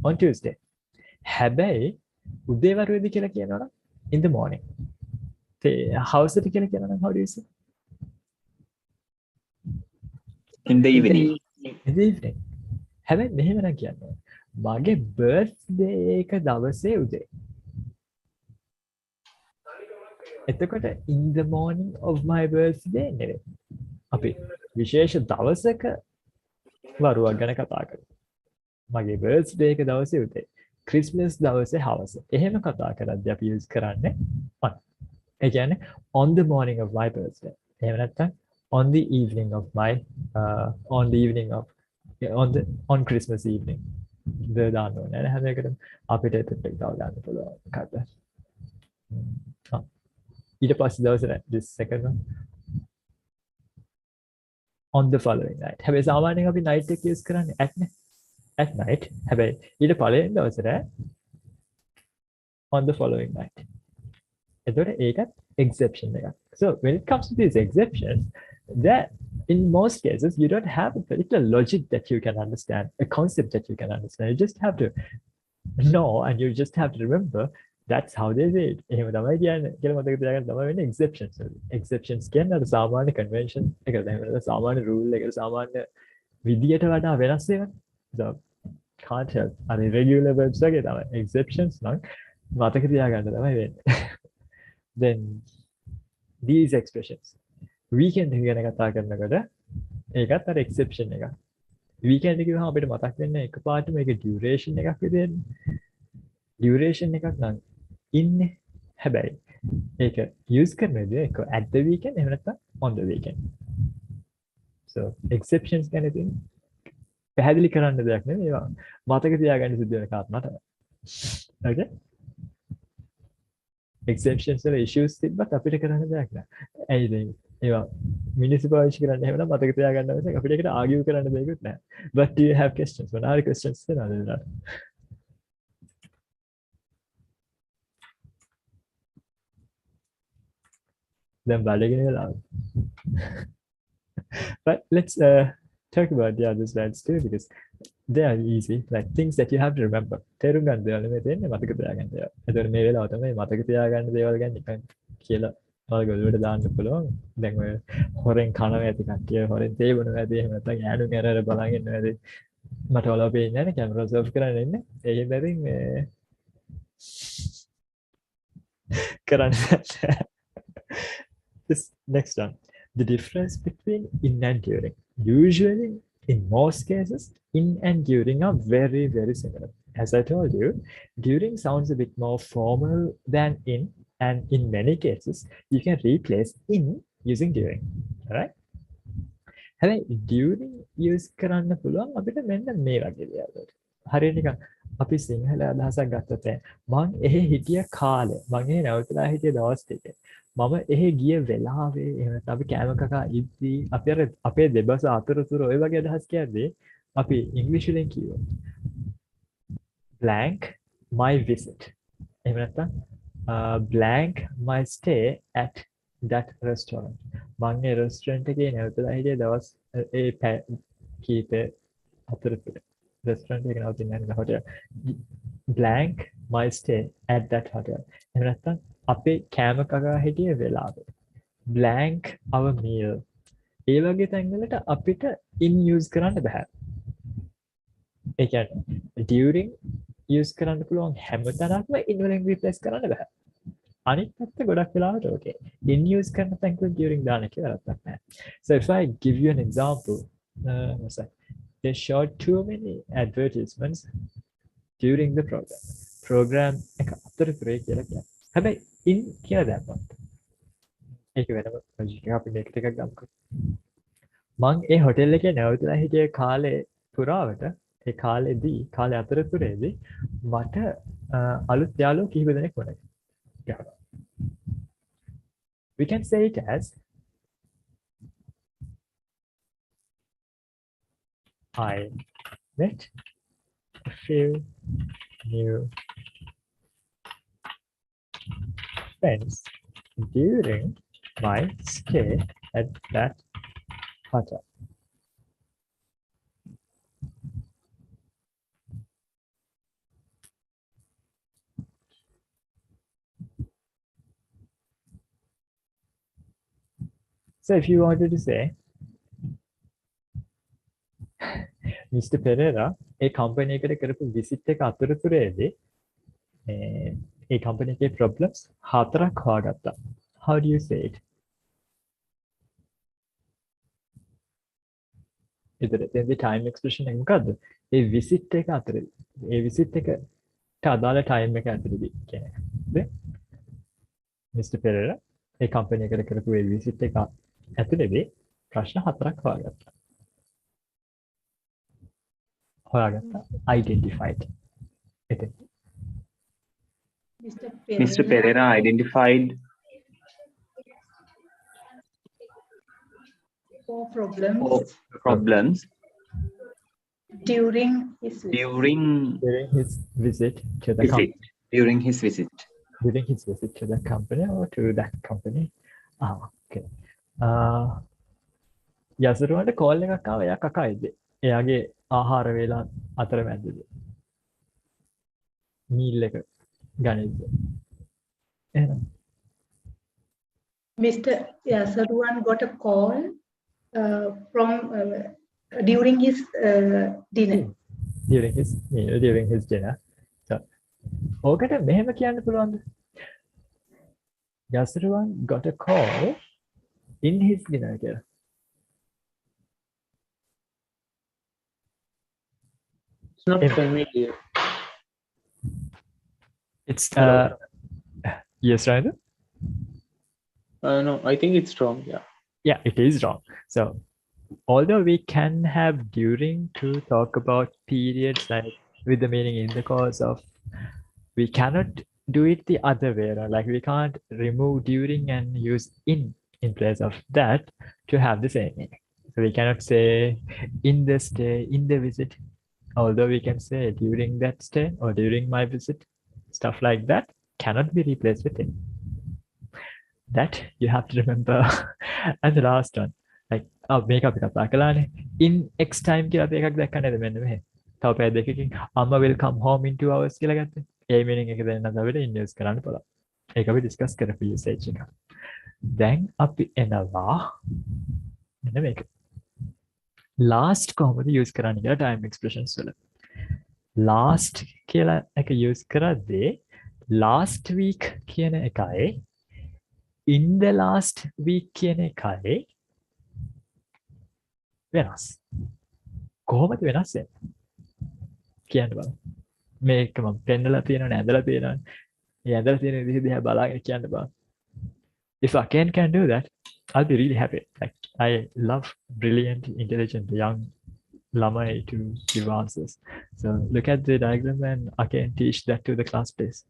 on Tuesday. හැබැයි උදේවරුවේදී කියලා කියනවනම් in the morning. How's it කියලා කියනවනම් how do you say? In the evening. In the evening. හැබැයි මෙහෙම නම් කියන්නේ. මගේ birthday එක දවසේ උදේ. එතකොට in the morning of my birthday නෙවෙයි. අපි විශේෂ දවසක වරුවක් ගැන කතා කරමු. මගේ birthday එක දවසේ උදේ. Christmas දවසේ හවස. එහෙම කතා කරද්දී අපි use කරන්නේ on. ඒ කියන්නේ on the morning of my birthday. එහෙම නැත්නම් on the evening of my on Christmas evening. ද දාන්න ඕනේ නේද? හැම එකටම අපිට එතෙක් තව ගන්න පුළුවන් කඩ. ඊට පස්සේ දවසේ this second one on the following night. හැබැයි සාමාන්‍යයෙන් අපි night එක use කරන්නේ at night. හැබැයි ඊට පළවෙනි දවසේ on the following night. එතකොට ඒකත් exception එකක්. So when it comes to these exceptions, that in most cases you don't have a particular logic that you can understand, a concept that you can understand. You just have to know and you just have to remember that's how they say it. එහෙම තමයි කියන්නේ. කියලා මතක තියාගන්න තමයි වෙන්නේ exceptions. Exceptions කියන්නේ අර සාමාන්‍ය convention එක තමයි සාමාන්‍ය rule එක සාමාන්‍ය විදියට වඩා වෙනස් ඒවා. So can't help. අර irregular verbs වගේ තමයි. Exceptions නම් මතක තියාගන්න තමයි වෙන්නේ. Then these expressions weekend එක ගැන කතා කරනකොට ඒකත් අර exception එකක්. weekend එක කිව්වම අපිට මතක් වෙන්නේ එකපාරට මේක duration එකක් විදියට. duration එකක් නම් ඉන්නේ. හැබැයි ඒක use කරන විදිය එක at the weekend එහෙම නැත්නම් on the weekend. So exceptions ගැන ඉතින් පැහැදිලි කරන්න දෙයක් නෙමෙයි ඒවා. මතක තියාගන්න සිද්ධ වෙන කාරණා තමයි. Okay? Exceptions වල issues තිබ්බත් අපිට කරන්න දෙයක් නෑ. ඇයි ඉතින් ඒවා මිනිස්සු පාවිච්චි කරන්නේ එහෙම නම් මතක තියාගන්න ඕනේ. අපිට ඒකට argue කරන්න දෙයක්වත් නෑ. But do you have questions? මොනවා questions තියෙනවද? Then බඩගෙන වෙලාව. But let's talk about the other slides too because they are easy, like things that you have to remember. තේරුම් ගන්න දේවල් නෙමෙයි තියෙන්නේ මතක තියාගන්න දේවල්. ඒතකොට මේ වෙලාව තමයි මතක තියාගන්න දේවල් ගැන නිකන් කියලා ඔයාලා ගොළුවට දාන්න පුළුවන්. දැන් ඔය හොරෙන් කනවා ඇති කට්ටිය හොරෙන් තේ බොනවා ඇති එහෙම නැත්නම් ඈනුන් ඇර බලන් ඉන්නවා ඇති. මට ඔයාලා පේන්නේ නැහැ නේ කැමරාස් ඔෆ් කරන්න ඉන්නේ. ඒ හින්දා ඉතින් මේ කරන්න this next one. The difference between in and during. Usually, in most cases, in and during are very, very similar. As I told you, during sounds a bit more formal than in, and in many cases, you can replace in using during. Alright? හැබැයි during use කරන්න පුළුවන් අපිට මෙන්න මේ වගේ දේවල්. හරියට නිකන් අපි සිංහල අදහසක් ගත්තොත් මම එහෙ හිටිය කාලේ මම එහෙ නැවතලා හිටිය දවස් ටිකේ මම එහෙ ගිය වෙලාවේ එහෙම නැත්නම් අපි කෑම කකා ඉද්දී අපි අර අපේ දෙබස අතරතුර ඔය වගේ අදහස් කියද්දී අපි ඉංග්‍රීසි වලින් කියනවා blank my visit එහෙම නැත්නම් blank my stay at that restaurant මම ඒ restaurant එකේ නැවතලා හිටිය දවස් ඒ කීපේ අතරතුර restaurant එක නවතින්නේ නැහැ hotel blank my stay at that hotel එහෙම නැත්නම් අපේ කෑම කකා හිටිය වෙලාවේ blank our meal ඒ වගේ තැන්වලට අපිට in use කරන්න බෑ ඒ කියන්නේ during use කරන්න පුළුවන් හැමතැනක්ම in වලින් replace කරන්න බෑ අනිත් පැත්ත ගොඩක් වෙලාවට okay in use කරන තැන්වල during දාන්න කියලා වැරද්දක් නැහැ so if I give you an example they showed too many advertisements during the program එක අතරතුරේ කියලා කියන්නේ හැබැයි in කියලා දැම්මොත් ඒක වෙනම ලොජික් එකක් අපි මේක ටිකක් ගමුකෝ මම ඒ හොටෙල් එකේ නැවතලා හිටිය කාලේ පුරාවට ඒ කාලේ අතරතුරේදී මට අලුත් යාළුවෝ කිහිප දෙනෙක් වුණා. ගහනවා. We can say it as I met a few new friends during my stay at that hotel. So if you wanted to say, Mr. Pereira, A company එකට කරපු විසිට් එක අතරතුරේදී ඒ කම්පැනි එකේ problems 4ක් හොයාගත්තා. How do you say it? එතනදී time expression එක මොකද්ද? ඒ visit එක අතරේ. ඒ විසිට් එකට අදාළ time එක ඇතුළේදී කියන්නේ. Mr. Pereira ඒ කම්පැනි එකට කරපු ඒ විසිට් එක ඇතුළේදී ප්‍රශ්න 4ක් හොයාගත්තා. Identified. Mr. Pereira identified four problems during his visit. during his visit to the visit. During his visit. During his visit to the company or to that company. Okay. යසරුවන්ට call එකක් ආවා. එයා කකයිද? එයාගේ ආහාර වේලා අතර මැද්දද? මීල් එක ගනිද්ද? එහෙනම් Mr. Yasaruwan got a call from during his dinner. During his meal, during his dinner. So, ඕකට මෙහෙම කියන්න පුළුවන්ද? Yasaruwan got a call in his dinner කියලා. It's not familiar. It's yes, right? No, I think it's wrong. Yeah. Yeah, it is wrong. So, although we can have during to talk about periods like with the meaning in the course of, we cannot do it the other way around. Like we can't remove during and use in place of that to have the same meaning. So we cannot say in the stay, in the visit, although we can say during that stay or during my visit, stuff like that cannot be replaced with it. That you have to remember. And the last one, like මේක අපි කතා කළානේ, in x time කියලා අපි එකක් දැක්ක නේද මෙන්න මෙහෙ. තව පැය දෙකකින් අම්මා will come home in 2 hours කියලා ගත්තේ. ඒ meaning එක දෙන්න අපිට in use කරන්න පුළුවන්. ඒක අපි discuss කරපු usage එක. දැන් අපි එනවා මෙන්න මේක. last කොහොමද use කරන්න කියලා time expressions වල. last කියලා එක use කරද්දී last week කියන එකයි in the last week කියන එකයි වෙනස්. කොහොමද වෙනස් වෙන්නේ? කියන්න බලන්න. මේක මම පෙන්නලා තියෙනවනේ, ඇඳලා තියෙනවනේ. මේ ඇඳලා තියෙන විදිහ දිහා බලාගෙන කියන්න බලන්න. If Aken can do that, I'll be really happy. Like I love brilliant, intelligent young lamai to give answers. So look at the diagram and Aken teach that to the class, please.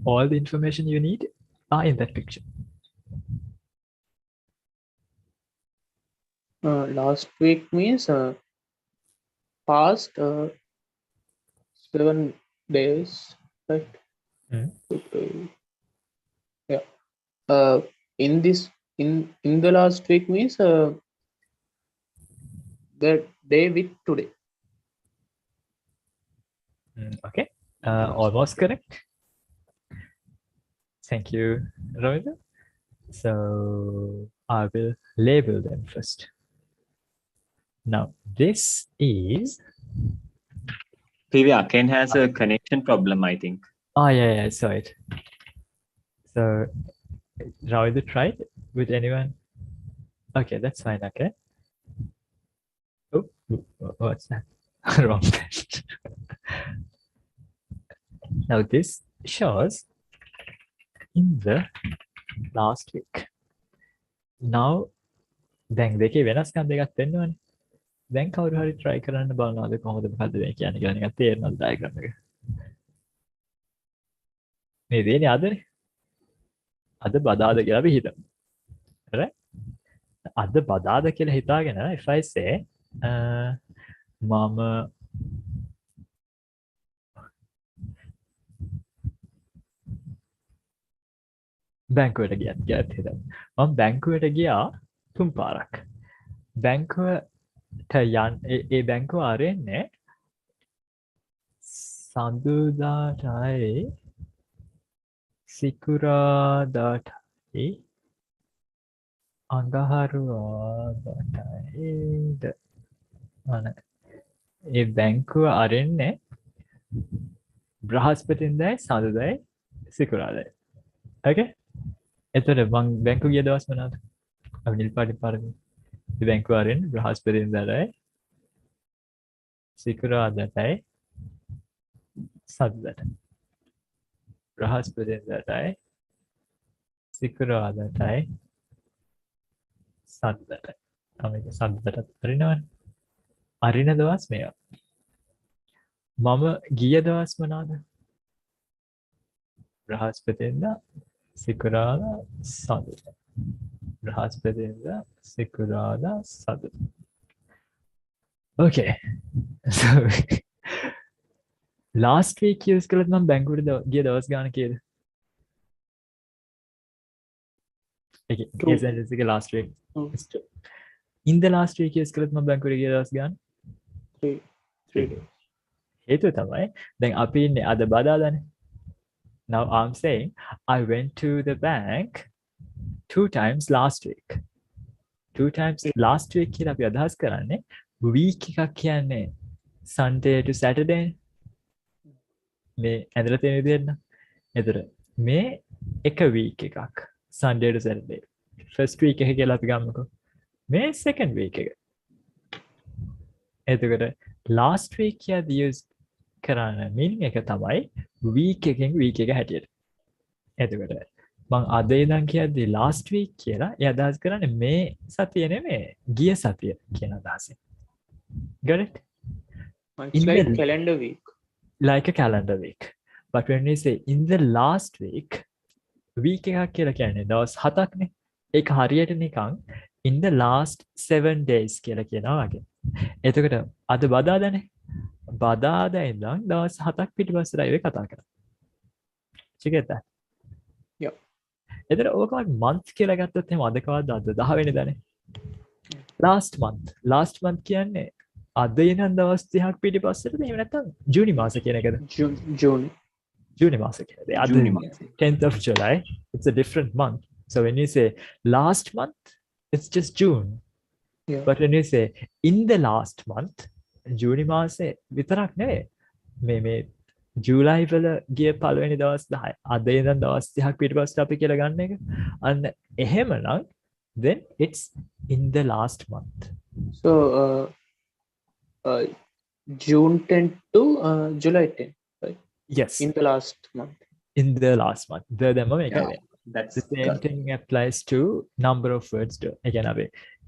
All the information you need are in that picture. Last week means past 7 days, right? Yeah. In the last week means the day with today. Okay, almost correct. Thank you, Ravindra. So I will label them first. Now this is. PV Aken has a connection problem, I think. Oh yeah, I saw it. So Ravindra tried with anyone? Okay, that's fine. Okay. Oh, what's that? Wrong page. Now this shows in the last week. Now දැන් දෙකේ වෙනස්කම් දෙකක් වෙන්නවනේ. දැන් කවුරු හරි try කරන්න බලනවාද කොහොමද මොකද්ද මේ කියන්නේ කියලා නිකන් තේරෙනවද diagram එක? මේ දෙන්නේ අදනේ. අද බදාද කියලා අපි හිතමු. right? අද බදාද කියලා හිතාගෙන if I say මම බැංකුවට ගියත් හිතමු. මම බැංකුවට ගියා 3 පාරක්. බැංකුවට ඒ බැංකුව ආරෙන්නේ සඳුදාටයි සිකුරාදාටයි අඟහරුවාදාටයිද අන ඒ බැංකුව අරෙන්නේ බ්‍රහස්පතින්දයි සඳුදායි සිකුරාදායි. okay? එතකොට මං බැංකුව ගිය දවස් මොනවාද? අපි නිල් පාටි පාරේ බැංකුව අරෙන්නේ බ්‍රහස්පතින්දායි සිකුරාදාටයි සඳුදාට. බ්‍රහස්පතින්දාටයි සිකුරාදාටයි සඳුදාට. තමයි සඳුදාට අරිනවනේ. අරින දවස් මේවා. මම ගිය දවස් මොනවාද? බ්‍රහස්පතින්දා සිකුරාදා සඳුදා. බ්‍රහස්පතින්දා සිකුරාදා සඳුදා. okay. so last week use කළත් මම බැංකුවට ගිය දවස් ගාන කීයද? okay. yes, it's like last week. in the last week use කළත් මම බැංකුවට ගිය දවස් ගාන 3 days. හේතුව තමයි දැන් අපි ඉන්නේ අද බදාදානේ. now I'm saying I went to the bank 2 times last week. 2 times last week කියලා අපි අදහස් කරන්නේ week එකක් කියන්නේ Sunday to Saturday. මේ ඇඳලා තියෙන විදිහට නම්. එතකොට මේ එක week එකක් Sunday to Saturday. first week එක කියලා අපි ගමුකෝ. මේ second week එක. එතකොට last week කියද use කරන්න meaning එක තමයි week එකෙන් week එක හැටියට. එතකොට මං අද ඉඳන් කියද්දි last week කියලා ඒ අදහස් කරන්නේ මේ සතිය නෙමෙයි ගිය සතිය කියන අදහසෙන්. got it? It's like calendar week. like a calendar week. But when we say in the last week week එකක් කියලා කියන්නේ දවස් 7ක්නේ. ඒක හරියට නිකන් in the last 7 days කියලා කියනවා වගේ. එතකොට අද බදාදානේ. බදාදා ඉඳන් දවස් 7ක් පිටිපස්සට ආවේ කතා කරා. you get that? Yeah. එතකොට ඕකවත් month කියලා ගත්තොත් එහෙනම් අද කවද්ද අද 10 වෙනිදානේ. last month කියන්නේ අද ඉඳන් දවස් 30ක් පිටිපස්සට එහෙම නැත්නම් ජූනි මාස කියන එකද? ජූනි මාස කියන්නේ. අද 10th of July. It's a different month. So when you say last month, it's just June. Yeah. But when you say in the last month, ජූනි මාසේ විතරක් නෙවෙයි. මේ ජූලයි වල ගිය පළවෙනි දවස් 10. අද ඉඳන් දවස් 30ක් පිටිපස්සට අපි කියලා ගන්න එක. අන්න එහෙමනම් then it's in the last month. So June 10 to July 10, right? Yes. In the last month. In the last month. දෙදම මේකයි. That's The same thing applies to number of words too. ඒ කියන්නේ අපි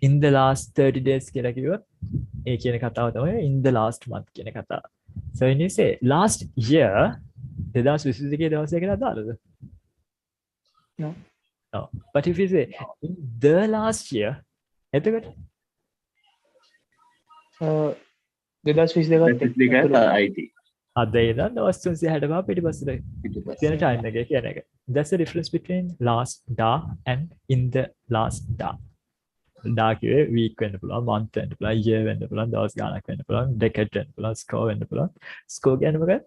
in the last 30 days කියලා කිව්වොත් ඒ කියන කතාව තමයි in the last month කියන කතාව. So when you say last year 2022 දවසේ කියලා අදාළද? No. No. But if you say in the last year එතකොට 2022 IT. අද ඉඳන් දවස් 365 පිටිපස්සට තියෙන time එක කියන එක. That's the difference between last da and in the last da. Da කියේ week වෙන්න පුළුවන්, month වෙන්න පුළුවන්, year වෙන්න පුළුවන්, දවස් ගාණක් වෙන්න පුළුවන්, decade වෙන්න පුළුවන්, score වෙන්න පුළුවන්. Score කියන්නේ මොකක්ද?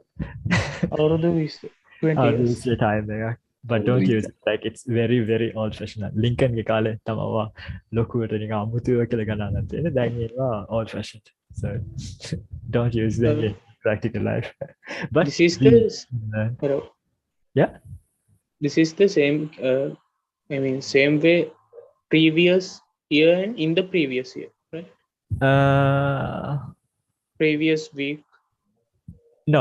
අවුරුදු 20 20 years. time එකක්. But don't use it like it's very very old fashioned. Lincoln ගේ කාලේ තමව ලොකුවට නිකන් අමුතුව කියලා ගණන් තියෙන. දැන් ඒවා old fashioned. So don't use them in practical life. But This is the hello. yeah. This is the same same way previous year and in the previous year, right? Previous week. No.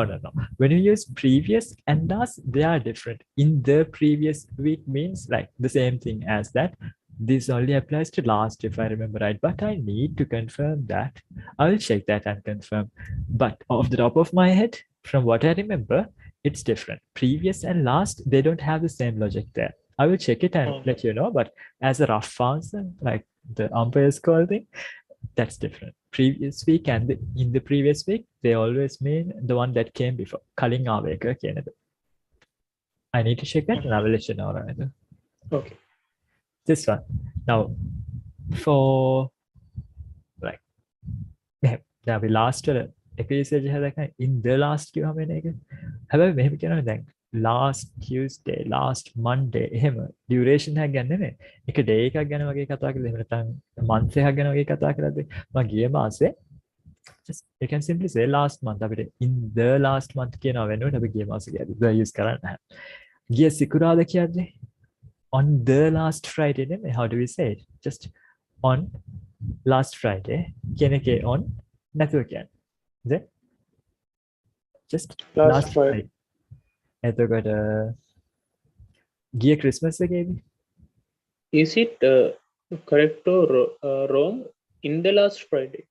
When you use previous and last, they are different. In the previous week means like the same thing as that. This only applies to last, if I remember right. But I need to confirm that. I'll check that and confirm. But off the top of my head, from what I remember, it's different. Previous and last, they don't have the same logic there. I will check it and let you know. But as a rough answer, like the umpire's call thing, that's different. Previous week and in the previous week, they always mean the one that came before. Kaliන් ආව එක කියන එක. I need to check that and I will let you know. Right? Okay. This one. Now, for like, now we last එක usage හදක in the last කිව්වම එන එක. හැබැයි මෙහෙම කියනවා දැන් last Tuesday, last Monday එහෙම duration එකක් ගන්න නෙමෙයි. එක day එකක් ගැන වගේ කතා කරලා එහෙම නැත්නම් month එකක් ගැන වගේ කතා කරද්දී මම ගිය මාසේ just you can simply say last month අපිට in the last month කියනවා වෙනුවට අපි ගිය මාසේ කියද්දී the use කරන්නේ නැහැ. ගිය සිකුරාදා කියද්දී on the last Friday නෙමෙයි. How do we say it? Just on last Friday කියන එකේ on නැතුව කියන්නේ. Is it? Just last Friday. එතකොට ගිය ක්‍රිස්මස් එකේදී Is it correct or wrong? In the last Friday.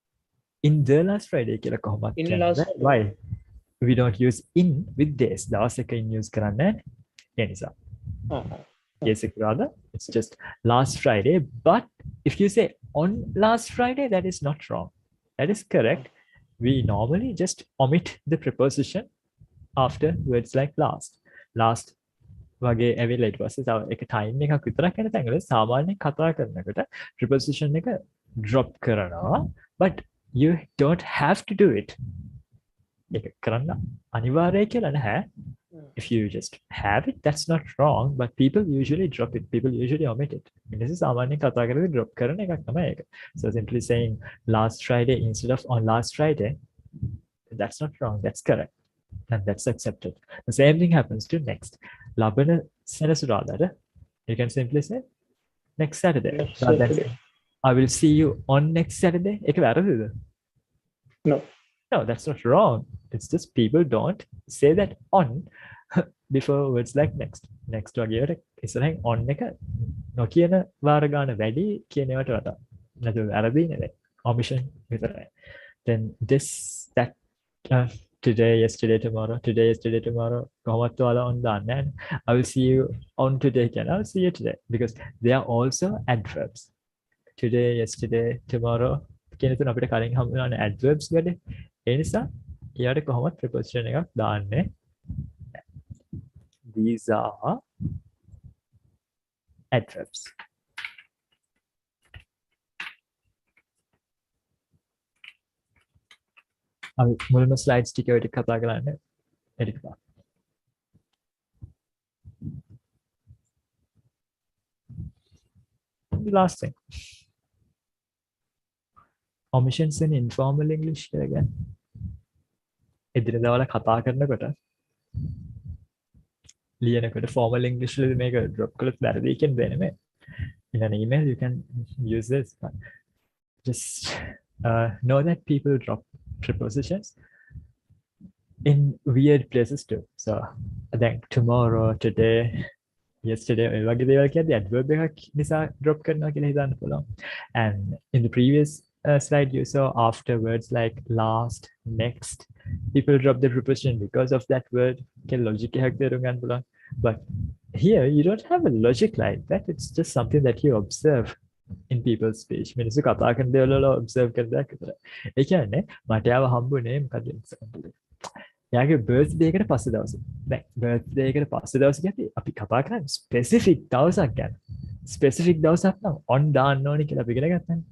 in the last Friday කියලා කොහොමද In කියන්නේ? last Friday. Why? We don't use in with days. දවස් එක in use කරන්නේ නැහැ. ඒ නිසා. Yes, rather, it's just last Friday. But if you say on last Friday, that is not wrong. That is correct. We normally just omit the preposition after words like last. Last වගේ ඇවිල්ලා ඊට පස්සේ තව එක time එකක් විතරක් යන තැන්වල සාමාන්‍යයෙන් කතා කරනකොට preposition එක drop කරනවා. But you don't have to do it. ඒක කරන්න අනිවාර්යයි කියලා නැහැ. If you just have it, that's not wrong, but people usually drop it. People usually omit it. This is සාමාන්‍යයෙන් කතා කරද්දී drop කරන එකක් තමයි ඒක. So simply saying last Friday instead of on last Friday, that's not wrong. That's correct. And that's accepted. The same thing happens to next. ලබන සෙනසුරාදාට you can simply say next Saturday. Next rather than Saturday. saying, I will see you on next Saturday. ඒක වැරදිද? No. No, that's not wrong. It's just people don't say that on before words like next. Next වගේවට ඉස්සරහින් on එක නොකියන වාර ගන්න වැඩි කියනවට වඩා. නැතුව වැරදි නෙවෙයි. Omission විතරයි. Then this, that, today, yesterday, tomorrow, today, yesterday, tomorrow, කොහොමත් ඔයාලා on දාන්නේ නැහැ. I will see you on today කියන. I will see you today because they are also adverbs. Today, yesterday, tomorrow කියන තුන අපිට කලින් හම් වෙන adverbs වලදී ඒ නිසා ඊයට කොහොමද preposition එකක් දාන්නේ. These are adverbs. අපි මුලින්ම slides ටික ඔය ටික කතා කරන්නේ edit කරා. The last thing. Omissions in informal English කියලා කියන්නේ. එදිනෙදා වල කතා කරනකොට ලියනකොට formal English වලදී මේක drop කළොත් වැරදි කියන දේ නෙමෙයි. In an email you can use this. But just know that people drop prepositions in weird places too. So then tomorrow, today, yesterday ඔය වගේ දේවල් කියද්දී adverb එකක් නිසා drop කරනවා කියලා හිතන්න පුළුවන්. And in the previous slide you saw after words like last, next, people drop the preposition because of that word. Logic එකක් තේරුම් ගන්න පුළුවන්. But here you don't have a logic like that. It's just something that you observe in people's speech. මිනිස්සු කතා කරන දේවල් වල observe කරන දෙයක් විතරයි. ඒ කියන්නේ මට යාව හම්බුනේ මොකද example එක. එයාගේ birthday එකට පස්සේ දවසේ. දැන් birthday එකට පස්සේ දවසේ කියද්දී අපි කතා කරන්නේ specific දවසක් ගැන. specific දවසක් නම් on දාන්න ඕනේ කියලා අපි ඉගෙන ගත්තානේ.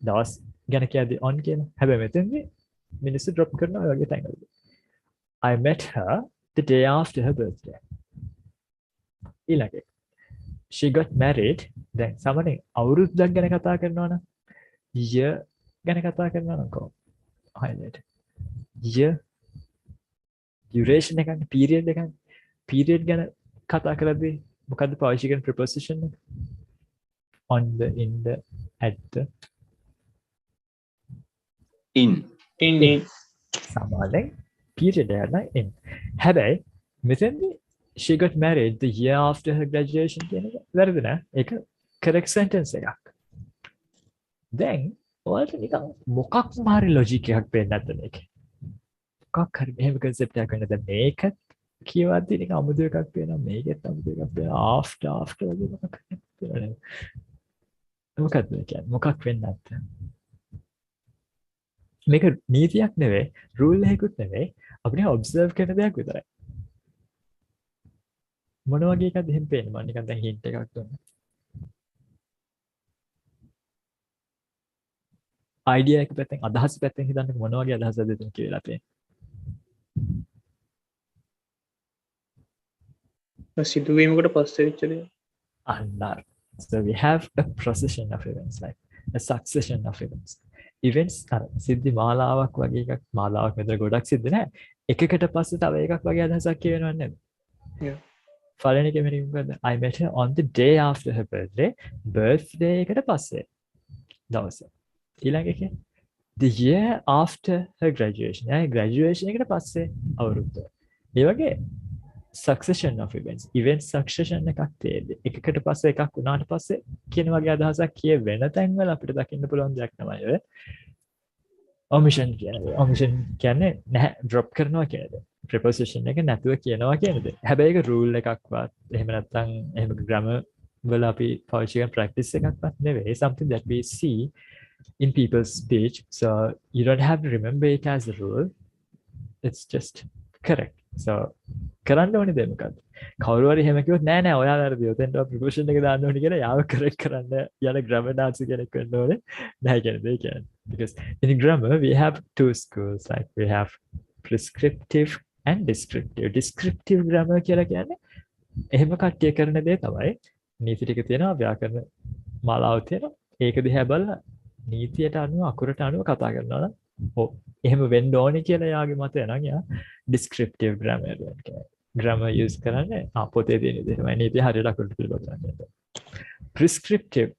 දවස් ගැන කියද්දී on කියන. හැබැයි මෙතෙන්දී මිනිස්සු drop කරනවා ඔය වගේ තැන්වලදී. I met her the day after her birthday. ඊළඟ එක. She got married. දැන් සාමාන්‍යයෙන් අවුරුද්දක් ගැන කතා කරනවා නම් year ගැන කතා කරනවා නම් කොහොමද? highlight. year duration එක ගන්න period එක ගන්න. period ගැන කතා කරද්දී මොකද්ද පාවිච්චි කරන preposition එක? on the, in the, at the. In. In. සාමාන්‍යයෙන් period එකක් in. හැබැයි මෙතෙන්දී she got married the year after her graduation කියන එක වැරදි නෑ. ඒක correct sentence එකක්. දැන් ඔයාලට නිකන් මොකක්ම හරි logic එකක් පේන්නේ නැද්ද මේකේ? මොකක් හරි මෙහෙම concept එකක් වෙන්න දැන් මේක කියවද්දි නිකන් අමුතු එකක් පේනවා මේකෙත් අමුතු එකක් පේනවා after වගේ මොකක් හරි පේනවා. මොකක්ද මේ කියන්නේ? මොකක් වෙන්නේ නැත්ද? මේක නීතියක් නෙවෙයි, rule එකකුත් නෙවෙයි, අපිට observe කරන දෙයක් විතරයි. මොන වගේ එකක්ද එහෙම පේන්නේ? මම නිකන් දැන් hint එකක් දුන්නා. idea එක පැත්තෙන් අදහස් පැත්තෙන් හිතන්න මොන වගේ අදහසක්ද එතන කියලා පේන්නේ. සිදුවීමකට පස්සේ වෙච්ච දේ. අන්න. So we have a procession of events, like a succession of events. Events අර සිද්ධි මාලාවක් වගේ එකක් මාලාවක් මෙතන ගොඩක් සිද්ධ නැහැ. එකකට පස්සේ තව එකක් වගේ අදහසක් කියවෙනව නේද? Yeah. පළවෙනි එක මෙන්න මොකද? I met her on the day after her birthday. birthday එකට පස්සේ දවස. ඊළඟ එකේ the year after her graduation. graduation එකට පස්සේ අවුරුද්ද. ඒ වගේ succession of events. event succession එකක් තියෙද්දි එකකට පස්සේ එකක් වුණාට පස්සේ කියන වගේ අදහසක් කිය වෙන තැන්වල අපිට දකින්න පුළුවන් දෙයක් තමයි ඔය omission කියන්නේ. omission කියන්නේ නැහැ drop කරනවා කියන එක. preposition එක නැතුව කියනවා කියන එක. හැබැයි ඒක rule එකක්වත් එහෙම නැත්නම් එහෙම grammar වල අපි පාවිච්චි කරන practice එකක්වත් නෙවෙයි. something that we see in people's speech. So you don't have to remember it as a rule. It's just correct. So කරන්න ඕනේ දේ මොකද්ද? කවුරු හරි එහෙම කිව්වොත් නෑ නෑ ඔයා වැරදි. ඔතෙන්ට ප්‍රොපෝෂන් එක දාන්න ඕනේ කියලා යාව කරෙක්ට් කරන්න යන grammar dance කෙනෙක් වෙන්න ඕනේ. නැහැ කියන දේ කියන්නේ. Because in grammar we have two schools, like we have prescriptive and descriptive. Descriptive grammar කියලා කියන්නේ එහෙම කට්ටිය කරන දේ තමයි. නීති ටික තියෙනවා, ව්‍යාකරණ මාලාව තියෙනවා. ඒක දිහා බලලා නීතියට අනුව අකුරට අනුව කතා කරනවා නම් ඔව් එහෙම වෙන්න ඕනේ කියලා යාගේ මතය නම් යා descriptive grammar කියන්නේ. grammar use කරන්නේ පොතේ තියෙන විදිහමයි නීතිය හරියට අකුරට පිළිබඳව කියන්නේ. prescriptive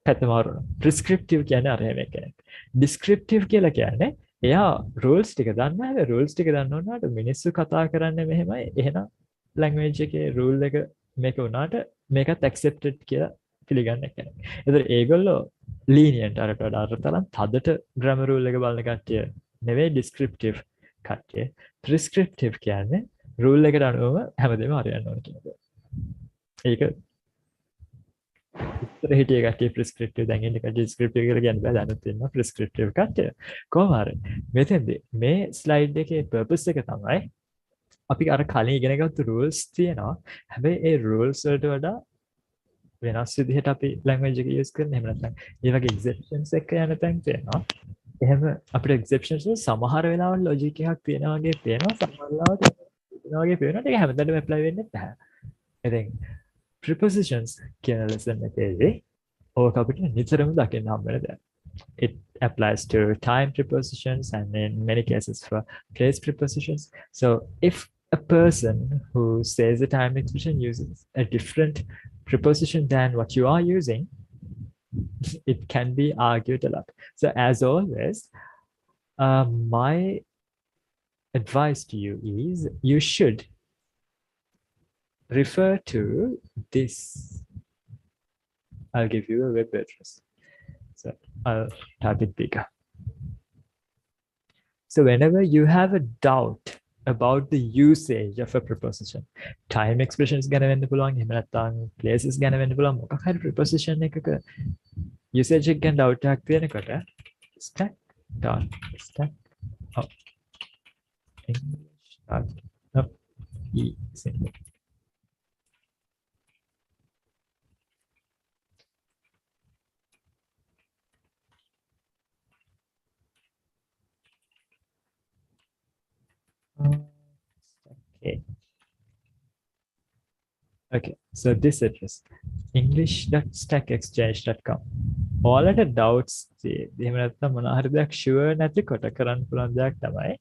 පැත්තමාරු. prescriptive කියන්නේ අර හැම කෙනෙක්. descriptive කියලා කියන්නේ එයා rules ටික දන්නවා. හැබැයි rules ටික දන්නවනාට මිනිස්සු කතා කරන්නේ මෙහෙමයි. එහෙනම් language එකේ rule එක මේක වුණාට මේකත් accepted කියලා පිළිගන්නේ කෙනෙක්. ඒතර ඒගොල්ලෝ lenient අරට වඩා අර තරම් තදට grammar rule එක බලන කට්ටිය නෙවෙයි descriptive කට්ටිය. prescriptive කියන්නේ rule එකට අනුව හැමදේම හරියන්න ඕන කියන එක. ඒක ඉතර හිටිය කට්ටිය prescriptive දැන් ඉන්න කට්ටිය descriptive කියලා කියන්න බෑ. දැනුත් ඉන්නවා prescriptive කට්ටිය. කොහොම හරි මෙතෙන්දී මේ slide එකේ purpose එක තමයි අපි අර කලින් ඉගෙන ගත්ත rules තියෙනවා. හැබැයි ඒ rules වලට වඩා වෙනස් විදිහට අපි language එක use කරන එහෙම නැත්නම් ඒ වගේ exceptions එක යන තැන් තියෙනවා. එහෙම අපිට exceptions වල සමහර වෙලාවට logic එකක් තියෙනවා වගේ පේනවා. සමහර වෙලාවට තියෙනවා වගේ පේනවා. ඒක හැමදාම apply වෙන්නේ නැහැ. ඉතින් prepositions කියන lesson එකේදී ඕක අපිට නිතරම දකින්න හම්බ වෙන දෙයක්. It applies to time prepositions and in many cases for place prepositions. So if a person who says a time expression uses a different preposition than what you are using, it can be argued a lot. So as always, my advice to you is you should refer to this. I'll give you a web address. So I'll type it bigger. So whenever you have a doubt about the usage of a preposition, time expressions ගැන වෙන්න පුළුවන්, එහෙම නැත්නම් places ගැන වෙන්න පුළුවන්, මොකක් හරි preposition එකක usage එක ගැන doubt එකක් තියෙනකොට stack English.easy. Okay, so this address english.stackexchange.com. ඔයාලට doubts තියෙද්දි එහෙම නැත්නම් මොන හරි දෙයක් sure නැතිකොට කරන්න පුළුවන් දෙයක් තමයි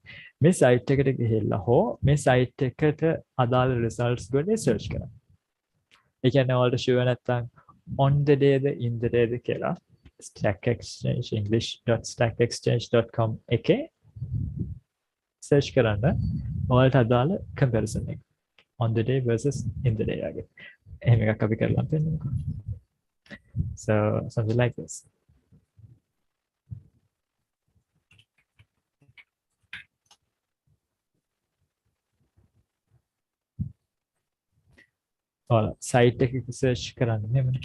මේ site එකට ගිහිල්ලා හෝ මේ site එකට අදාළ results ගොඩේ search කරන්න. ඒ කියන්නේ ඔයාලට sure නැත්නම් on the day the in the day the කියලා stack exchange english.stackexchange.com එකේ search කරන්න ඔයාලට අදාළ comparison එක on the day versus in the day වගේ. එහෙම එකක් අපි කරලා පෙන්නමුකෝ. So something like this. ඔයාලා site එකක search කරන්න එහෙමනේ.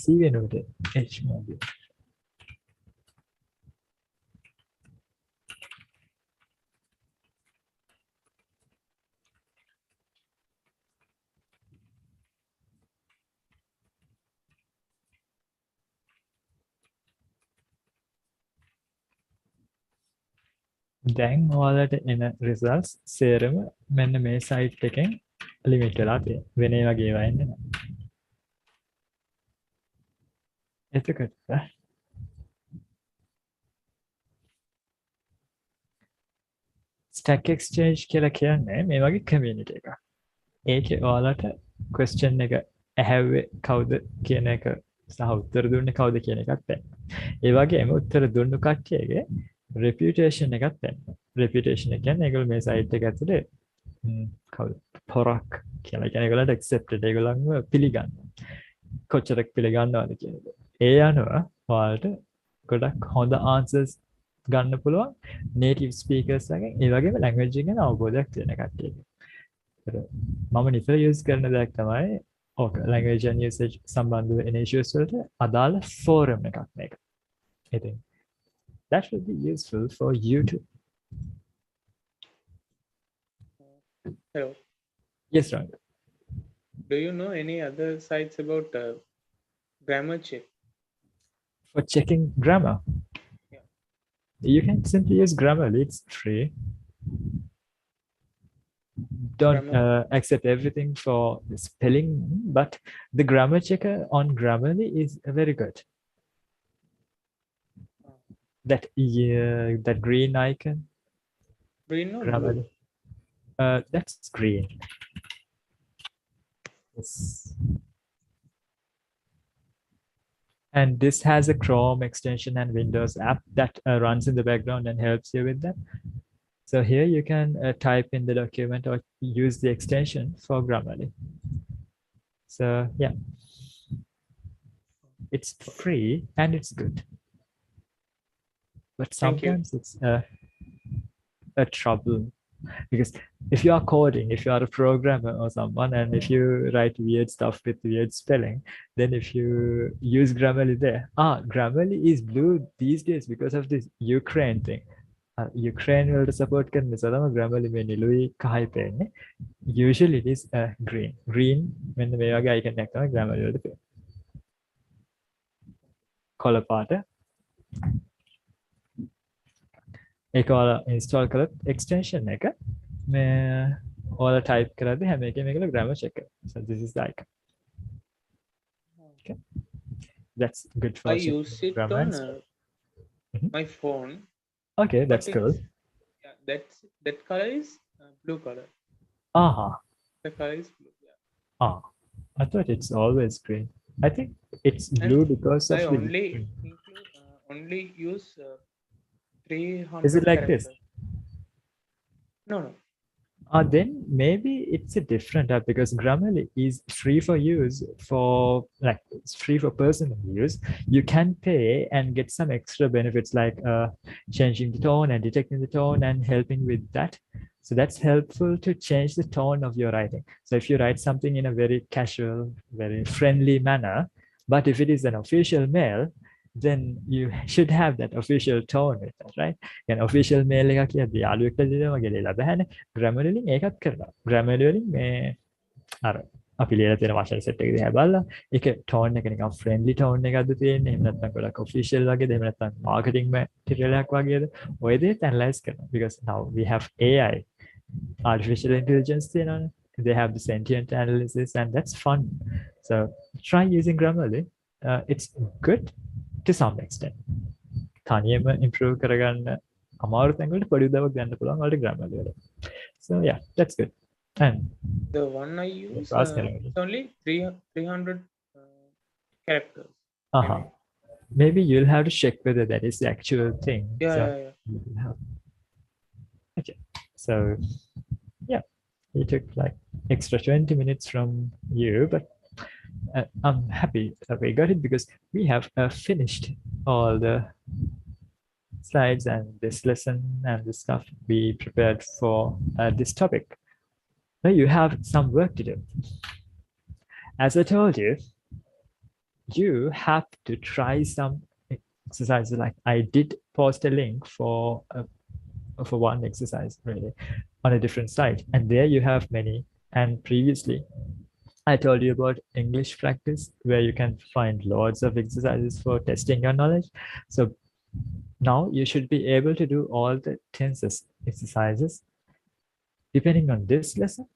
C වෙනුවට H මොකද? දැන් ඔයාලට එන results සේරම මෙන්න මේ site එකෙන් limit වෙලා තියෙනවා. වෙන ඒ වගේ ඒවා එන්නේ නැහැ. එතකොට stack exchange කියලා කියන්නේ මේ වගේ community එකක්. ඒකේ ඔයාලට question එක ඇහැව්වේ කවුද කියන එක සහ උත්තර දුන්නේ කවුද කියන එකත් තියෙනවා. ඒ වගේම උත්තර දුන්නු කට්ටියගේ reputation එකක් තියෙනවා. reputation එක කියන්නේ ඒගොල්ලෝ මේ site එක ඇතුලේ කවුද පොරක් කියලා කියන ඒගොල්ලන්ට accepted ඒගොල්ලන්ව පිළිගන්නවා. කොච්චරක් පිළිගන්නවද කියන එක. ඒ අනුව ඔයාලට ගොඩක් හොඳ answers ගන්න පුළුවන් native speakers ලාගෙන් ඒ වගේම language එක ගැන අවබෝධයක් තියෙන කට්ටියක. මම නිතර use කරන දෙයක් තමයි ඕක language and usage සම්බන්ධව එන issues වලට අදාළ forum එකක් මේක. ඉතින් that should be useful for you too. Hello. Yes, Ranga. Do you know any other sites about grammar check? For checking grammar, Yeah. you can simply use Grammarly. It's free. Don't accept everything for the spelling, but the grammar checker on Grammarly is very good. That green icon, Green or blue? Grammarly. That's green. Yes. And this has a Chrome extension and Windows app that runs in the background and helps you with that. So here you can type in the document or use the extension for Grammarly. So yeah, it's free and it's good. But Thank you. sometimes it's a trouble. Because if you are coding, if you are a programmer or someone, and if you write weird stuff with weird spelling, then if you use Grammarly there, Grammarly is blue these days because of this Ukraine thing. Ukraine will support කරන නිසා තමයි Grammarly මේ නිලුයි කහයි පේන්නේ. Usually it is green. Green මෙන්න මේ වගේ icon එකක් තමයි Grammarly වලට පේන්නේ. කොළ පාට. ඒක ඔයාලා install කරලා extension එක මේ ඔයාලා type කරද්දී හැම එකෙම මේකල grammar check කරනවා. So this is the icon. Okay. That's good for I checking use it grammar on and spelling. my phone. Okay, that's but cool. Yeah, that color is blue color. Aha. The color is blue. Yeah. I thought it's always green. I think it's blue because of I the only use 300. Is it like this? No. Then maybe it's a different app because Grammarly is free for use it's free for personal use. You can pay and get some extra benefits like changing the tone and detecting the tone and helping with that. So that's helpful to change the tone of your writing. So if you write something in a very casual, very friendly manner, but if it is an official mail, then you should have that official tone with that, right? An official mail එකක් කියද්දී යාළුවෙක්ට දෙනවා වගේ ලියලා බෑනේ. Grammarly වලින් ඒකත් කරනවා. Grammarly වලින් මේ අර අපි ලියලා තියෙන වචන සෙට් එක දිහා බලලා ඒක tone එක නිකන් friendly tone එකක්ද තියෙන්නේ. එහෙම නැත්නම් ගොඩක් official වගේද එහෙම නැත්නම් marketing material එකක් වගේද ඔය දේත් analyze කරනවා. Because now we have AI, artificial intelligence තියෙනවානේ. They have the sentient analysis and that's fun. So try using Grammarly. It's good to some extent. තනියම improve කරගන්න අමාරු තැන් වලට පොඩි උදව්වක් ගන්න පුළුවන් වලට Grammarly වල. So yeah, that's good. And The one I use, ask anyway. it's only 300 characters. Uh-huh. Maybe you'll have to check whether that is the actual thing. Yeah, So yeah, yeah. you will have- Okay. So yeah, it took like extra 20 minutes from you, but I'm happy that we got it because we have finished all the slides and this lesson and the stuff we prepared for this topic. Now you have some work to do. As I told you, you have to try some exercises. Like I did post a link for one exercise really on a different site, and there you have many. And previously, I told you about English practice, where you can find loads of exercises for testing your knowledge. So now you should be able to do all the tenses exercises. Depending on this lesson,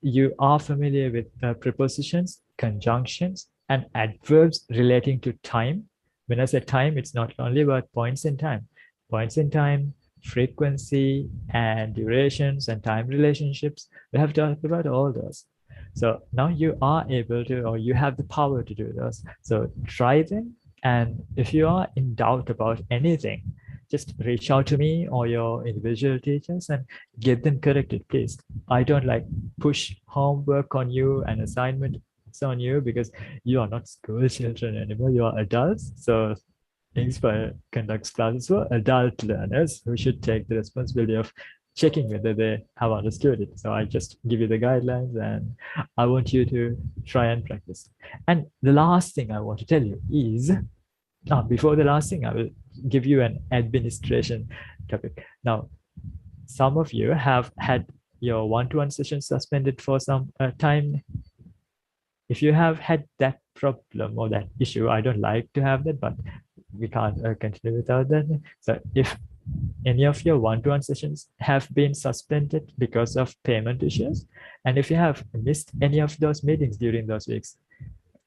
you are familiar with prepositions, conjunctions, and adverbs relating to time. When I say time, it's not only about points in time. Points in time, frequency, and durations, and time relationships. We have talked about all those. So now you are able to, or you have the power to do those. So try them. And if you are in doubt about anything, just reach out to me or your individual teachers and get them corrected, please. I don't like push homework on you and assignments on you because you are not school children anymore. You are adults. So Inspire conducts classes for adult learners who should take the responsibility of checking whether they have understood it. So I just give you the guidelines and I want you to try and practice. And the last thing I want to tell you is, before the last thing, I will give you an administration topic. Now, some of you have had your one-to-one sessions suspended for some time. If you have had that problem or that issue, I don't like to have that, but we can't continue without that. So if any of your one-to-one sessions have been suspended because of payment issues, and if you have missed any of those meetings during those weeks,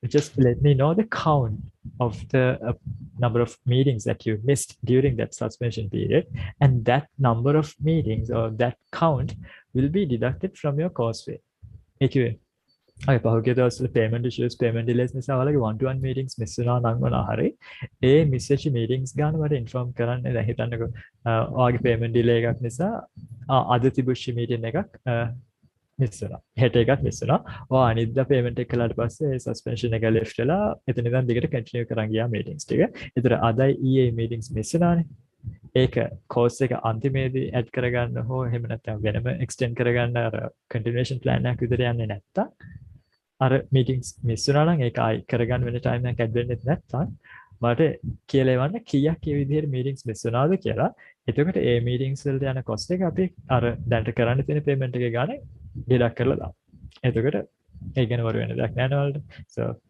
just let me know the count of the number of meetings that you missed during that suspension period, and that number of meetings or that count will be deducted from your course fee. Okay. ඔය පහුගිය දවස්වල payment issues, payment delays නිසා ඔයාලගේ one-to-one meetings miss වෙනවා නම් මොනවා හරි ඒ miss වෙච්ච meetings ගන්න මට inform කරන්න. දැන් හිතන්නකෝ ඔයාගේ payment delay එකක් නිසා අද තිබුච්ච meeting එකක් miss වෙනවා. හෙට එකක් miss වෙනවා. ඔයා අනිද්දා payment එක කළාට පස්සේ suspension එක lift වෙලා එතන ඉඳන් දිගට continue කරන් ගියා meetings ටික. ඒතර අදයි ඊයේ meetings miss වෙනානේ. ඒක course එක අන්තිමේදී add කරගන්න හෝ එහෙම නැත්නම් වෙනම extend කරගන්න අර continuation plan එකක් විතර යන්නේ නැත්තම් අර meetings miss වුණා නම් ඒක ආයි කරගන්න වෙන time එකක් add වෙන්නේ නැත්නම් මට කියලා එවන්න කීයක් ඒ විදිහට meetings miss වුණාද කියලා. එතකොට ඒ meetings වලට යන cost එක අපි අර දැනට කරන්න තියෙන payment එකේ ගානේ deduct කරලා දාමු. එතකොට ඒ ගැන වර වෙන දෙයක් නෑ නේද? So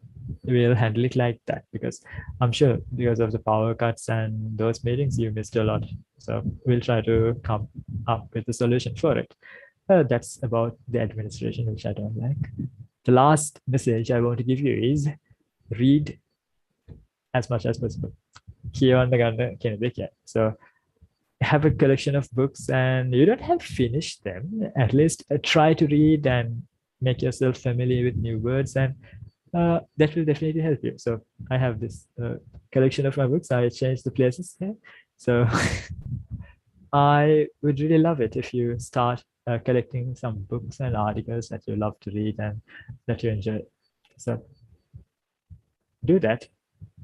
we'll handle it like that because I'm sure because of the power cuts and those meetings you missed a lot. So we'll try to come up with a solution for it. That's about the administration, which I don't like. The last message I want to give you is read as much as possible. So have a collection of books and you don't have to finish them. At least try to read and make yourself familiar with new words, and that will definitely help you. So I have this collection of my books. I changed the places here. So I would really love it if you start collecting some books and articles that you love to read and that you enjoy. So do that.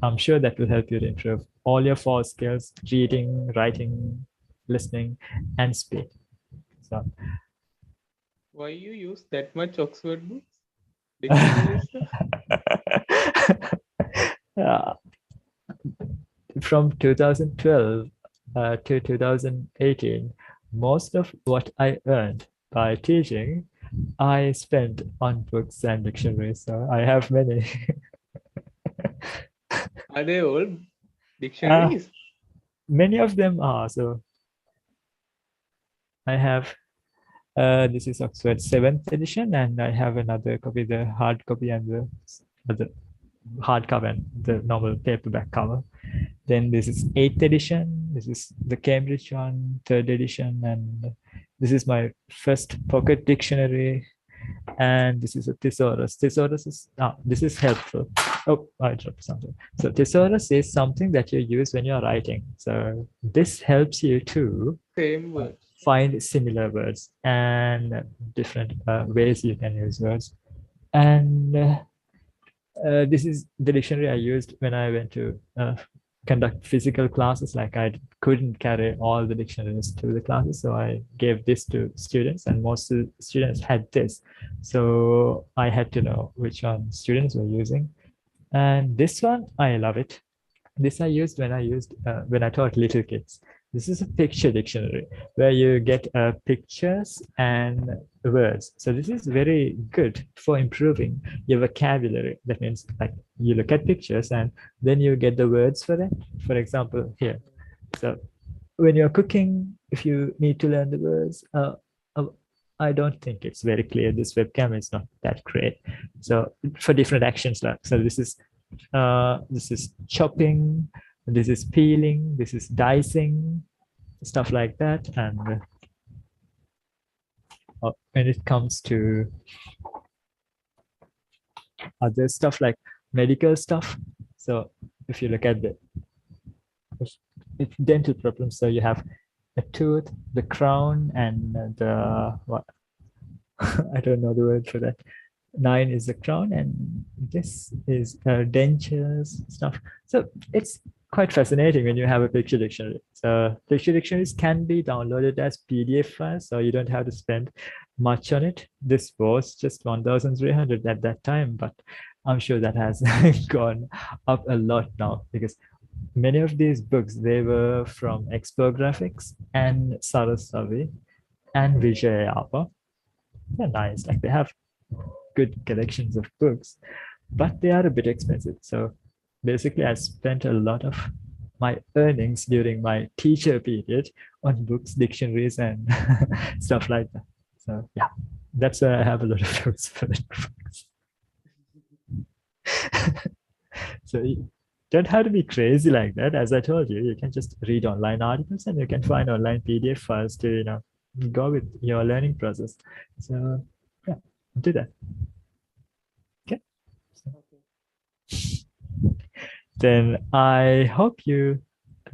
I'm sure that will help you to improve all your 4 skills: reading, writing, listening, and speaking. So Why you use that much Oxford books? Dictionary stuff? From 2012 to 2018, most of what I earned by teaching, I spent on books and dictionaries. So I have many. Are they all dictionaries? Many of them are. So I have this is Oxford 7th edition, and I have another copy, the hard copy and the hardcover and the normal paperback cover. Then this is 8th edition. This is the Cambridge one, 3rd edition, and this is my first pocket dictionary. and this is a thesaurus. Thesaurus is, this is helpful. Oh, I dropped something. So thesaurus is something that you use when you're writing. So this helps you to Same word. find similar words and different ways you can use words. And this is the dictionary I used when I went to conduct physical classes. Like I couldn't carry all the dictionaries to the classes, so I gave this to students, and most of the students had this. So I had to know which one students were using. And this one, I love it. This I used when I taught little kids. This is a picture dictionary where you get pictures and words. So this is very good for improving your vocabulary. That means like you look at pictures and then you get the words for them. For example, here. So when you're cooking, if you need to learn the words, I don't think it's very clear. This webcam is not that great. So for different actions, like so this is chopping, this is peeling, this is dicing, stuff like that. And when it comes to other stuff like medical stuff, so if you look at it's dental problems, so you have a tooth, the crown, and the what I don't know the word for that. 9 is the crown, and this is dentures stuff. So it's quite fascinating when you have a picture dictionary. So picture dictionaries can be downloaded as PDF files, so you don't have to spend much on it. This was just 1,300 at that time, but I'm sure that has gone up a lot now, because many of these books, they were from Expographics and Sarasavi and Vijayapa. They're nice, like they have good collections of books, but they are a bit expensive. So basically I spent a lot of my earnings during my teacher period on books, dictionaries, and stuff like that. So yeah, that's why I have a lot of those books. So you don't have to be crazy like that. As I told you, you can just read online articles and you can find online PDF files to, go with your learning process. So yeah, do that. Okay. Then I hope you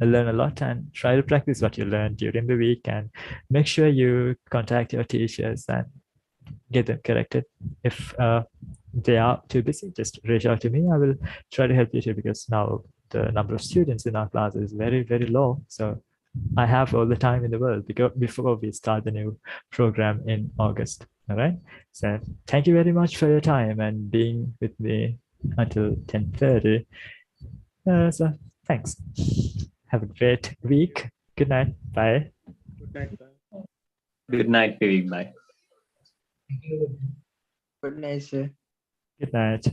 learn a lot and try to practice what you learned during the week, and make sure you contact your teachers and get them corrected. If they are too busy, just reach out to me. I will try to help you too, because now the number of students in our class is very, very low. So I have all the time in the world before we start the new program in August. All right. So thank you very much for your time and being with me until 10:30. So thanks. Have a great week. Good night. Bye. Good night. Bye. Good night, Vivek. Bye. Good night, sir. Good night.